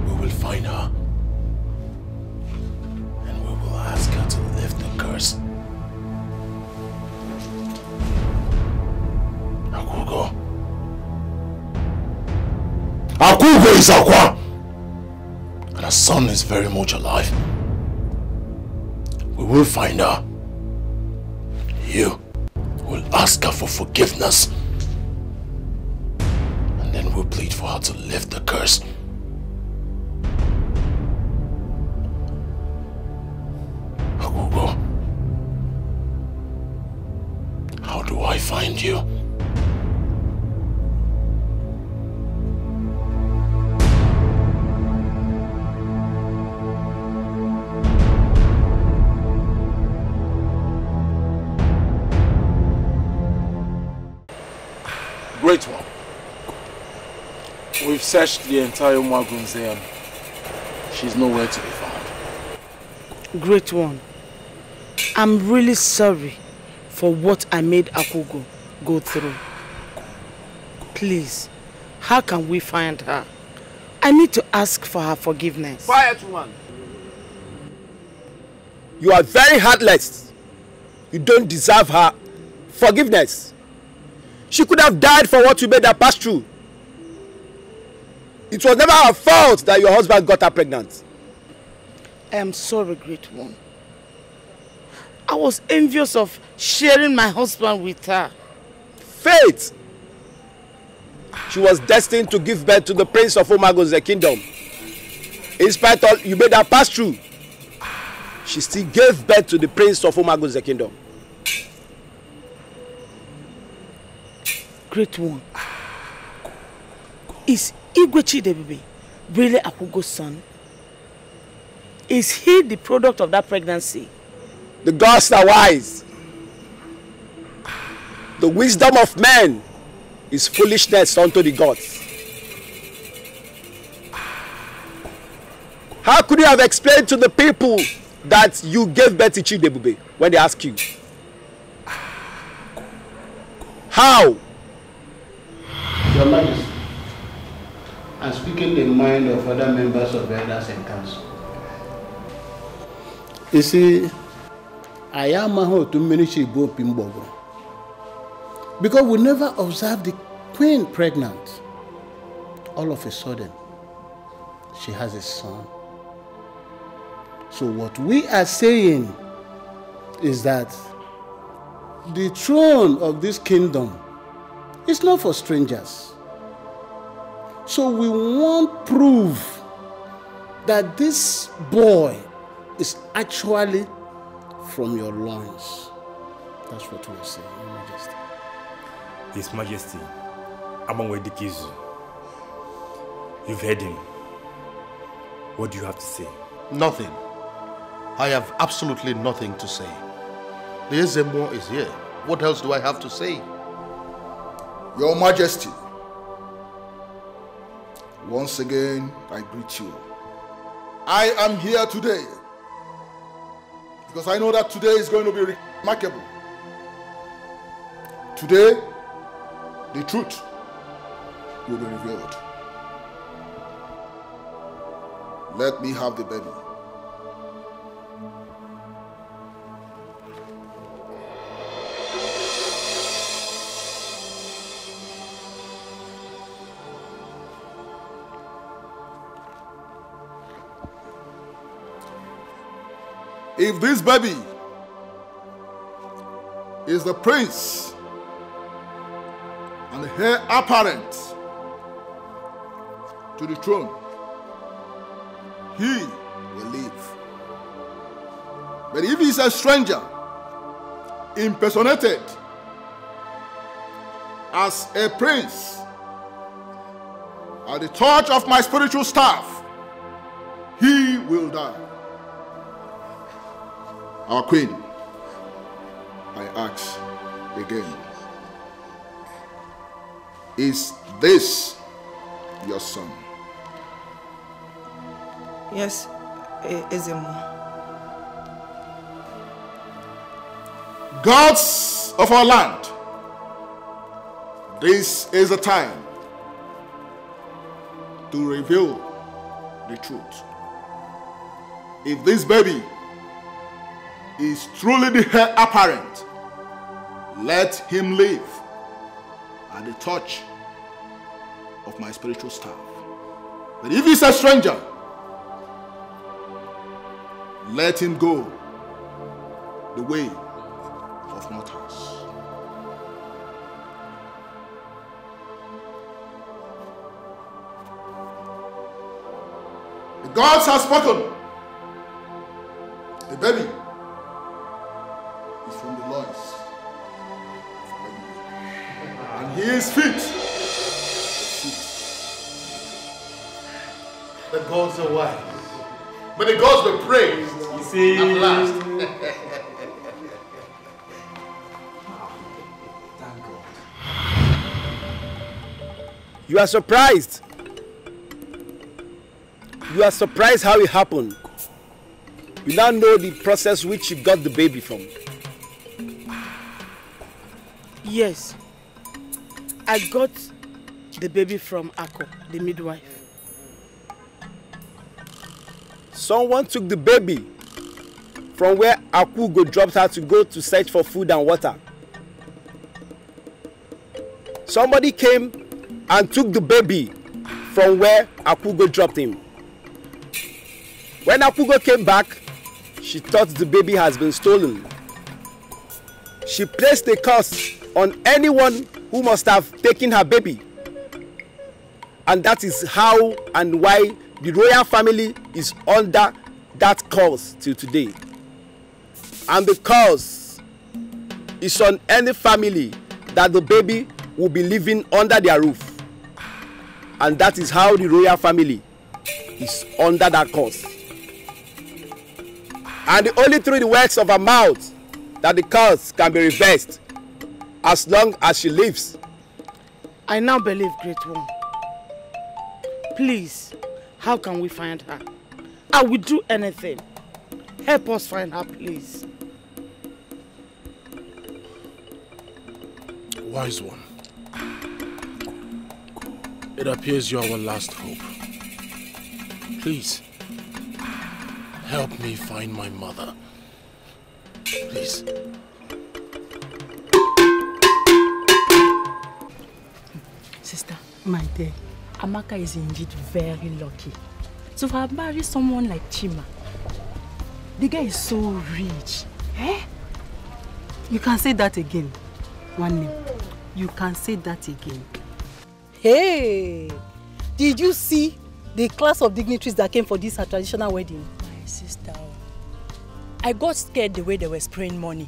We will find her, and we will ask her to lift the curse. Akugo. Akugo is Aqua! And her son is very much alive. We will find her. You will ask her for forgiveness. And then we'll plead for her to lift the curse. Akugo, how do I find you? We've searched the entire Mwagunze and she's nowhere to be found. Great one. I'm really sorry for what I made Akugo go through. Please, how can we find her? I need to ask for her forgiveness. Quiet, woman. You are very heartless. You don't deserve her forgiveness. She could have died for what you made her pass through. It was never her fault that your husband got her pregnant. I am sorry, Great One. I was envious of sharing my husband with her. Fate! She was destined to give birth to the prince of Omago's kingdom. In spite of you made her pass through, she still gave birth to the prince of Omago's kingdom. Great One. Is Igwechi Debibi really Akugo's son? Is he the product of that pregnancy? The gods are wise. The wisdom of men is foolishness unto the gods. How could you have explained to the people that you gave birth to Chidebube when they ask you? How? Your Majesty, I'm speaking in mind of other members of the elders and council. You see, I am a to manage Pimbogo because we never observed the queen pregnant. All of a sudden, she has a son. So what we are saying is that the throne of this kingdom is not for strangers. So we want proof that this boy is actually from your loins. That's what we are saying, Your Majesty. His Majesty, Amangwe Dikizu, you've heard him. What do you have to say? Nothing. I have absolutely nothing to say. The Ezemo is here. What else do I have to say? Your Majesty, once again, I greet you. I am here today because I know that today is going to be remarkable. Today, the truth will be revealed. Let me have the baby. If this baby is the prince and the heir apparent to the throne, he will live. But if he's a stranger, impersonated as a prince at the touch of my spiritual staff, he will die. Our queen, I ask again, is this your son? Yes, Ezemo. Gods of our land, this is the time to reveal the truth. If this baby is truly the heir apparent, let him live at the touch of my spiritual staff. But if he's a stranger, let him go the way of mortals. The gods have spoken. The baby is from the loins, and he is fit. The gods are wise. May the gods be praised. You see, at last. You are surprised. You are surprised how it happened. You now know the process which you got the baby from. Yes. I got the baby from Ako, the midwife. Someone took the baby from where Akugo dropped her to go to search for food and water. Somebody came and took the baby from where Akugo dropped him. When Akugo came back, she thought the baby has been stolen. She placed a curse on anyone who must have taken her baby. And that is how and why the royal family is under that curse till today. And the curse is on any family that the baby will be living under their roof. And that is how the royal family is under that curse. And only through the words of her mouth that the curse can be reversed as long as she lives. I now believe, Great One. Please, how can we find her? I will do anything. Help us find her, please. Wise One, it appears you are our last hope. Please, help me find my mother. Please. Sister, my dear, Amaka is indeed very lucky to have married someone like Chima. The guy is so rich. Eh? You can say that again. One name. You can say that again. Hey! Did you see the class of dignitaries that came for this traditional wedding? My sister, I got scared the way they were spraying money.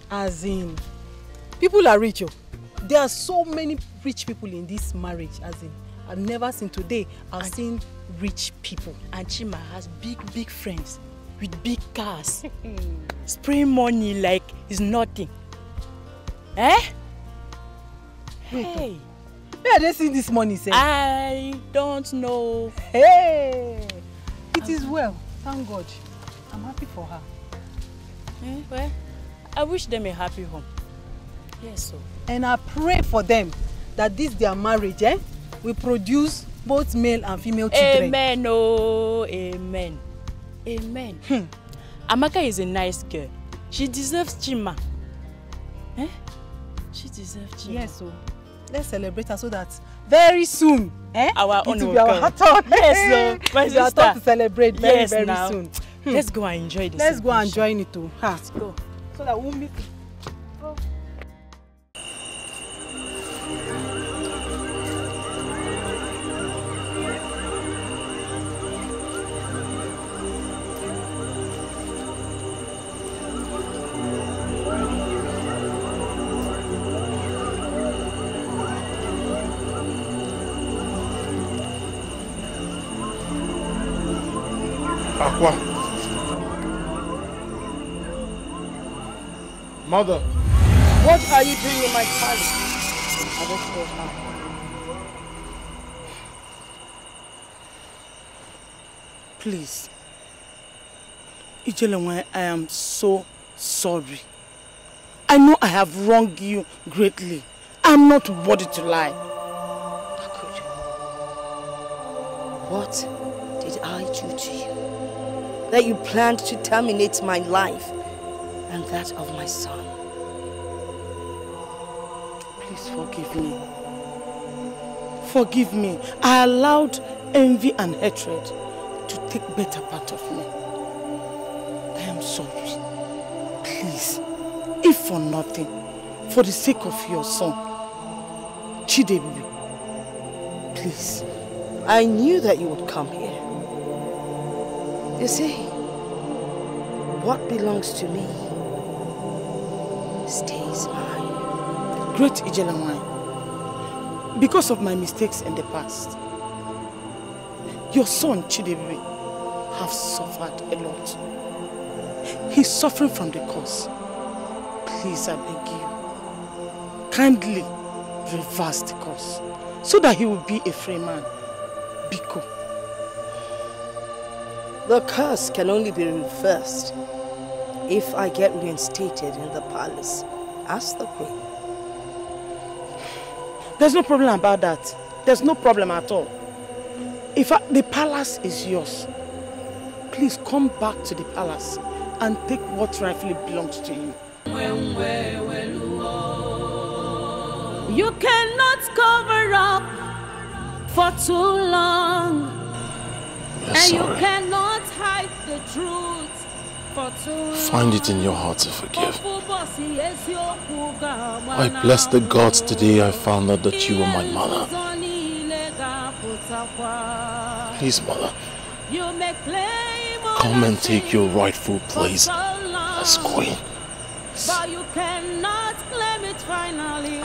As in, people are rich. Oh. There are so many rich people in this marriage. As in, I've never seen today. I've seen rich people. And Chima has big friends with big cars. Spraying money like it's nothing. Eh? Hey. Where are they seeing this money, sir? I don't know. Hey! It is well. Thank God. I'm happy for her. Well, I wish them a happy home. Yes, so. And I pray for them that this their marriage will produce both male and female children. Amen, oh, amen. Amen. Amaka is a nice girl. She deserves Chima. Eh? She deserves Chima. Yes, so let's celebrate her so that very soon, our it will be our turn. Yes, so my sister. To celebrate very soon. Let's go and enjoy this. Let's go and join it too. Let's go. So that we'll meet. Go. Aqua. Mother. What are you doing in my palace? I don't know how. Please. Ijelengwe, I am so sorry. I know I have wronged you greatly. I'm not worthy to lie. What did I do to you that you planned to terminate my life and that of my son? Please forgive me. Forgive me. I allowed envy and hatred to take better part of me. I am sorry. Please, if for nothing, for the sake of your son, Chidebubi, please. I knew that you would come here. You see, what belongs to me stays mine. Great Ijelamai, because of my mistakes in the past, your son Chidebubi has suffered a lot. He's suffering from the cause. Please, I beg you, kindly reverse the cause so that he will be a free man. Biko. The curse can only be reversed if I get reinstated in the palace as the queen. There's no problem about that. There's no problem at all. The palace is yours. Please come back to the palace and take what rightfully belongs to you. You cannot cover up for too long. Yes, and you cannot hide the truth for too long. Find it in your heart to forgive. I bless the gods today I found out that you were my mother. Please, mother, come and take your rightful place as queen.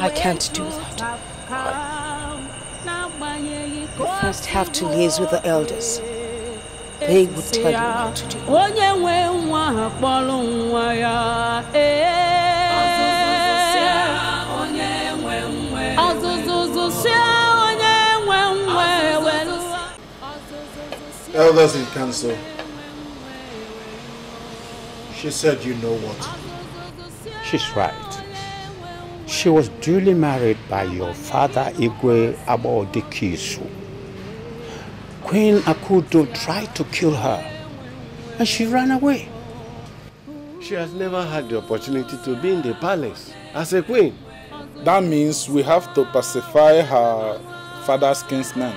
I can't do that. You first have to liaise with the elders. They would tell you what to do. Elders in council, she said you know what. She's right. She was duly married by your father Igwe Abodikisu. Queen Akudo tried to kill her and she ran away. She has never had the opportunity to be in the palace as a queen. That means we have to pacify her father's kinsmen,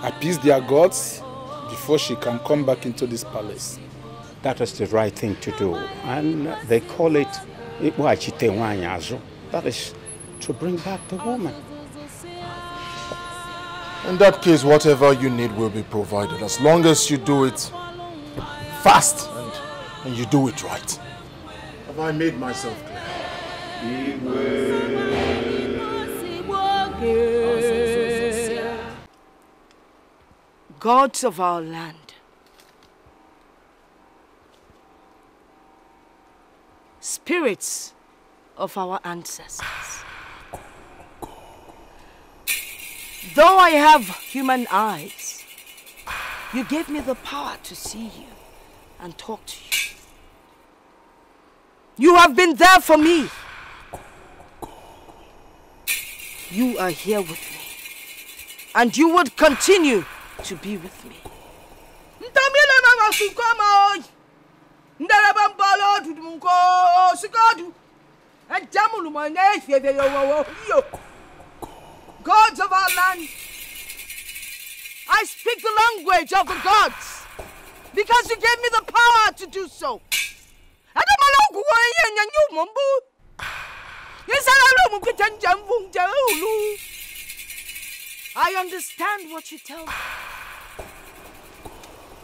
appease their gods before she can come back into this palace. That is the right thing to do, and they call it that is to bring back the woman. In that case, whatever you need will be provided, as long as you do it fast and you do it right. Have I made myself clear? Gods of our land, spirits of our ancestors, though I have human eyes, you gave me the power to see you and talk to you. You have been there for me. You are here with me, and you would continue to be with me. Gods of our land, I speak the language of the gods because you gave me the power to do so. I understand what you tell me.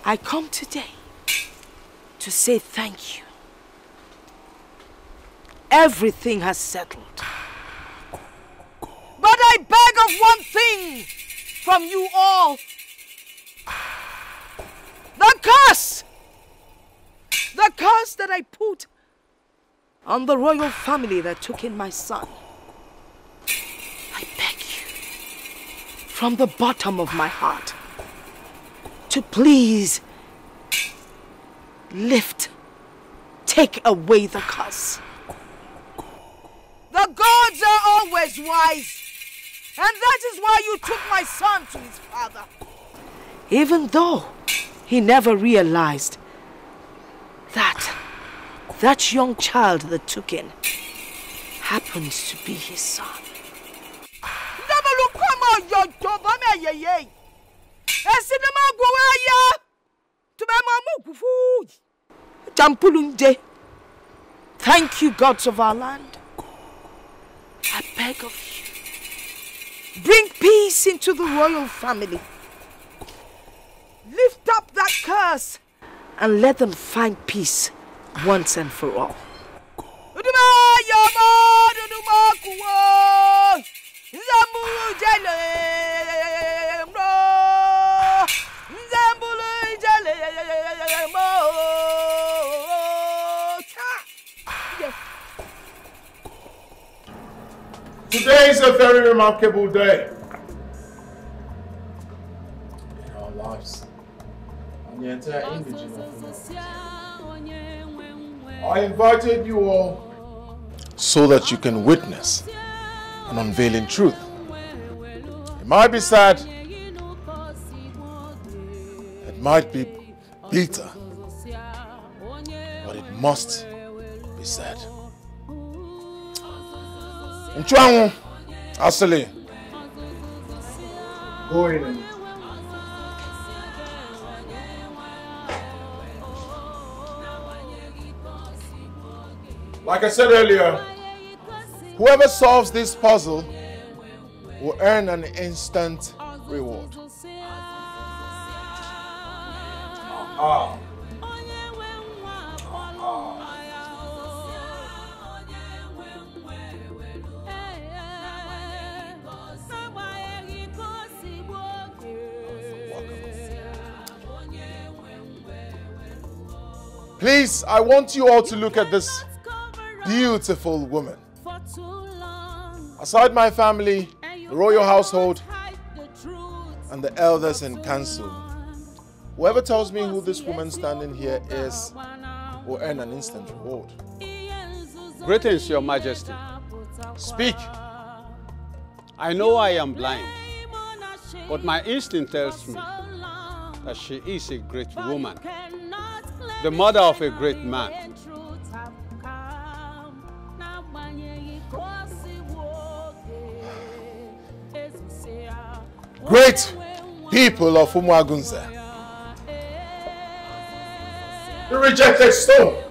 I come today to say thank you. Everything has settled. But I beg of one thing from you all. The curse! The curse that I put on the royal family that took in my son. I beg you, from the bottom of my heart, to please take away the curse. The gods are always wise, and that is why you took my son to his father. Even though he never realized that young child that took in happens to be his son. Thank you, gods of our land. I beg of you, bring peace into the royal family. Lift up that curse and let them find peace once and for all. Today is a very remarkable day. lives and the entire indigenous community. I invited you all so that you can witness an unveiling truth. It might be sad, it might be bitter, but it must be said. Nchuangu, Asali, go in and like I said earlier, whoever solves this puzzle will earn an instant reward. Please, I want you all to look at this beautiful woman. Aside my family, the royal household, and the elders in council, whoever tells me who this woman standing here is will earn an instant reward. Greetings, Your Majesty. Speak. I know I am blind, but my instinct tells me that she is a great woman, the mother of a great man. Great people of Umuagunze. The rejected stone,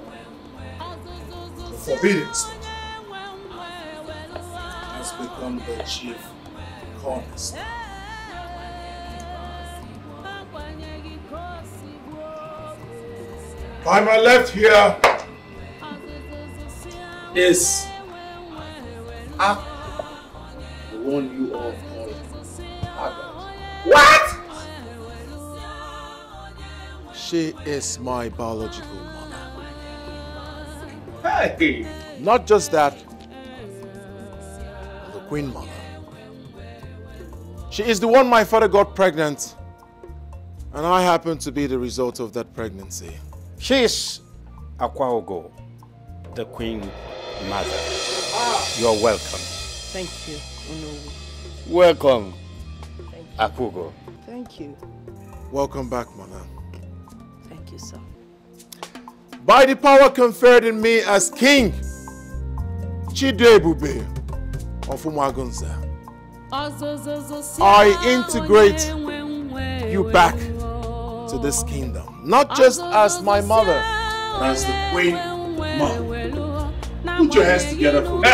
the forbidden stone, has become the chief cornerstone. By my left here is Ak, the one you all call Aga. What? She is my biological mother. Hey! Not just that, the Queen Mother. She is the one my father got pregnant, and I happen to be the result of that pregnancy. She is Akwaogo, the Queen Mother. You're welcome. Thank you, Uno. Welcome, Akugo. Thank you. Welcome back, Mother. Thank you, sir. By the power conferred in me as King Chidebube of Umuagunze, I integrate you back to this kingdom. Not just as my mother, but as the Queen Mother. Put your hands together for me.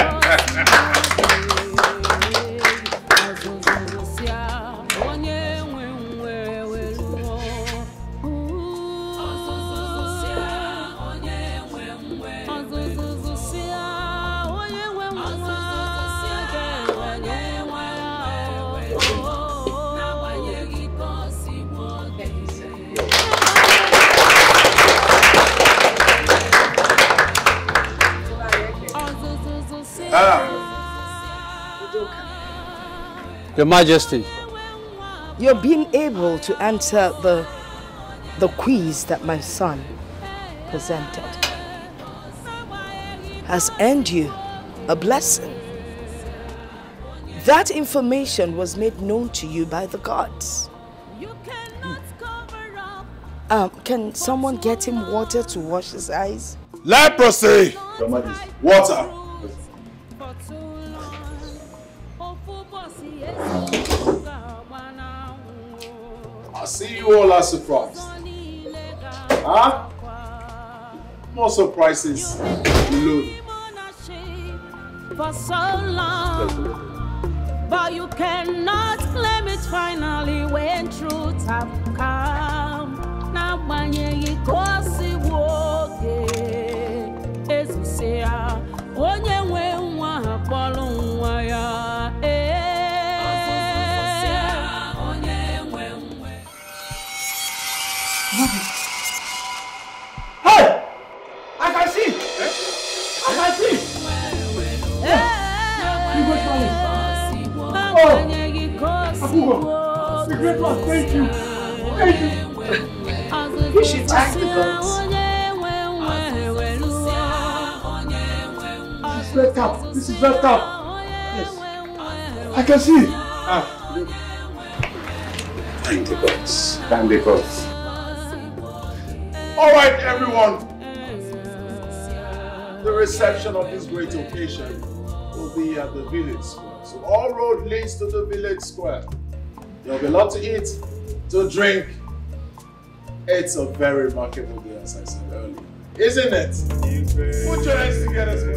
Your Majesty. You're being able to answer the quiz that my son presented has earned you a blessing. That information was made known to you by the gods. Can someone get him water to wash his eyes? Leprosy! Your Majesty. Water! I see you all are surprised. Huh? More surprises below. For so long, but you cannot claim it finally when truth have come. Now when you go see woke, as you say, onye we nwa bolu nwa ya. Hey! I can see! I can see! Oh! Akugo! The great one, thank you! You should thank the gods. This is left up. This is left up. Yes. I can see. Thank the gods. Thank the gods. All right, everyone. The reception of this great occasion will be at the village square. So all road leads to the village square. There will be a lot to eat, to drink. It's a very remarkable day, as I said earlier. Isn't it? Put your hands together,